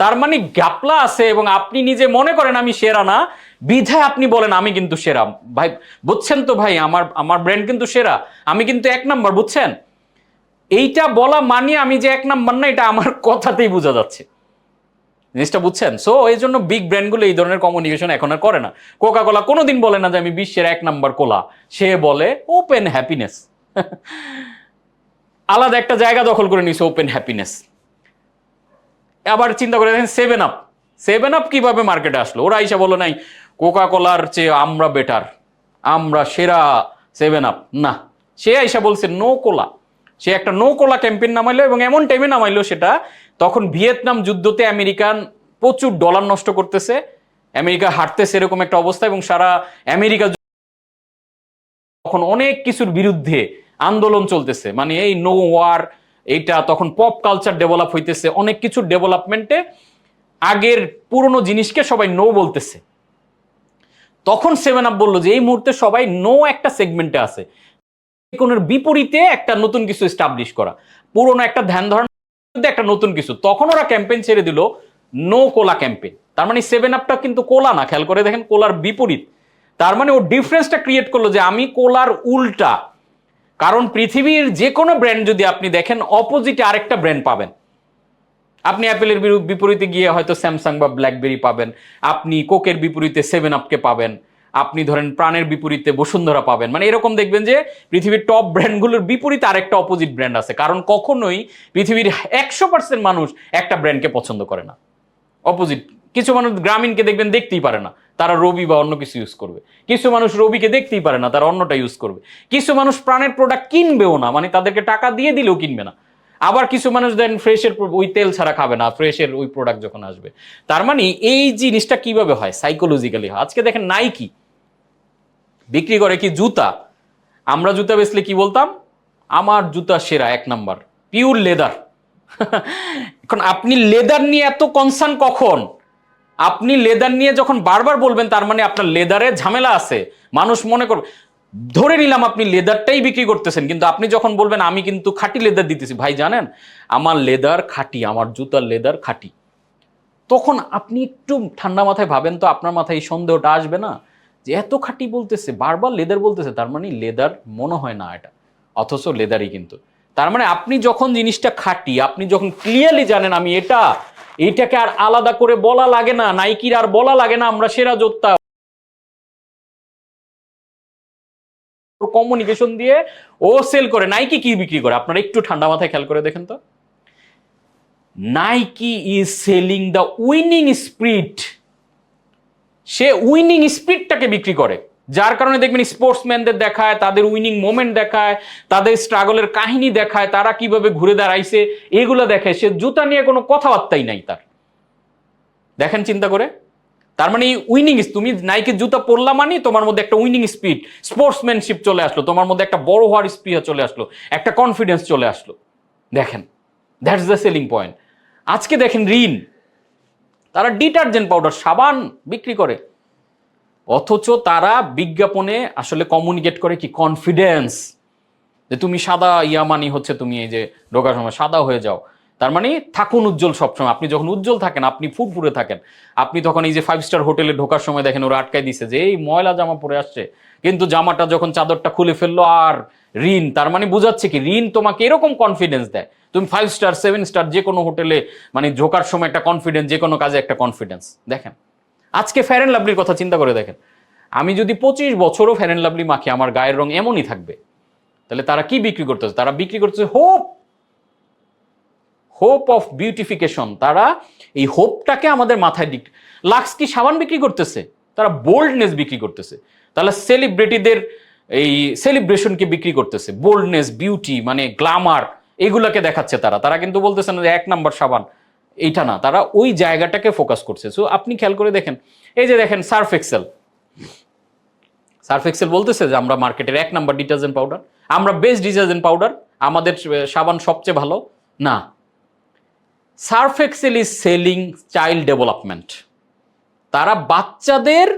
তার মানে গাপলা আছে, এবং আপনি নিজে মনে করেন আমি সেরা না, বিধায় আপনি বলেন আমি কিন্তু সেরা। ভাই বুঝছেন তো ভাই, আমার আমার ব্র্যান্ড কিন্তু সেরা, আমি কিন্তু 1 নাম্বার, বুঝছেন? এইটা বলা মানে আমি যে 1 নাম্বার না, এটা আমার কথাতেই বোঝা যাচ্ছে, জিনিসটা বুঝছেন? সো এই জন্য বিগ ব্র্যান্ডগুলো এই ধরনের কমিউনিকেশন এখন আর করে না। কোকা কোলা কোনোদিন বলে না যে আমি বিশ্বের 1 নাম্বার কোলা, সে বলে ওপেন হ্যাপিনেস। আলাদা একটা জায়গা দখল করে নিছে ওপেন হ্যাপিনেস। আবার চিন্তা করে দেখেন 7 আপ, 7 আপ কিভাবে মার্কেটে আসলো? ওরা আইসা বলো নাই কোকা কোলার চেয়ে আমরা বেটার, আমরা সেরা 7 আপ, না, সে আইসা বলছে নো কোলা। সে একটা নো কোলা ক্যাম্পেইন নামাইলো, এবং এমন টাইমে নামাইলো সেটা তখন ভিয়েতনাম যুদ্ধতে আমেরিকান প্রচুর ডলার নষ্ট করতেছে, আমেরিকা হারতেছে এরকম একটা অবস্থা, এবং সারা আমেরিকা তখন অনেক কিছুর বিরুদ্ধে আন্দোলন চলতেছে, মানে এই নো ওয়ার, এইটা তখন পপ কালচার ডেভেলপ হইতেছে, অনেক কিছুর ডেভেলপমেন্টে আগের পুরনো জিনিসকে সবাই নো বলতেছে। তখন 7 আপ বললো যে এই মুহূর্তে সবাই নো একটা সেগমেন্টে আছে, কোনের বিপরীতে একটা নতুন কিছু এস্টাবলিশ করা, পুরনো একটা ধ্যান ধারণা একটা নতুন কিছু। তখন ওরা ক্যাম্পেইন ছেড়ে দিল নো কোলা ক্যাম্পেইন। তার মানে 7 আপটা কিন্তু কোলা না, খেয়াল করে দেখেন কোলার বিপরীত। তার মানে ও ডিফারেন্সটা ক্রিয়েট করলো যে আমি কোলার উল্টা। কারণ পৃথিবীর যে কোনো ব্র্যান্ড যদি আপনি দেখেন, অপোজিটে আরেকটা ব্র্যান্ড পাবেন। আপনি অ্যাপেলের বিপরীতে গিয়ে হয়তো স্যামসাং বা ব্ল্যাকবেরি পাবেন, আপনি কোকের বিপরীতে 7 আপকে পাবেন, আপনি ধরেন প্রাণের বিপরীতে বসুন্ধরা পাবেন। মানে এরকম দেখবেন যে পৃথিবীর টপ ব্র্যান্ডগুলোর বিপরীতে আরেকটা অপোজিট ব্র্যান্ড আছে, কারণ কখনোই পৃথিবীর 100% মানুষ একটা ব্র্যান্ডকে পছন্দ করে না, অপোজিট। কিছু মানুষ গ্রামীণকে দেখবেন দেখতেই পারে না, তারা রবি বা অন্য কিছু ইউজ করবে। কিছু মানুষ রবিকে দেখতেই পারে না, তারা অন্যটা ইউজ করবে। কিছু মানুষ প্রাণের প্রোডাক্ট কিনবেও না, মানে তাদেরকে টাকা দিয়ে দিলেও কিনবে না। আবার কিছু মানুষ দেন ফ্রেশের ওই তেল ছাড়া খাবে না, ফ্রেশের ওই প্রোডাক্ট যখন আসবে। তার মানে এই জিনিসটা কিভাবে হয়? সাইকোলজিক্যালি হয়। আজকে দেখেন নাইকি বিক্রি করে কি জুতা, আমরা জুতা বেচলে কি বলতাম? আমার জুতা সেরা 1 নাম্বার, পিওর লেদার। এখন আপনি লেদার নিয়ে এত কনসার্ন কখন? আপনি লেদার নিয়ে যখন বারবার বলবেন, তার মানে আপনার লেদারে ঝামেলা আছে, মানুষ মনে করবে। ধরে নিলাম আপনি লেদারটাই বিক্রি করতেছেন, কিন্তু আপনি যখন বলবেন আমি কিন্তু খাঁটি লেদার দিতেছি, ভাই জানেন আমার লেদার খাঁটি, আমার জুতার লেদার খাঁটি, তখন আপনি একটু ঠান্ডা মাথায় ভাবেন তো, আপনার মাথায় এই সন্দেহটা আসবে না যে এত খাঁটি বলতেছে, বারবার লেদার বলতেছে, তার মানে লেদার মনে হয় না এটা, অথচ লেদারই কিন্তু। তার মানে আপনি যখন জিনিসটা খাঁটি, আপনি যখন ক্লিয়ারলি জানেন আমি এটা, এইটাকে আর আলাদা করে বলা লাগে না, নাইকির আর বলা লাগে না আমরা সেরা জুতা, কমিউনিকেশন দিয়ে ও সেল করে। নাইকি কি বিক্রি করে আপনারা একটু ঠান্ডা মাথায় খেয়াল করে দেখেন তো। Nike is selling the winning spirit. সে উইনিং স্পিরিটটাকে বিক্রি করে, যার কারণে দেখবেন স্পোর্টসম্যানদের দেখায়, তাদের উইনিং মোমেন্ট দেখায়, তাদের স্ট্রাগলের কাহিনী দেখায়, তারা কিভাবে ঘুরে দাঁড়াইছে এগুলো দেখায়। সে জুতা নিয়ে কোনো কথাবার্তাই নাই তার। দেখেন চিন্তা করে, তার মানে উইনিং, তুমি নাইকের জুতা পরলা মানে তোমার মধ্যে একটা উইনিং স্পিরিট, স্পোর্টসম্যানশিপ চলে আসলো, তোমার মধ্যে একটা বড় হওয়ার স্পিরিট চলে আসলো, একটা কনফিডেন্স চলে আসলো। দেখেন, দ্যাটস দ্য সেলিং পয়েন্ট। আজকে দেখেন রিন, তারা ডিটারজেন্ট পাউডার, সাবান বিক্রি করে, অথচ তারা বিজ্ঞাপনে আসলে কমিউনিকেট করে কি কনফিডেন্স, যে তুমি সাদা মানি হচ্ছে তুমি এই যে ঢোকার সময় সাদা হয়ে যাও, তার মানে থাকুন উজ্জ্বল সবসময়। আপনি যখন উজ্জ্বল থাকেন, আপনি ফুরফুরে থাকেন, আপনি তখন এই যে 5 স্টার হোটেলে ঢোকার সময় দেখেন ওরা আটকায় দিছে যে এই ময়লা জামা পরে আসছে, কিন্তু জামাটা যখন চাদরটা খুলে ফেললো আর ঋণ, তার মানে বুঝাচ্ছে কি ঋণ তোমাকে এরকম কনফিডেন্স দেয়, তুমি 5 স্টার 7 স্টার যে কোনো হোটেলে মানে ঢোকার সময় একটা কনফিডেন্স, যে কোনো কাজে একটা কনফিডেন্স। দেখেন আজকে ফেয়ার অ্যান্ড লাভলির কথা চিন্তা করে দেখেন, আমি যদি 25 বছরও ফেয়ার অ্যান্ড লাভলি মাখি আমার গায়ের রং এমনই থাকবে। তাহলে তারা কি বিক্রি করতেছে? তারা বিক্রি করতেছে হোপ, হোপ অফ বিউটিফিকেশন। তারা এই হোপটাকে আমাদের মাথায় লাক্স কি সাবান বিক্রি করতেছে? তারা বোল্ডনেস বিক্রি করতেছে। তাহলে সেলিব্রিটিদের এই সেলিব্রেশনকে বিক্রি করতেছে, বোল্ডনেস, বিউটি, মানে গ্ল্যামার, এগুলাকে দেখাচ্ছে তারা। তারা কিন্তু বলতেছে না যে 1 নাম্বার সাবান, এইটা না, তারা ওই জায়গাটাকে ফোকাস করছে। সো আপনি খেয়াল করে দেখেন, এই যে দেখেন সার্ফ এক্সেল, সার্ফ এক্সেল বলতেছে যে আমরা মার্কেটের 1 নাম্বার ডিটারজেন্ট পাউডার, আমরা বেস্ট ডিটারজেন্ট পাউডার, আমাদের সাবান সবচেয়ে ভালো। না, Surf Excel is selling child development. তারা বাচ্চাদের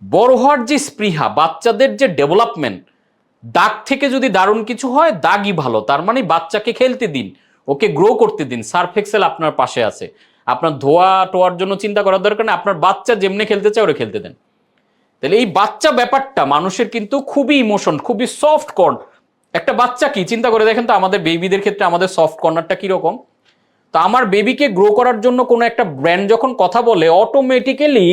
বড় হওয়ার যে স্পৃহা, বাচ্চাদের যে ডেভেলপমেন্ট, দাগ থেকে যদি দারুণ কিছু হয় দাগই ভালো, তার মানে বাচ্চাকে খেলতে দিন, ওকে গ্রো করতে দিন। সার্ফ এক্সেল আপনার পাশে আছে, আপনার ধোয়া টোয়ার জন্য চিন্তা করার দরকার নেই, আপনার বাচ্চা যেমনি খেলতে চায় ওরা খেলতে দেন। তাহলে এই বাচ্চা ব্যাপারটা মানুষের কিন্তু খুবই ইমোশন, খুবই সফট কর্নার। একটা বাচ্চা কি চিন্তা করে দেখেন তো, আমাদের বেবিদের ক্ষেত্রে আমাদের সফট কর্নারটা কিরকম। তো আমার বেবিকে গ্রো করার জন্য কোনো একটা ব্র্যান্ড যখন কথা বলে, অটোমেটিক্যালি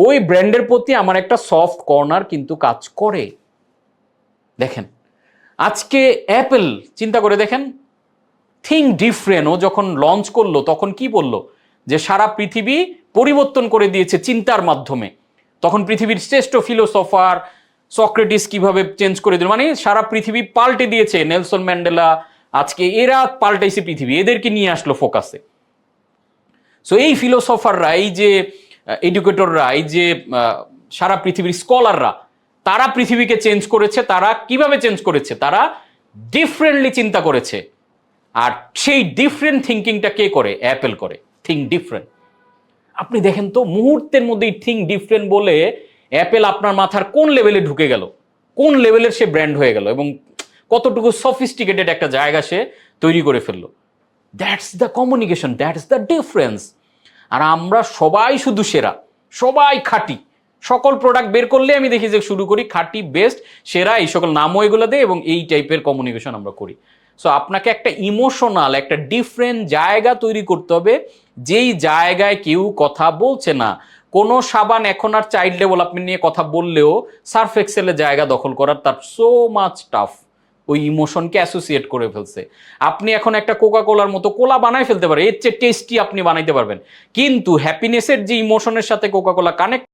ওই ব্র্যান্ডের প্রতি আমার একটা সফট কর্নার কিন্তু কাজ করে। দেখেন আজকে অ্যাপেল, চিন্তা করে দেখেন, থিঙ্ক ডিফারেন্ট ও যখন লঞ্চ করলো তখন কি বললো যে সারা পৃথিবী পরিবর্তন করে দিয়েছে চিন্তার মাধ্যমে। তখন পৃথিবীর শ্রেষ্ঠ ফিলোসফার সক্রেটিস কিভাবে চেঞ্জ করে দিল, মানে সারা পৃথিবী পাল্টে দিয়েছে, নেলসন ম্যান্ডেলা, আজকে এরা পাল্টাইছে পৃথিবী, এদেরকে নিয়ে আসলো ফোকাসে। সো এই ফিলোসফাররা, এই যে এডুকেটররা, এই যে সারা পৃথিবীর স্কলাররা, তারা পৃথিবীকে চেঞ্জ করেছে। তারা কিভাবে চেঞ্জ করেছে? তারা ডিফারেন্টলি চিন্তা করেছে। আর সেই ডিফারেন্ট থিঙ্কিংটা কে করে? অ্যাপেল করে। Think different. আপনি দেখেন তো মুহূর্তের মধ্যেই থিঙ্ক ডিফারেন্ট বলে অ্যাপেল আপনার মাথার কোন লেভেলে ঢুকে গেল, কোন লেভেলের সে ব্র্যান্ড হয়ে গেল, এবং কতটুকু সফিস্টিকেটেড একটা জায়গা সে তৈরি করে ফেললো। That's the communication, that's the difference. আর আমরা সবাই শুধু সেরা, সবাই খাঁটি, সকল প্রোডাক্ট বের করলে আমি দেখি যে শুরু করি খাঁটি, বেস্ট, সেরা, এই সকল নামও এগুলো দেয়, এবং এই টাইপের কমিউনিকেশন আমরা করি। সো আপনাকে একটা ইমোশনাল, একটা ডিফারেন্ট জায়গা তৈরি করতে হবে, যেই জায়গায় কেউ কথা বলছে না। কোনো সাবান এখন আর চাইল্ড ডেভেলপমেন্ট নিয়ে কথা বললেও সার্ফ এক্সেলের জায়গা দখল করার তার সো মাচ টাফ, ওই ইমোশনকে অ্যাসোসিয়েট করে ফেলছে। আপনি এখন একটা কোকা কোলার মতো কোলা বানাই ফেলতে পারেন, এর চেয়ে টেস্টি আপনি বানাইতে পারবেন, কিন্তু হ্যাপিনেসের যে ইমোশনের সাথে কোকা কোলা কানেক্ট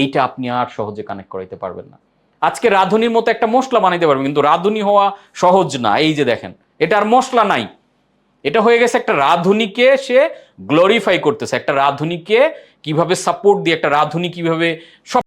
এইটা আপনি আর সহজে কানেক্ট করাইতে পারবেন না। আজকে রাঁধুনির মতো একটা মশলা বানাইতে পারবেন, কিন্তু রাঁধুনি হওয়া সহজ না। এই যে দেখেন, এটা আর মশলা নাই, এটা হয়ে গেছে একটা রাঁধুনিকে সে গ্লোরিফাই করতেছে, একটা রাঁধুনিকে কিভাবে সাপোর্ট দিয়ে, একটা রাঁধুনি কিভাবে সব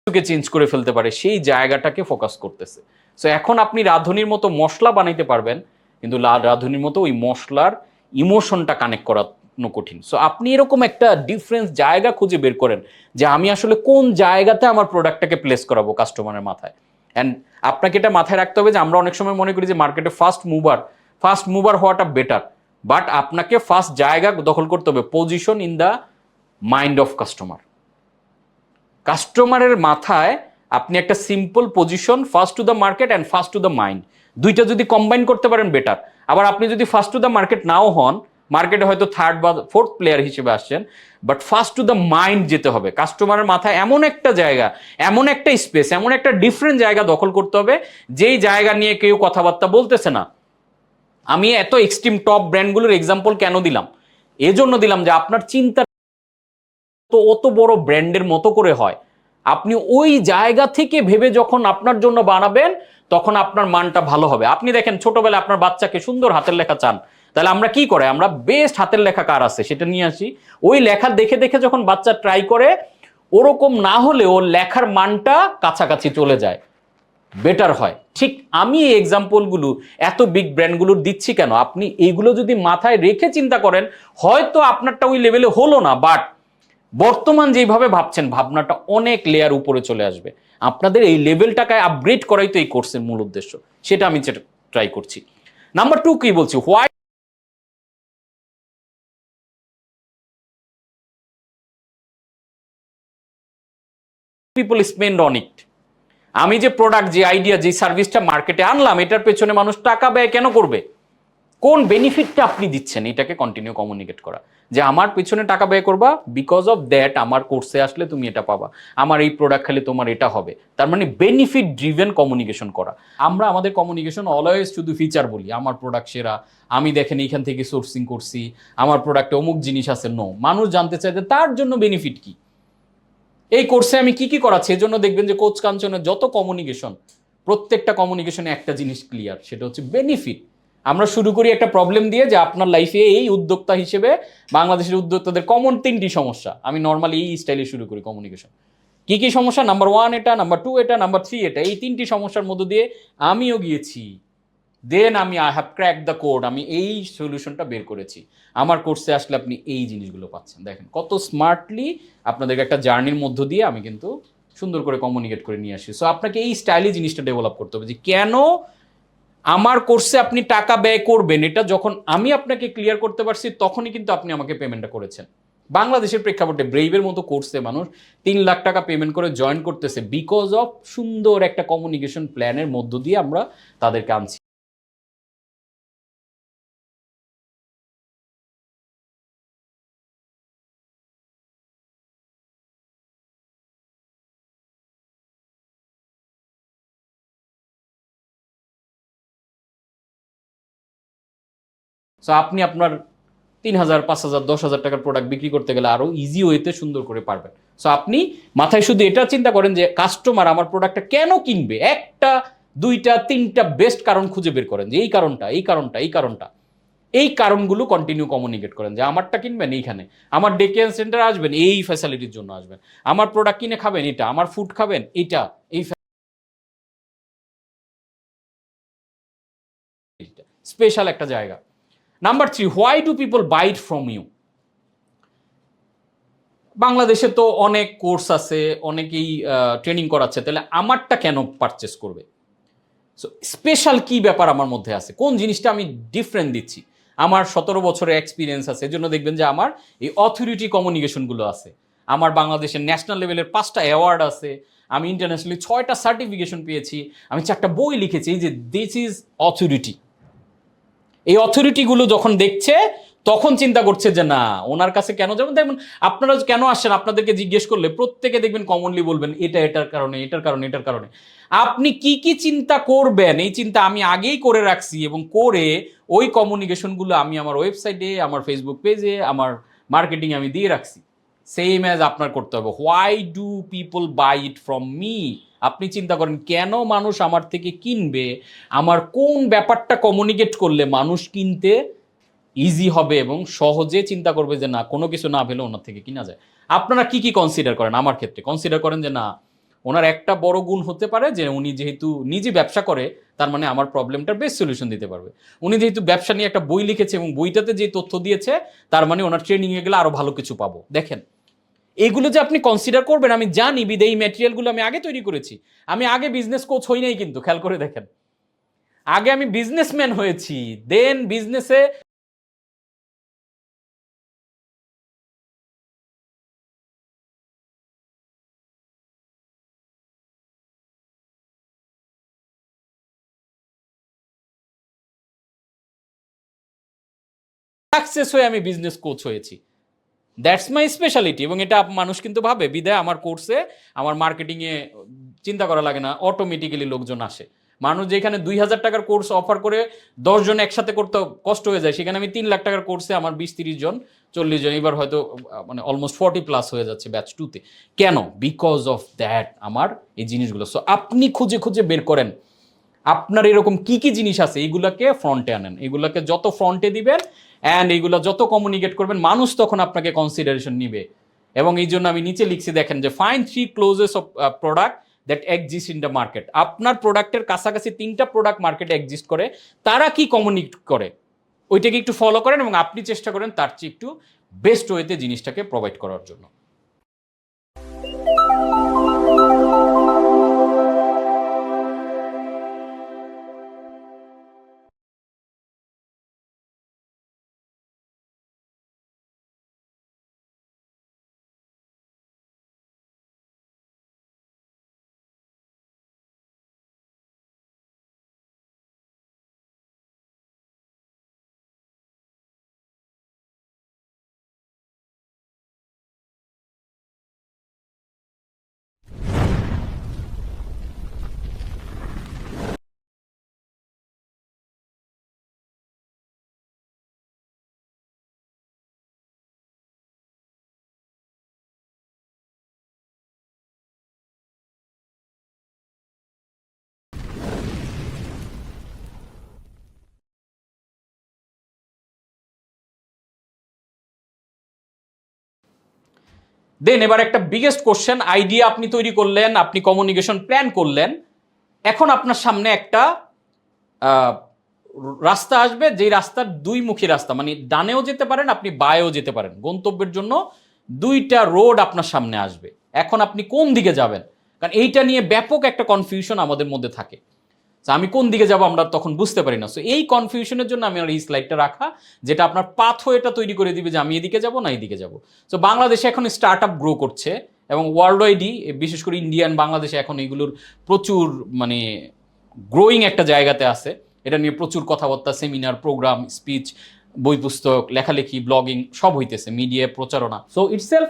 কিছুকে চেঞ্জ করে ফেলতে পারে, সেই জায়গাটাকে ফোকাস করতেছে। সো এখন আপনি রাঁধুনির মতো মশলা বানাইতে পারবেন, কিন্তু রাঁধুনির মতো ওই মশলার ইমোশনটা কানেক্ট করানো কঠিন। সো আপনি এরকম একটা ডিফারেন্স জায়গা খুঁজে বের করেন যে আমি আসলে কোন জায়গাতে আমার প্রোডাক্টটাকে প্লেস করাবো কাস্টমারের মাথায়। অ্যান্ড আপনাকে এটা মাথায় রাখতে হবে যে আমরা অনেক সময় মনে করি যে মার্কেটে ফার্স্ট মুভার হওয়াটা বেটার, বাট আপনাকে ফার্স্ট জায়গা দখল করতে হবে, position in the mind of customer. কাস্টমারের মাথায় আপনি একটা simple position, first to the market and first to the mind, দুইটা যদি কম্বাইন করতে পারেন বেটার। আবার আপনি যদি ফার্স্ট টু দ্য মার্কেট নাও হন, মার্কেটে হয়তো থার্ড বা ফোর্থ প্লেয়ার হিসেবে আসছেন, but first to the mind যেতে হবে। কাস্টমারের মাথায় এমন একটা জায়গা, এমন একটা স্পেস, এমন একটা ডিফারেন্ট জায়গা দখল করতে হবে যেই জায়গা নিয়ে কেউ কথাবার্তা বলতেছে না। আমি এত এক্সট্রিম টপ ব্র্যান্ডগুলোর এক্সাম্পল কেন দিলাম? এজন্য দিলাম যে আপনার চিন্তা তো অত বড় ব্র্যান্ডের মতো করে হয়, আপনি ওই জায়গা থেকে ভেবে যখন আপনার জন্য বানাবেন তখন আপনার মানটা ভালো হবে। আপনি দেখেন ছোটবেলায় আপনার বাচ্চাকে সুন্দর হাতের লেখা চান, তাহলে আমরা কি করে, আমরা বেস্ট হাতের লেখা কার আছে সেটা নিয়ে আসি, ওই লেখা দেখে দেখে যখন বাচ্চা ট্রাই করে, ওরকম না হলে ওর লেখার মানটা কাছাকাছি চলে যায়, বেটার হয়। ঠিক আমি এই এক্সাম্পলগুলো এত বিগ ব্র্যান্ডগুলোর দিচ্ছি কেন, আপনি এইগুলো যদি মাথায় রেখে চিন্তা করেন, হয়তো আপনারটা ওই লেভেলে হলো না, বাট বর্তমান যেভাবে ভাবছেন ভাবনাটা অনেক লেয়ার উপরে চলে আসবে। আপনাদের এই লেভেলটাকে আপগ্রেড করাই তো এই কোর্সের মূল উদ্দেশ্য, সেটা আমি ট্রাই করছি। নাম্বার 2 কি বলছি, why people spend on it. আমি যে প্রোডাক্ট, যে আইডিয়া, যে সার্ভিসটা মার্কেটে আনলাম, এটার পেছনে মানুষ টাকা ব্যয় কেন করবে, কোন বেনিফিটটা আপনি দিচ্ছেন, এটাকে কন্টিনিউ কমিউনিকেট করা যে আমার পিছনে টাকা ব্যয় করবা, বিকজ অফ দ্যাট আমার কোর্সে আসলে তুমি এটা পাবা, আমার এই প্রোডাক্ট খেলে তোমার এটা হবে। তার মানে বেনিফিট ড্রিভেন কমিউনিকেশন করা। আমরা আমাদের কমিউনিকেশন অলওয়েজ শুধু ফিচার বলি, আমার প্রোডাক্ট সেরা, আমি দেখেন এইখান থেকে সোর্সিং করছি, আমার প্রোডাক্টে অমুক জিনিস আছে। নো, মানুষ জানতে চায় যে তার জন্য বেনিফিট কি, এই কোর্সে আমি কি কি করাচ্ছি। এই জন্য দেখবেন যে কোচ কাঞ্চনের যত কমিউনিকেশন, প্রত্যেকটা কমিউনিকেশনে একটা জিনিস ক্লিয়ার, সেটা হচ্ছে বেনিফিট। আমরা শুরু করি একটা প্রবলেম দিয়ে যে আপনার লাইফে এই উদ্যোক্তা হিসেবে বাংলাদেশের উদ্যোক্তাদের কমন 3টি সমস্যা, আমি নর্মালি এই স্টাইলে শুরু করি কমিউনিকেশন। কি কি সমস্যা, নাম্বার 1 এটা, নাম্বার 2 এটা, নাম্বার 3 এটা, এই 3টি সমস্যার মধ্য দিয়ে আমিও গিয়েছি। দেন আমি I have crack the code, আমি এই সলিউশনটা বের করেছি। আমার কোর্সে আসলে আপনি এই জিনিসগুলো পাচ্ছেন। দেখেন কত স্মার্টলি আপনাদেরকে একটা জার্নির মধ্য দিয়ে আমি কিন্তু সুন্দর করে কমিউনিকেট করে নিয়ে আসি। সো আপনাকে এই স্টাইলি জিনিসটা ডেভেলপ করতে হবে যে কেন আমার কোর্সে আপনি টাকা ব্যয় করবেন। এটা যখন আমি আপনাকে ক্লিয়ার করতে পারছি, তখনই কিন্তু আপনি আমাকে পেমেন্টটা করেছেন। বাংলাদেশের প্রেক্ষাপটে ব্রেইভের মতো কোর্সে মানুষ 3 লাখ টাকা পেমেন্ট করে জয়েন করতেছে, বিকজ অফ সুন্দর একটা কমিউনিকেশন প্ল্যানের মধ্য দিয়ে আমরা তাদেরকে আনছি। সো আপনি আপনার 3,000, 5,000, 10,000 টাকার প্রোডাক্ট বিক্রি করতে গেলে আরো ইজি ওয়েতে সুন্দর করে পারবেন। সো আপনি মাথায় শুধু এটা চিন্তা করেন যে কাস্টমার আমার প্রোডাক্টটা কেন কিনবে, একটা, দুইটা, তিনটা বেস্ট কারণ খুঁজে বের করেন যে এই কারণটা, এই কারণটা, এই কারণটা, এই কারণগুলো কন্টিনিউ কমিউনিকেট করেন যে আমারটা কিনবেন এইখানে, আমার ডে কেয়ার সেন্টারে আসবেন এই ফ্যাসিলিটির জন্য আসবেন, আমার প্রোডাক্ট কিনে খাবেন এটা, আমার ফুড খাবেন এটা, এই স্পেশাল একটা জায়গা। Number 3, why do people buy it from you. বাংলাদেশে তো অনেক কোর্স আছে, অনেকেই ট্রেনিং করাচ্ছে, তাহলে আমারটা কেন পারচেস করবে? সো স্পেশাল কি ব্যাপার আমার মধ্যে আছে, কোন জিনিসটা আমি ডিফারেন্ট দিচ্ছি। আমার 17 বছরের এক্সপিরিয়েন্স আছে, এজন্য দেখবেন যে আমার এই অথরিটি কমিউনিকেশনগুলো আছে। আমার বাংলাদেশের ন্যাশনাল লেভেলের 5টা অ্যাওয়ার্ড আছে, আমি ইন্টারন্যাশনালি 6টা সার্টিফিকেশন পেয়েছি, আমি 4টা বই লিখেছি। এই যে দিস ইজ অথরিটি। এই অথরিটিগুলো যখন দেখছে তখন চিন্তা করছে যে না, ওনার কাছে কেন যাবেন। দেখবেন আপনারা কেন আসছেন, আপনাদেরকে জিজ্ঞেস করলে প্রত্যেকে দেখবেন কমনলি বলবেন এটা এটার কারণে, এটার কারণে, এটার কারণে। আপনি কি কি চিন্তা করবেন, এই চিন্তা আমি আগেই করে রাখছি, এবং করে ওই কমিউনিকেশনগুলো আমি আমার ওয়েবসাইটে, আমার ফেসবুক পেজে, আমার মার্কেটিং আমি দিয়ে রাখছি। সেম অ্যাজ আপনার করতে হবে। Why do people buy it from me. আপনি চিন্তা করেন কেন মানুষ আমার থেকে কিনবে, আমার কোন ব্যাপারটা কমিউনিকেট করলে মানুষ কিনতে ইজি হবে এবং সহজে চিন্তা করবে যে না, কোনো কিছু না পেলে ওনার থেকে কিনা যায়। আপনারা কি কি কনসিডার করেন? আমার ক্ষেত্রে কনসিডার করেন যে না, ওনার একটা বড় গুণ হতে পারে যে উনি যেহেতু নিজে ব্যবসা করে, তার মানে আমার প্রবলেমটার বেস্ট সলিউশন দিতে পারবে। উনি যেহেতু ব্যবসা নিয়ে একটা বই লিখেছে এবং বইটাতে যে তথ্য দিয়েছে, তার মানে ওনার ট্রেনিংয়ে গেলে আরো ভালো কিছু পাবো। দেখেন, এগুলো যে আপনি কনসিডার করবেন আমি জানি, বিদে এই ম্যাটেরিয়ালগুলো আমি আগে তৈরি করেছি। আমি আগে বিজনেস কোচ হই নাই, কিন্তু খেয়াল করে দেখেন, আগে আমি বিজনেসম্যান হয়েছি, দেন বিজনেসে সাকসেস হয়ে আমি বিজনেস কোচ হয়েছি। That's my speciality. এবং এটা মানুষ কিন্তু ভাবে, বিদায় আমার কোর্সে আমার মার্কেটিংয়ে চিন্তা করা লাগে না, অটোমেটিক্যালি লোকজন আসে। মানুষ যেখানে 2,000 টাকার কোর্স অফার করে 10 জন একসাথে করতে কষ্ট হয়ে যায়, সেখানে আমি 3 লাখ টাকার কোর্সে আমার 20-30 জন 40 জন, এবার হয়তো মানে অলমোস্ট 40+ হয়ে যাচ্ছে ব্যাচ 2-তে। কেন? বিকজ অফ দ্যাট আমার এই জিনিসগুলো। সো আপনি খুঁজে খুঁজে বের করেন আপনার এরকম কি কি জিনিস আছে, এইগুলাকে ফ্রন্টে আনেন। এগুলাকে যত ফ্রন্টে দিবেন অ্যান্ড এইগুলো যত কমিউনিকেট করবেন, মানুষ তখন আপনাকে কনসিডারেশন নিবে। এবং এই জন্য আমি নিচে লিখছি, দেখেন, যে find 3 clauses of product that exist in the market. আপনার প্রোডাক্টের কাছাকাছি 3টা প্রোডাক্ট মার্কেটে এক্সিস্ট করে, তারা কি কমিউনিকেট করে ওইটাকে একটু ফলো করেন এবং আপনি চেষ্টা করেন তার চেয়ে একটু বেস্ট ওয়েতে জিনিসটাকে প্রোভাইড করার জন্য। দেন এবার একটা বিগেস্ট কোশ্চেন, আইডিয়া আপনি তৈরি করলেন, আপনি কমিউনিকেশন প্ল্যান করলেন, এখন আপনার সামনে একটা রাস্তা আসবে, যেই রাস্তার 2 মুখী রাস্তা, মানে ডানেও যেতে পারেন আপনি, বায়েও যেতে পারেন। গন্তব্যের জন্য 2টা রোড আপনার সামনে আসবে। এখন আপনি কোন দিকে যাবেন? কারণ এইটা নিয়ে ব্যাপক একটা কনফিউশন আমাদের মধ্যে থাকে। আমি কোন দিকে যাব আমরা তখন বুঝতে পারি না। সো এই কনফিউশনের জন্য আমি এই স্লাইডটা রাখা, যেটা আপনার পাথওয়েটা তৈরি করে দিবে যে আমি এদিকে যাব না এদিকে যাব। সো বাংলাদেশে এখন স্টার্ট আপ গ্রো করছে এবং ওয়ার্ল্ড ওয়াইডই, বিশেষ করে ইন্ডিয়ান বাংলাদেশে এখন এগুলোর প্রচুর মানে গ্রোয়িং একটা জায়গাতে আছে। এটা নিয়ে প্রচুর কথাবার্তা, সেমিনার, প্রোগ্রাম, স্পিচ, বই পুস্তক, লেখালেখি, ব্লগিং সব হইতেছে, মিডিয়া প্রচারণা। সো ইটসেলফ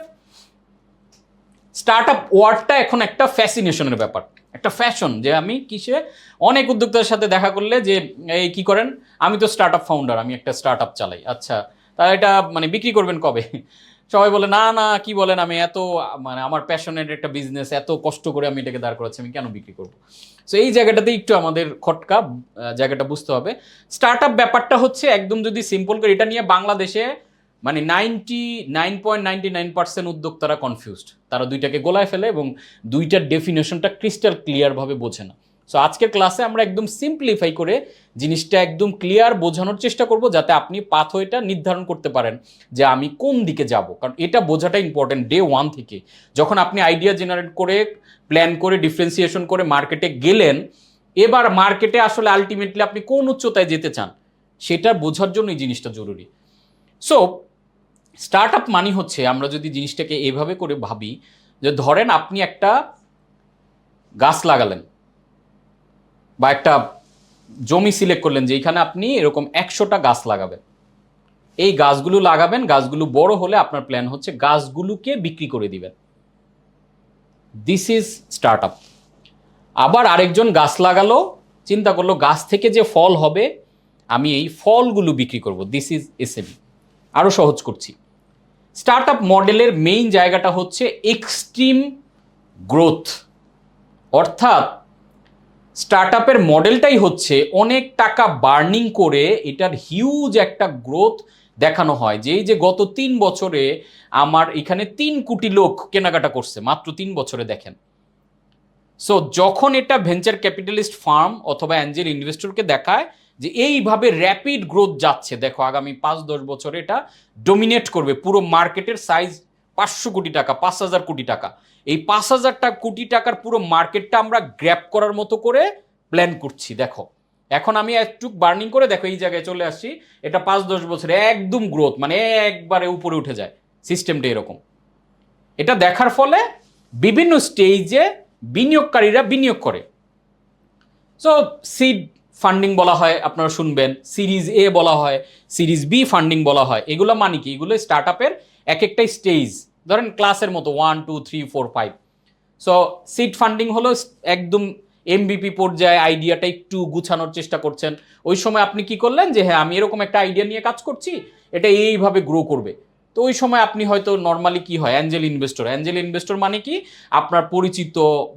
স্টার্ট আপ ওয়ার্ডটা এখন একটা ফ্যাসিনেশনের ব্যাপার, একটা ফ্যাশন। যে আমি কিসে অনেক উদ্যোক্তার সাথে দেখা করলে যে এই কি করেন, আমি তো স্টার্ট আপ ফাউন্ডার, আমি একটা স্টার্ট আপ চালাই। আচ্ছা, তা এটা মানে বিক্রি করবেন কবে? সবাই বলে না না, কি বলেন, আমি এত মানে আমার প্যাশনের একটা বিজনেস, এত কষ্ট করে আমি এটাকে দাঁড় করাচ্ছি, আমি কেন বিক্রি করবো? সো এই জায়গাটাতে একটু আমাদের খটকা, জায়গাটা বুঝতে হবে। স্টার্ট আপ ব্যাপারটা হচ্ছে একদম যদি সিম্পল করে, এটা নিয়ে বাংলাদেশে মানে 99.99% উদ্যোক্তারা কনফিউজড। তারা দুইটাকে গোলায় ফেলে এবং দুইটার ডেফিনেশনটা ক্রিস্টাল ক্লিয়ারভাবে বোঝে না। সো আজকের ক্লাসে আমরা একদম সিম্পলিফাই করে জিনিসটা একদম ক্লিয়ার বোঝানোর চেষ্টা করব, যাতে আপনি পাথওয়েটা নির্ধারণ করতে পারেন যে আমি কোন দিকে যাব। কারণ এটা বোঝাটা ইম্পর্টেন্ট ডে 1 থেকে। যখন আপনি আইডিয়া জেনারেট করে, প্ল্যান করে, ডিফারেন্সিয়েশন করে মার্কেটে গেলেন, এবার মার্কেটে আসলে আলটিমেটলি আপনি কোন উচ্চতায় যেতে চান সেটা বোঝার জন্য এই জিনিসটা জরুরি। সো স্টার্ট আপ মানি হচ্ছে, আমরা যদি জিনিসটাকে এভাবে করে ভাবি, যে ধরেন আপনি একটা গাছ লাগালেন বা একটা জমি সিলেক্ট করলেন যে এখানে আপনি এরকম 100টা গাছ লাগাবেন। এই গাছগুলো লাগাবেন, গাছগুলো বড় হলে আপনার প্ল্যান হচ্ছে গাছগুলোকে বিক্রি করে দিবেন। This is start up. আবার আরেকজন গাছ লাগালো, চিন্তা করলো গাছ থেকে যে ফল হবে আমি এই ফলগুলো বিক্রি করব। This is SME. আরো সহজ করছি, স্টার্ট আপ মডেলের মেইন জায়গাটা হচ্ছে এক্সট্রিম গ্রোথ। অর্থাৎ স্টার্ট আপের মডেলটাই হচ্ছে অনেক টাকা বার্নিং করে এটার হিউজ একটা গ্রোথ দেখানো হয়। যে এই যে গত 3 বছরে আমার এখানে 3 কোটি লোক কেনাকাটা করছে, মাত্র 3 বছরে। দেখেন সো যখন এটা ভেঞ্চার ক্যাপিটালিস্ট ফার্ম অথবা অ্যাঞ্জেল ইনভেস্টরকে দেখায় যে এইভাবে র্যাপিড গ্রোথ যাচ্ছে, দেখো আগামী 5-10 বছরে এটা ডোমিনেট করবে পুরো মার্কেটের সাইজ 500 কোটি টাকা, 5,000 কোটি টাকা, এই 5,000 কোটি টাকার পুরো মার্কেটটা আমরা গ্র্যাব করার মতো করে প্ল্যান করছি। দেখো এখন আমি একটু বার্নিং করে দেখো এই জায়গায় চলে আসছি, এটা 5-10 বছরে একদম গ্রোথ মানে একবারে উপরে উঠে যায় সিস্টেমটা এরকম। এটা দেখার ফলে বিভিন্ন স্টেজে বিনিয়োগকারীরা বিনিয়োগ করে। সো সিড ফান্ডিং বলা হয়, আপনারা শুনবেন, সিরিজ এ বলা হয়, সিরিজ বি ফান্ডিং বলা হয়। এগুলো মানে কি? এগুলো স্টার্ট আপের এক একটা স্টেজ, ধরেন ক্লাসের মতো 1, 2, 3, 4, 5। সো সিড ফান্ডিং হলো একদম এমবিপি পর্যায়ে আইডিয়াটা একটু গুছানোর চেষ্টা করছেন, ওই সময় আপনি কি করলেন যে হ্যাঁ আমি এরকম একটা আইডিয়া নিয়ে কাজ করছি, এটা এইভাবে গ্রো করবে। তো ওই সময় আপনি হয়তো নর্মালি কি হয়, অ্যাঞ্জেল ইনভেস্টর মানে কি, আপনার পরিচিত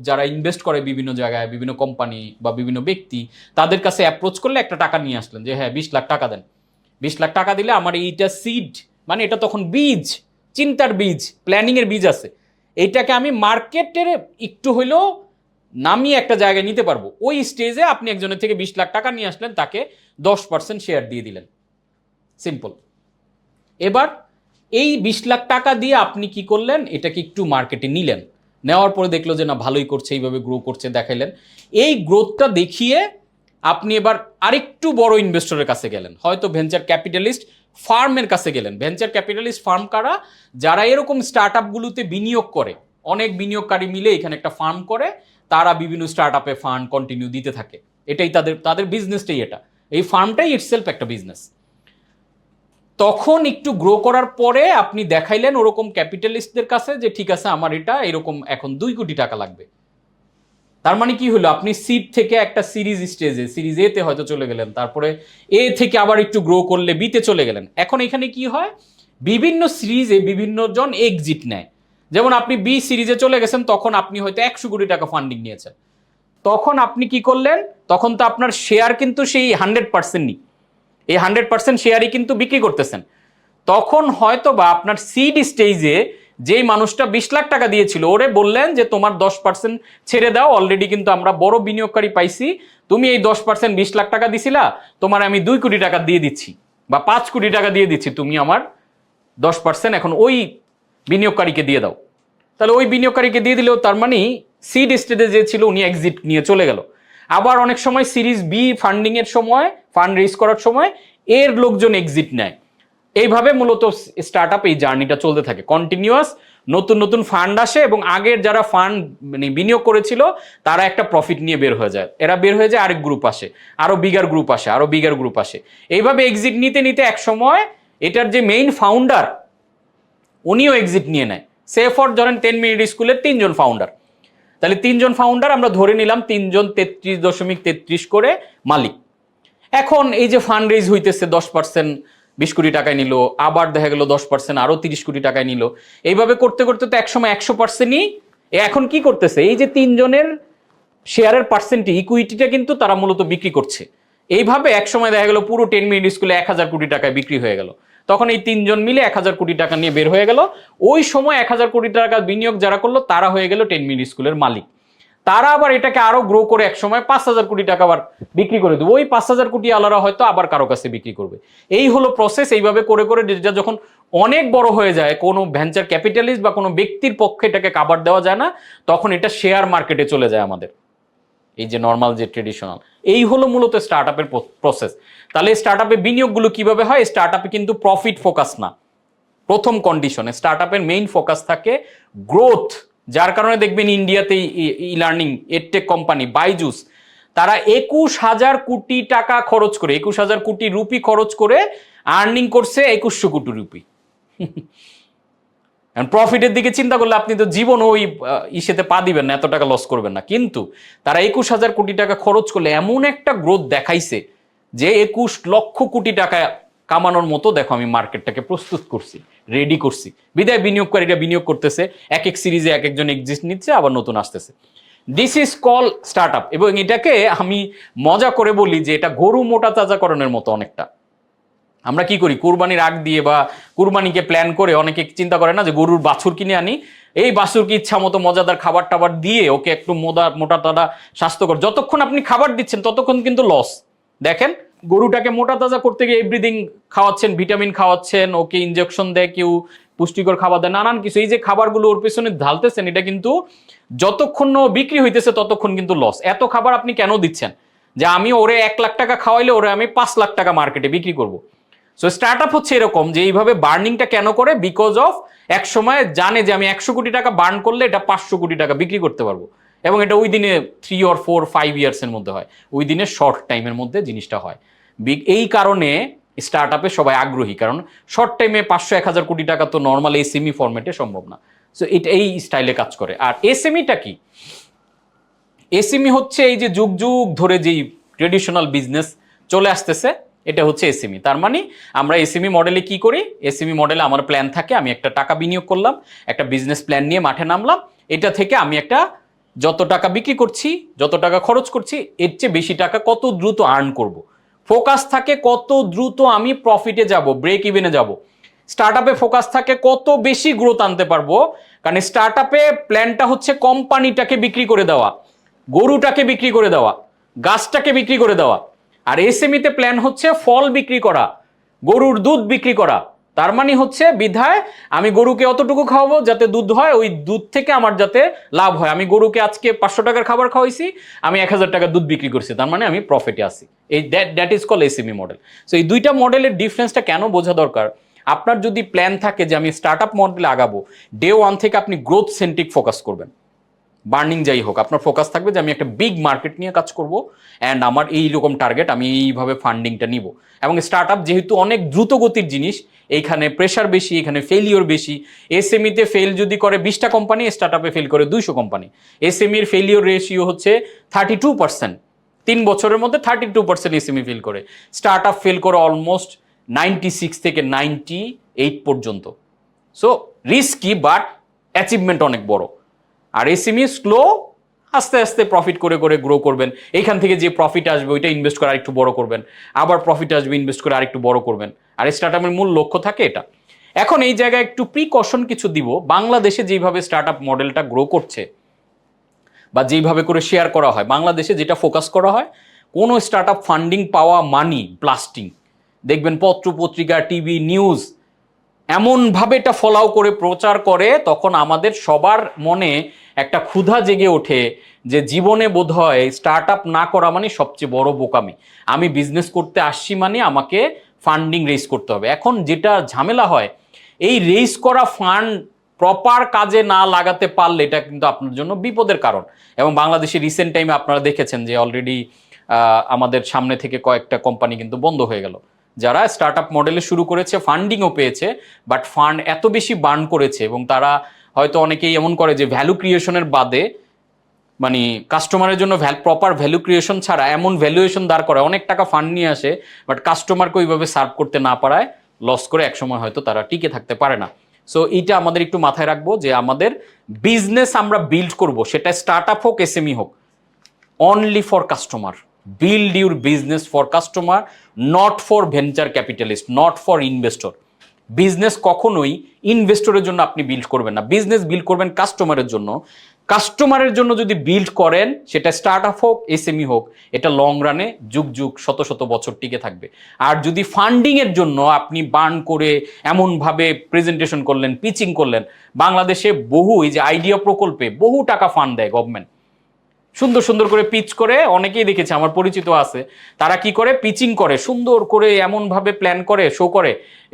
যারা ইনভেস্ট করে বিভিন্ন জায়গায়, বিভিন্ন কোম্পানি বা বিভিন্ন ব্যক্তি, তাদের কাছে অ্যাপ্রোচ করলে একটা টাকা নিয়ে আসলেন যে হ্যাঁ 20 লাখ টাকা দেন, 20 লাখ টাকা দিলে আমার এইটা সিড, মানে এটা তখন বীজ, চিন্তার বীজ, প্ল্যানিংয়ের বীজ আছে, এইটাকে আমি মার্কেটের একটু হইলেও নামিয়ে একটা জায়গায় নিতে পারবো। ওই স্টেজে আপনি একজনের থেকে 20 লাখ টাকা নিয়ে আসলেন, তাকে 10% শেয়ার দিয়ে দিলেন, সিম্পল। এবার এই 20 লাখ টাকা দিয়ে আপনি কি করলেন, এটাকে একটু মার্কেটে নিলেন, নেওয়ার পরে দেখলো যে না ভালোই করছে, এইভাবে গ্রো করছে, দেখাইলেন। এই গ্রোথটা দেখিয়ে আপনি এবার আরেকটু বড় ইনভেস্টরের কাছে গেলেন, হয়তো ভেঞ্চার ক্যাপিটালিস্ট ফার্মের কাছে গেলেন। ভেঞ্চার ক্যাপিটালিস্ট ফার্ম কারা? যারা এরকম স্টার্ট আপগুলোতে বিনিয়োগ করে, অনেক বিনিয়োগকারী মিলে এখানে একটা ফার্ম করে, তারা বিভিন্ন স্টার্ট আপে ফান্ড কন্টিনিউ দিতে থাকে, এটাই তাদের বিজনেসটাই এটা, এই ফার্মটাই ইটসেলফ একটা বিজনেস। তখন একটু গ্রো করার পরে আপনি দেখাইলেন ওরকম ক্যাপিটালিস্টদের কাছে যে ঠিক আছে আমার এটা এরকম এখন 2 কোটি টাকা লাগবে। তার মানে কি হলো, আপনি সিড থেকে একটা সিরিজ স্টেজে, সিরিজ এ তে হয়তো চলে গেলেন, তারপরে এ থেকে আবার একটু গ্রো করলে বি তে চলে গেলেন। এখন এখানে কি হয়, বিভিন্ন সিরিজে বিভিন্ন জন এক্সিট নেয়। যেমন আপনি বি সিরিজে চলে গেছেন, তখন আপনি হয়তো 100 কোটি টাকা ফান্ডিং নিয়েছেন, তখন আপনি কি করলেন, তখন তো আপনার শেয়ার কিন্তু সেই 100% নি, এই 100% শেয়ারই কিন্তু বিক্রি করতেছেন। তখন হয়তো বা আপনার সিড স্টেজে যেই মানুষটা 20 লাখ টাকা দিয়েছিল, ওরে বললেন যে তোমার 10% ছেড়ে দাও, অলরেডি কিন্তু আমরা বড় বিনিয়োগকারী পাইছি, তুমি এই 10% 20 লাখ টাকা দিছিলা, তোমার আমি 2 কোটি টাকা দিয়ে দিচ্ছি বা 5 কোটি টাকা দিয়ে দিচ্ছি, তুমি আমার 10% এখন ওই বিনিয়োগকারীকে দিয়ে দাও। তাহলে ওই বিনিয়োগকারীকে দিয়ে দিলেও তার মানে সিড স্টেজে যে ছিল উনি এক্সিট নিয়ে চলে গেল। আবার অনেক সময় সিরিজ বি ফান্ডিং এর সময়, ফান্ড রেজ করার সময় এর লোকজন এক্সিট নেয়। এইভাবে মূলত স্টার্ট আপ এই জার্নিটা চলতে থাকে কন্টিনিউয়াস, নতুন নতুন ফান্ড আসে এবং আগের যারা ফান্ড মানে বিনিয়োগ করেছিল তারা একটা প্রফিট নিয়ে বের হয়ে যায়, এরা বের হয়ে যায়, আরেক গ্রুপ আসে, আরো বিগার গ্রুপ আসে, আরো বিগার গ্রুপ আসে, এইভাবে এক্সিট নিতে নিতে এক সময় এটার যে মেইন ফাউন্ডার উনিও এক্সিট নিয়ে নেয়। সে ফর ধরেন 10 মিনিট স্কুলের 3 জন ফাউন্ডার, তাহলে 3 জন ফাউন্ডার আমরা ধরে নিলাম, 3 জন 33.33 করে মালিক। এখন এই যে ফান্ড রেজ হইতেছে 10% 20 কোটি টাকায় নিল, আবার দেখা গেল 10% আরো 30 কোটি টাকায় নিল, এইভাবে করতে করতে তো একসময় 100%ই এখন কি করতেছে, এই যে 3 জনের শেয়ারের পার্সেন্ট ইকুইটিটা কিন্তু তারা মূলত বিক্রি করছে। এইভাবে একসময় দেখা গেল পুরো 10 মিনিট স্কুলে 1000 কোটি টাকায় বিক্রি হয়ে গেল, তখন এই 3 জন মিলে 1000 কোটি টাকা নিয়ে বের হয়ে গেল। ওই সময় 1000 কোটি টাকা বিনিয়োগ যারা করলো তারা হয়ে গেল 10 মিনিট স্কুলের মালিক। তারা আবার এটাকে আরো গ্রো করে এক সময় 5000 কোটি টাকা আবার বিক্রি করে দেবে, ওই 5000 কোটি আলারা হয়তো আবার কারো কাছে বিক্রি করবে। এই হলো প্রসেস। এইভাবে করে করে যেটা যখন অনেক বড় হয়ে যায়, কোনো ভেঞ্চার ক্যাপিটালিস্ট বা কোনো ব্যক্তির পক্ষে এটাকে কাভার দেওয়া যায় না, তখন এটা শেয়ার মার্কেটে চলে যায় আমাদের, এই যে নর্মাল যে ট্রেডিশনাল। এই হলো মূলত স্টার্ট আপের প্রসেস। তাহলে স্টার্ট আপে বিনিয়োগগুলো কিভাবে হয়? স্টার্ট আপে কিন্তু প্রফিট ফোকাস না, প্রথম কন্ডিশনে স্টার্ট আপের মেইন ফোকাস থাকে গ্রোথ। যার কারণে দেখবেন ইন্ডিয়াতে e learning edtech company Byju's, তারা 21,000 কোটি টাকা খরচ করে, 21,000 কোটি রুপি খরচ করে আর্নিং করছে 2100 কোটি রুপি। প্রফিটের দিকে চিন্তা করলে আপনি তো জীবন ওই ইসেতে পা দিবেন না, এত টাকা লস করবেন না, কিন্তু তারা 21,000 কোটি টাকা খরচ করলে এমন একটা গ্রোথ দেখাইছে যে 21 লক্ষ কোটি টাকা কামানোর মতো দেখো আমি মার্কেটটাকে প্রস্তুত করছি, রেডি করছি, বিদায় বিনিয়োগকারীরা বিনিয়োগ করতেছে, এক এক সিরিজে এক একজন এক্সিস্ট নিচ্ছে, আবার নতুন আসতেছে। This is call start up. এবং এটাকে আমি মজা করে বলি যে এটা গরু মোটা তাজাকরণের মতো অনেকটা। আমরা কি করি, কুরবানির আগ দিয়ে বা কুরবানিকে প্ল্যান করে অনেকে চিন্তা করে না যে গরুর বাছুর কিনে আনি, এই বাছুরকে ইচ্ছা মতো মজাদার খাবার টাবার দিয়ে ওকে একটু মোটা তাজা স্বাস্থ্যকর, যতক্ষণ আপনি খাবার দিচ্ছেন ততক্ষণ কিন্তু লস। দেখেন গরুটাকে মোটা তাজা করতে গিয়ে এভরিথিং খাওয়াচ্ছেন, ভিটামিন খাওয়াচ্ছেন, ওকে ইনজেকশন দেয়, কেউ পুষ্টিকর খাবার দেয়, নানান কিছু, এই যে খাবারগুলো ওর পেছনে ঢালতেছেন, এটা কিন্তু যতক্ষণ ও বিক্রি হইতেছে ততক্ষণ কিন্তু লস। এত খাবার আপনি কেন দিচ্ছেন? যে আমি ওরে 1 লাখ টাকা খাওয়াইলে ওরে আমি 5 লাখ টাকা মার্কেটে বিক্রি করব। সো স্টার্ট আপ হচ্ছে এরকম, যে এইভাবে বার্নিংটা কেন করে? বিকজ অফ এক সময় জানে যে আমি 100 কোটি টাকা বার্ন করলে এটা 500 কোটি টাকা বিক্রি করতে পারবো, এবং এটা ওই দিনে 3 or 4 5 ইয়ার্সের মধ্যে হয়, ওই দিনে শর্ট টাইমের মধ্যে জিনিসটা হয়। এই কারণে স্টার্ট আপে সবাই আগ্রহী, কারণ শর্ট টাইমে 500-1000 কোটি টাকা তো নর্মাল এই সেমি ফরম্যাটে সম্ভব না। সো এটা এই স্টাইলে কাজ করে। আর এসএমইটা কি? এসএমই হচ্ছে এই যে যুগ যুগ ধরে যেই ট্রেডিশনাল বিজনেস চলে আসতেছে, এটা হচ্ছে এসএমই। তার মানে আমরা এসএমই মডেলে কি করি? এসএমই মডেলে আমার প্ল্যান থাকে, আমি একটা টাকা বিনিয়োগ করলাম, একটা বিজনেস প্ল্যান নিয়ে মাঠে নামলাম, এটা থেকে আমি একটা যত টাকা বিক্রি করছি, যত টাকা খরচ করছি, এর চেয়ে বেশি টাকা কত দ্রুত আর্ন করব। ফোকাস থাকে কত দ্রুত আমি প্রফিটে যাব, ব্রেক ইভেনে যাব। স্টার্ট আপে ফোকাস থাকে কত বেশি গ্রোথ আনতে পারবো, কারণ স্টার্ট আপে প্ল্যানটা হচ্ছে কোম্পানিটাকে বিক্রি করে দেওয়া, গরুটাকে বিক্রি করে দেওয়া, গাছটাকে বিক্রি করে দেওয়া। আর এসএমইতে প্ল্যান হচ্ছে ফল বিক্রি করা, গরুর দুধ বিক্রি করা। তার মানে হচ্ছে বিধায় আমি গরুকে অতটুকু খাওয়াবো যাতে দুধ হয়, ওই দুধ থেকে আমার যাতে লাভ হয়। আমি গরুকে আজকে 500 টাকার খাবার খাওয়াইছি, আমি 1000 টাকা দুধ বিক্রি করছি, তার মানে আমি প্রফিটে আছি। এই that is call SME model. So এই দুইটা মডেলের ডিফারেন্সটা কেন বোঝা দরকার? আপনার যদি প্ল্যান থাকে যে আমি স্টার্ট আপ মডেলে আগাবো, ডে ওয়ান থেকে আপনি গ্রোথ সেন্ট্রিক ফোকাস করবেন। বার্নিং যাই হোক, আপনার ফোকাস থাকবে যে আমি একটা বিগ মার্কেট নিয়ে কাজ করব, অ্যান্ড আমার এইরকম টার্গেট, আমি এইভাবে ফান্ডিংটা নিব। এবং স্টার্ট আপ যেহেতু অনেক দ্রুত গতির জিনিস, এইখানে প্রেশার বেশি, এখানে ফেলিওর বেশি। এসএমইতে ফেল যদি করে 20টা কোম্পানি, স্টার্ট আপে ফেল করে 200 কোম্পানি। এসএমইর ফেলিওর রেশিও হচ্ছে 32%। 3 বছরের মধ্যে 32% এসএমই ফেল করে। স্টার্ট আপ ফেল করে অলমোস্ট 96 থেকে 98 পর্যন্ত। সো রিস্কি, বাট অ্যাচিভমেন্ট অনেক বড়। আর এসএমই স্লো, আস্তে আস্তে প্রফিট করে করে গ্রো করবেন। এইখান থেকে যে প্রফিট আসবে ওইটা ইনভেস্ট করে আরেকটু বড় করবেন, আবার প্রফিট আসবে, ইনভেস্ট করে আরেকটু বড় করবেন। আর স্টার্টআপের মূল লক্ষ্য থাকে এটা। এখন এই জায়গায় একটু প্রিকশন কিছু দিব। বাংলাদেশে যেভাবে স্টার্টআপ মডেলটা গ্রো করছে বা যেইভাবে করে শেয়ার করা হয়, বাংলাদেশে যেটা ফোকাস করা হয়, কোনো স্টার্টআপ ফান্ডিং পাওয়া মানি ব্লাস্টিং। দেখবেন পত্র পত্রিকা, টিভি, নিউজ এমনভাবে এটা ফলাও করে প্রচার করে, তখন আমাদের সবার মনে একটা ক্ষুধা জেগে ওঠে যে জীবনে বোধহয় স্টার্ট আপ না করা মানে সবচেয়ে বড় বোকামি। আমি বিজনেস করতে আসছি মানে আমাকে ফান্ডিং রেজ করতে হবে। এখন যেটা ঝামেলা হয়, এই রেজ করা ফান্ড প্রপার কাজে না লাগাতে পারলে এটা কিন্তু আপনার জন্য বিপদের কারণ। এবং বাংলাদেশে রিসেন্ট টাইমে আপনারা দেখেছেন যে অলরেডি আমাদের সামনে থেকে কয়েকটা কোম্পানি কিন্তু বন্ধ হয়ে গেল, যারা স্টার্ট আপ মডেলে শুরু করেছে, ফান্ডিংও পেয়েছে, বাট ফান্ড এত বেশি বার্ন করেছে। এবং তারা হয়তো অনেকেই এমন করে যে ভ্যালু ক্রিয়েশনের বাদে, মানে কাস্টমারের জন্য প্রপার ভ্যালু ক্রিয়েশন ছাড়া এমন ভ্যালুয়েশন দাঁড় করে, অনেক টাকা ফান্ড নিয়ে আসে, বাট কাস্টমারকে ওইভাবে সার্ভ করতে না পারায় লস করে একসময় হয়তো তারা টিকে থাকতে পারে না। সো এইটা আমাদের একটু মাথায় রাখবো যে আমাদের বিজনেস আমরা বিল্ড করব, সেটা স্টার্ট আপ হোক, এসএমই হোক, only for customer. Build your business for customer, not for venture capitalist, not for investor. Business কখনোই ইনভেস্টরের জন্য আপনি বিল্ড করবেন না, বিজনেস বিল্ড করবেন কাস্টমারের জন্য। কাস্টমারের জন্য যদি বিল্ড করেন, সেটা স্টার্ট আপ হোক, এসএমই হোক, এটা লং রানে যুগ যুগ শত শত বছর টিকে থাকবে। আর যদি ফান্ডিং এর জন্য আপনি বার্ন করে এমনভাবে প্রেজেন্টেশন করলেন, পিচিং করলেন, বাংলাদেশে বহু এই যে আইডিয়া প্রকল্পে বহু টাকা ফান্ড দেয় গভর্নমেন্ট, সুন্দর সুন্দর করে পিচ করে, অনেকেই দেখেছে, আমার পরিচিত আছে, তারা কি করে পিচিং করে, সুন্দর করে এমনভাবে প্ল্যান করে, শো করে,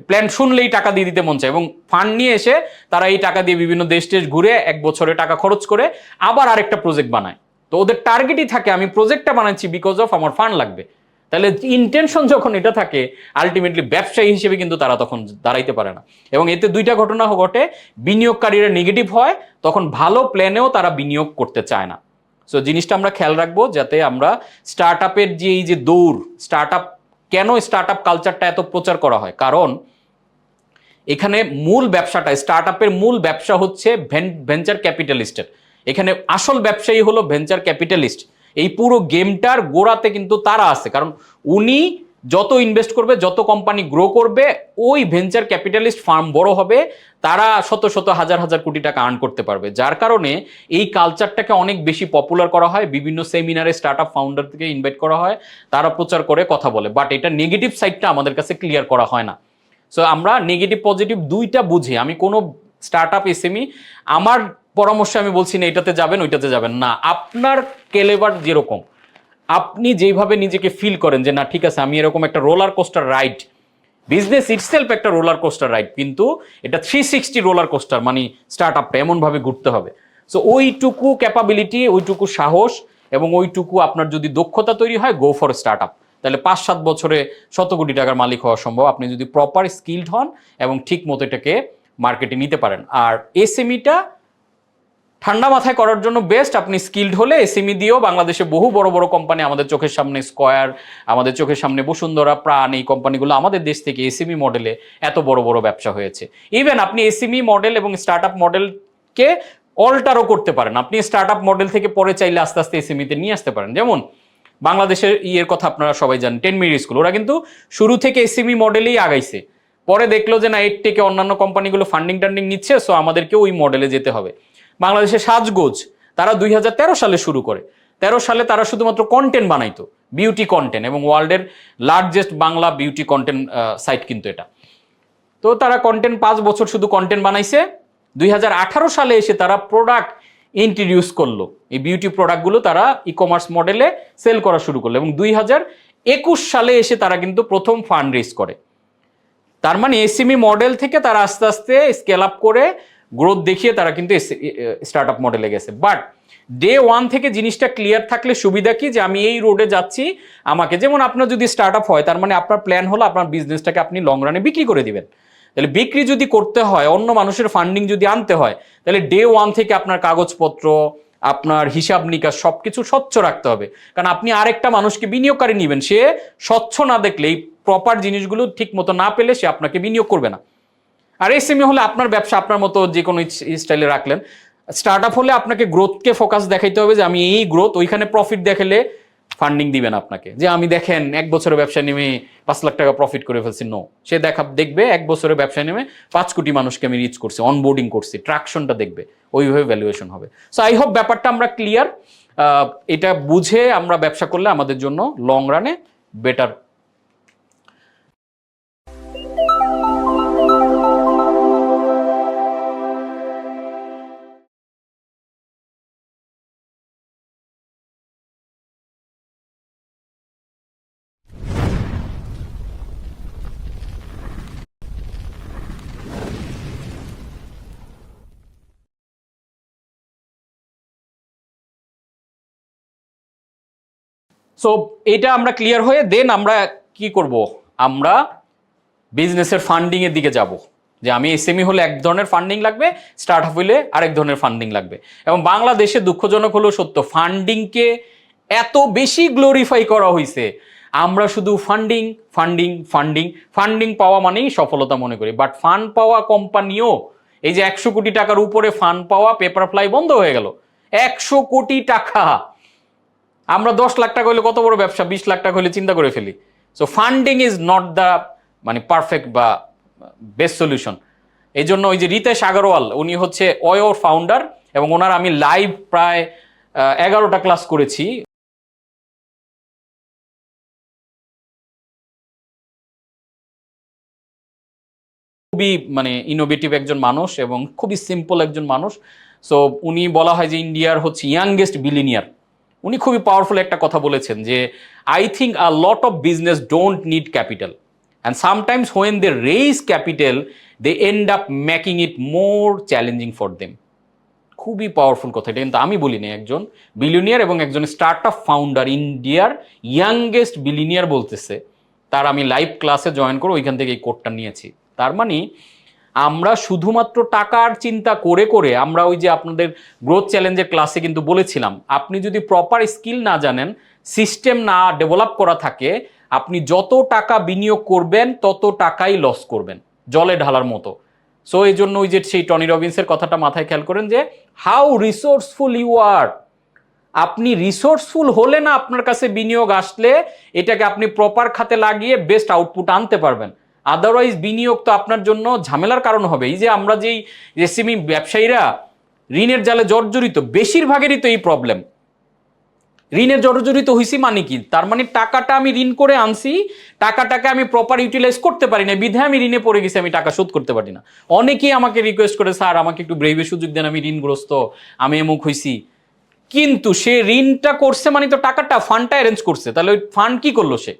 প্ল্যান শুনলেই টাকা দিয়ে দিতে মন চায়। এবং ফান্ড নিয়ে এসে তারা এই টাকা দিয়ে বিভিন্ন দেশ টেশ ঘুরে 1 বছরে টাকা খরচ করে আবার আরেকটা প্রজেক্ট বানায়। তো ওদের টার্গেটই থাকে আমি প্রজেক্টটা বানাচ্ছি বিকজ অফ আমার ফান্ড লাগবে। তাহলে ইন্টেনশন যখন এটা থাকে, আলটিমেটলি ব্যবসায়ী হিসেবে কিন্তু তারা তখন দাঁড়াইতে পারে না। এবং এতে দুইটা ঘটনা ঘটে, বিনিয়োগকারীরা নেগেটিভ হয়, তখন ভালো প্ল্যানেও তারা বিনিয়োগ করতে চায় না। সো জিনিসটা আমরা খেয়াল রাখবো, যাতে আমরা স্টার্ট আপের যে এই যে দৌড়, স্টার্ট আপ কেন, স্টার্ট আপ কালচারটা এত প্রচার করা হয়, কারণ এখানে মূল ব্যবসাটা, স্টার্ট আপের মূল ব্যবসা হচ্ছে ভেঞ্চার ক্যাপিটালিস্টের। এখানে আসল ব্যবসায়ী হলো ভেঞ্চার ক্যাপিটালিস্ট। এই পুরো গেমটার গোড়াতে কিন্তু তারা আছে, কারণ উনি যত ইনভেস্ট করবে, যত কোম্পানি গ্রো করবে, ওই ভেঞ্চার ক্যাপিটালিস্ট ফার্ম বড় হবে, তারা শত শত হাজার হাজার কোটি টাকা আর্ন করতে পারবে। যার কারণে এই কালচারটাকে অনেক বেশি পপুলার করা হয়, বিভিন্ন সেমিনারে স্টার্ট আপ ফাউন্ডারকে ইনভাইট করা হয়, তারা প্রচার করে কথা বলে, বাট এটা নেগেটিভ সাইডটা আমাদের কাছে ক্লিয়ার করা হয় না। সো আমরা নেগেটিভ পজিটিভ দুইটা বুঝি। আমি কোনো স্টার্ট আপ এসএমই আমার পরামর্শ আমি বলছি না এটাতে যাবেন ওইটাতে যাবেন না, আপনার ক্যালিবার যেরকম, আপনি যেইভাবে নিজেকে ফিল করেন যে না ঠিক আছে আমি এরকম একটা roller coaster ride, business itself একটা রোলার কোস্টার রাইড, কিন্তু এটা 360 রোলার কোস্টার, মানে স্টার্ট আপটা এমনভাবে ঘুরতে হবে। সো ওইটুকু ক্যাপাবিলিটি, ওইটুকু সাহস এবং ওইটুকু আপনার যদি দক্ষতা তৈরি হয়, গো ফর স্টার্ট আপ, তাহলে 5-7 বছরে শত কোটি টাকার মালিক হওয়া সম্ভব, আপনি যদি প্রপার স্কিলড হন এবং ঠিক মতো এটাকে মার্কেটে নিতে পারেন। আর এসএমইটা ঠান্ডা মাথায় করার জন্য বেস্ট, আপনি স্কিলড হলে এসএমই দিয়েও বাংলাদেশে বহু বড় বড় কোম্পানি, আমাদের চোখের সামনে স্কয়ার, আমাদের চোখের সামনে বসুন্ধরা, প্রাণ, এই কোম্পানিগুলো আমাদের দেশ থেকে এসএমই মডেলে এত বড় বড় ব্যবসা হয়েছে। ইভেন আপনি এসএমই মডেল এবং স্টার্ট আপ মডেলকে অল্টারও করতে পারেন, আপনি স্টার্ট আপ মডেল থেকে পরে চাইলে আস্তে আস্তে এসএমইতে নিয়ে আসতে পারেন। যেমন বাংলাদেশের ইয়ের কথা আপনারা সবাই জানেন, 10 মিনিট স্কুল, ওরা কিন্তু শুরু থেকে এসএমই মডেলেই আগাইছে, পরে দেখলো যে না এর থেকে অন্যান্য কোম্পানিগুলো ফান্ডিং টান্ডিং নিচ্ছে, সো আমাদেরকে ওই মডেলে যেতে হবে। বাংলাদেশের সাজগোজ তারা 2013 সালে শুরু করে, 13 সালে তারা শুধুমাত্র কন্টেন্ট বানাইতো, বিউটি কন্টেন্ট, এবং ওয়ার্ল্ডের largest Bangla beauty content site কিন্তু এটা। তো তারা কন্টেন্ট 5 বছর শুধু কন্টেন্ট বানাইছে, 2018 সালে এসে তারা প্রোডাক্ট ইন্ট্রোডিউস করলো, এই বিউটি প্রোডাক্টগুলো তারা ই কমার্স মডেলে সেল করা শুরু করলো, এবং 2021 সালে এসে তারা কিন্তু প্রথম ফান্ড রেজ করে। তার মানে এসএমই মডেল থেকে তারা আস্তে আস্তে স্কেল আপ করে গ্রোথ দেখিয়ে তারা কিন্তু স্টার্ট আপ মডেলে গেছে। বাট ডে ওয়ান থেকে জিনিসটা ক্লিয়ার থাকলে সুবিধা কি, যে আমি এই রোডে যাচ্ছি, আমাকে, যেমন আপনার যদি স্টার্ট আপ হয়, তার মানে আপনার প্ল্যান হলো আপনার বিজনেসটাকে আপনি লং রানে বিক্রি করে দিবেন। তাহলে বিক্রি যদি করতে হয়, অন্য মানুষের ফান্ডিং যদি আনতে হয়, তাহলে ডে ওয়ান থেকে আপনার কাগজপত্র, আপনার হিসাব নিকাশ সবকিছু স্বচ্ছ রাখতে হবে। কারণ আপনি আরেকটা মানুষকে বিনিয়োগকারী নেবেন, সে স্বচ্ছ না দেখলে, এই প্রপার জিনিসগুলো ঠিক মতো না পেলে সে আপনাকে বিনিয়োগ করবে না। আর এসএমই হলে আপনার ব্যবসা আপনার মতো যে কোনো স্টাইলে রাখলেন। স্টার্ট আপ হলে আপনাকে গ্রোথকে ফোকাস দেখাইতে হবে, যে আমি এই গ্রোথ, ওইখানে প্রফিট দেখালে ফান্ডিং দিবেন আপনাকে, যে আমি দেখেন 1 বছরের ব্যবসা নেমে 5 লাখ টাকা প্রফিট করে ফেলছি। নো, সে দেখবে 1 বছরের ব্যবসা নেমে 5 কোটি মানুষকে আমি রিচ করছি, অনবোর্ডিং করছি, ট্রাকশনটা দেখবে, ওইভাবে ভ্যালুয়েশন হবে। সো আই হোপ ব্যাপারটা আমরা ক্লিয়ার। এটা বুঝে আমরা ব্যবসা করলে আমাদের জন্য লং রানে বেটার। সো এটা আমরা ক্লিয়ার হয়ে দেন আমরা কি করব, আমরা বিজনেসের ফান্ডিং এর দিকে যাব, যে আমি এসএমই হলে এক ধরনের ফান্ডিং লাগবে, স্টার্ট আপ হলে আরেক ধরনের ফান্ডিং লাগবে। এবং বাংলাদেশে দুঃখজনক হলেও সত্য, ফান্ডিংকে এত বেশি গ্লোরিফাই করা হয়েছে, আমরা শুধু ফান্ডিং ফান্ডিং ফান্ডিং ফান্ডিং পাওয়া মানেই সফলতা মনে করি। বাট ফান্ড পাওয়া কোম্পানিও, এই যে 100 কোটি টাকার উপরে ফান্ড পাওয়া, পেপার ফ্লাই বন্ধ হয়ে গেল। 100 কোটি টাকা, আমরা 10 লাখ টাকা হলে কত বড় ব্যবসা, 20 লাখ টাকা হলে চিন্তা করে ফেলি। So funding is not the মানে পারফেক্ট বা বেস্ট সলিউশন। এই জন্য ওই যে রিতেশ আগরওয়াল, উনি হচ্ছে ওয়োর ফাউন্ডার, এবং ওনার আমি লাইভ প্রায় 11টা ক্লাস করেছি। খুবই মানে ইনোভেটিভ একজন মানুষ এবং খুবই সিম্পল একজন মানুষ। সো উনি বলা হয় যে ইন্ডিয়ার হচ্ছে ইয়াংগেস্ট বিলিনিয়ার। উনি খুবই পাওয়ারফুল একটা কথা বলেছেন, যে I think a lot of business don't need capital, and sometimes when they raise capital they end up making it more challenging for them. খুবই পাওয়ারফুল কথা, এটা কিন্তু আমি বলিনি, একজন বিলিনিয়ার এবং একজন স্টার্ট আপ ফাউন্ডার, ইন্ডিয়ার ইয়াংগেস্ট বিলিনিয়ার বলতেছে। তার আমি লাইভ ক্লাসে জয়েন করে ওইখান থেকে এই কোডটা নিয়েছি। তার মানে আমরা শুধুমাত্র টাকার চিন্তা করে করে, আমরা ওই যে আপনাদের গ্রোথ চ্যালেঞ্জের ক্লাসে কিন্তু বলেছিলাম, আপনি যদি প্রপার স্কিল না জানেন, সিস্টেম না ডেভেলপ করা থাকে, আপনি যত টাকা বিনিয়োগ করবেন তত টাকাই লস করবেন, জলে ঢালার মতো। সো এই জন্য ওই যে সেই টনি রবিন্সের কথাটা মাথায় খেয়াল করেন, যে হাউ রিসোর্সফুল ইউ আর, আপনি রিসোর্সফুল হলে না আপনার কাছে বিনিয়োগ আসলে এটাকে আপনি প্রপার খাতে লাগিয়ে বেস্ট আউটপুট আনতে পারবেন। আদারওয়াইজ বিনিয়োগ তো আপনার জন্য ঝামেলার কারণ হবে। এই যে আমরা যেই এসএমই ব্যবসায়ীরা ঋণের জালে জর্জরিত, বেশিরভাগেরই তো এই প্রবলেম। ঋণের জর্জরিত হইছি মানে কি, তার মানে টাকাটা আমি ঋণ করে আনছি, টাকাটাকে আমি প্রপার ইউটিলাইজ করতে পারি না, বিধায় আমি ঋণে পড়ে গেছি, আমি টাকা শোধ করতে পারি না। অনেকেই আমাকে রিকোয়েস্ট করে, স্যার আমাকে একটু ব্রেভের সুযোগ দেন, আমি ঋণগ্রস্ত, আমি এমুক হইছি। কিন্তু সে ঋণটা করছে মানে তো টাকাটা ফান্ডটা অ্যারেঞ্জ করছে, তাহলে ওই ফান্ড কি করলো, সে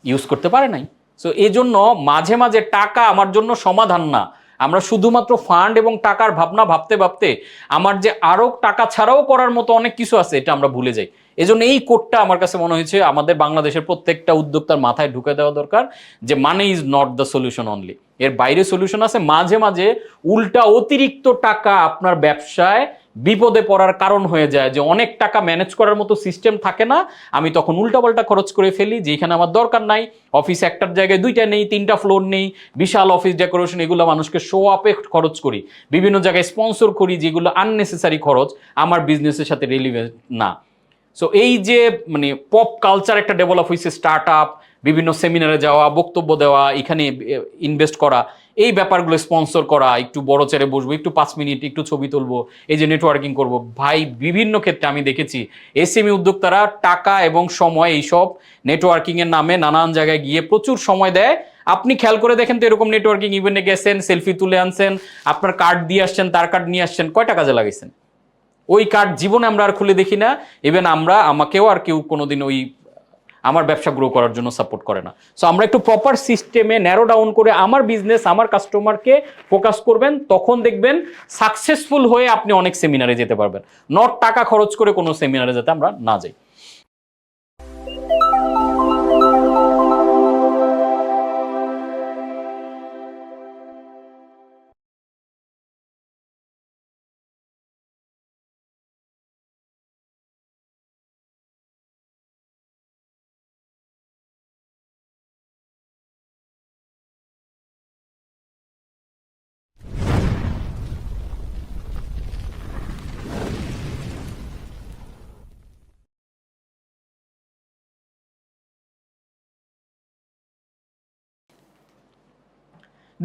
ইউজ করতে পারে নাই। সো এই জন্য মাঝে মাঝে টাকা আমার জন্য সমাধান না। আমরা শুধুমাত্র ফান্ড এবং টাকার ভাবনা ভাবতে ভাবতে আমার যে আরো টাকা ছাড়াও করার মতো অনেক কিছু আছে, এটা আমরা ভুলে যাই। এজন্য এই কোডটা আমার কাছে মনে হয়েছে আমাদের বাংলাদেশের প্রত্যেকটা উদ্যোক্তার মাথায় ঢুকে দেওয়া দরকার, যে money is not the solution only, এর বাইরে সলিউশন আছে। মাঝে মাঝে উল্টা অতিরিক্ত টাকা আপনার ব্যবসায় বিপদে পড়ার কারণ হয়ে যায়, যে অনেক টাকা ম্যানেজ করার মতো সিস্টেম থাকে না, আমি তখন উল্টাপাল্টা খরচ করে ফেলি যেখানে আমার দরকার নাই। অফিস একটার জায়গায় দুইটা নেই, তিনটা ফ্লোর নেই, বিশাল অফিস ডেকোরেশন, এগুলো মানুষকে শো আপে খরচ করি, বিভিন্ন জায়গায় স্পন্সর করি, যেগুলো আননেসেসারি খরচ, আমার বিজনেসের সাথে রিলেভেন্ট না। সো এই যে মানে পপ কালচার একটা ডেভেলপ হয়েছে, স্টার্ট আপ, বিভিন্ন সেমিনারে যাওয়া, বক্তব্য দেওয়া, এখানে ইনভেস্ট করা, এই ব্যাপারগুলো স্পন্সর করা, একটু বড় চেয়ারে বসবো, একটু 5 মিনিট একটু ছবি তুলবো, এই যে নেটওয়ার্কিং করব, ভাই বিভিন্ন ক্ষেত্রে আমি দেখেছি এসএমই উদ্যোক্তারা টাকা এবং সময় এইসব নেটওয়ার্কিং এর নামে নানান জায়গায় গিয়ে প্রচুর সময় দেয়। আপনি খেয়াল করে দেখেন তো, এরকম নেটওয়ার্কিং ইভেন্টে গেছেন, সেলফি তুলে আনছেন, আপনার কার্ড দিয়ে আসছেন, তার কার্ড নিয়ে আসছেন, কয়টা কাজে লাগাইছেন? ওই কার্ড জীবনে আমরা আর খুলে দেখি না। ইভেন আমাকেও আর কেউ কোনোদিন ওই আমার ব্যবসা গ্রো করার জন্য সাপোর্ট করে না। সো আমরা একটু প্রপার সিস্টেমে ন্যারো ডাউন করে আমার বিজনেস, আমার কাস্টমারকে ফোকাস করবেন, তখন দেখবেন সাকসেসফুল হয়ে আপনি অনেক সেমিনারে যেতে পারবেন। নট টাকা খরচ করে কোনো সেমিনারে যাতে আমরা না যাই।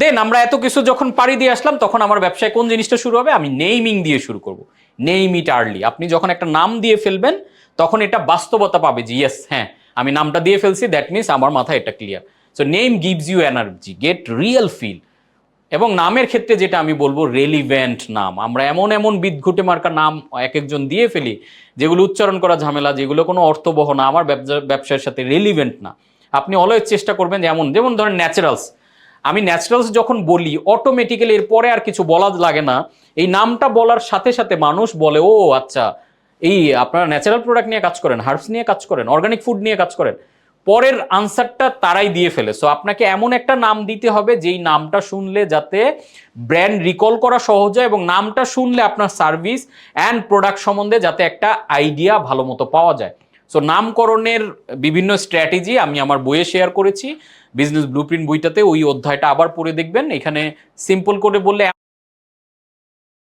দেন আমরা এত কিছু যখন পাড়ি দিয়ে আসলাম, তখন আমার ব্যবসায় কোন জিনিসটা শুরু হবে? আমি নেইমিং দিয়ে শুরু করব। নেইম ইট আর্লি। আপনি যখন একটা নাম দিয়ে ফেলবেন, তখন এটা বাস্তবতা পাবে যে ইয়েস, হ্যাঁ আমি নামটা দিয়ে ফেলছি, দ্যাট মিনস আমার মাথায় এটা clear. So name gives you energy, get real feel. এবং নামের ক্ষেত্রে যেটা আমি বলবো, রেলিভেন্ট নাম। আমরা এমন এমন বিদঘুটে মার্কা নাম এক একজন দিয়ে ফেলি, যেগুলো উচ্চারণ করা ঝামেলা, যেগুলো কোনো অর্থবহ না, আমার ব্যবসার সাথে রেলিভেন্ট না। আপনি অলওয়েজ চেষ্টা করবেন যেমন ধরেন ন্যাচারালস। আমি ন্যাচারালস যখন বলি, অটোমেটিক্যালি এরপরে আর কিছু বলা লাগে না, এই নামটা বলার সাথে সাথে মানুষ বলে, ও আচ্ছা, এই আপনারা ন্যাচারাল প্রোডাক্ট নিয়ে কাজ করেন, হার্বস নিয়ে কাজ করেন, অর্গানিক ফুড নিয়ে কাজ করেন। পরের আনসারটা তারাই দিয়ে ফেলে। সো আপনাকে এমন একটা নাম দিতে হবে যেই নামটা শুনলে যাতে ব্র্যান্ড রিকল করা সহজ হয়, এবং নামটা শুনলে আপনার সার্ভিস অ্যান্ড প্রোডাক্ট সম্বন্ধে যাতে একটা আইডিয়া ভালো মতো পাওয়া যায়। সো নামকরণের বিভিন্ন স্ট্র্যাটেজি আমি আমার বইয়ে শেয়ার করেছি, বিজনেস ব্লুপ্রিন্ট বইটাতে। ওই অধ্যায়টা আবার পড়ে দেখবেন। এখানে সিম্পল করে বললে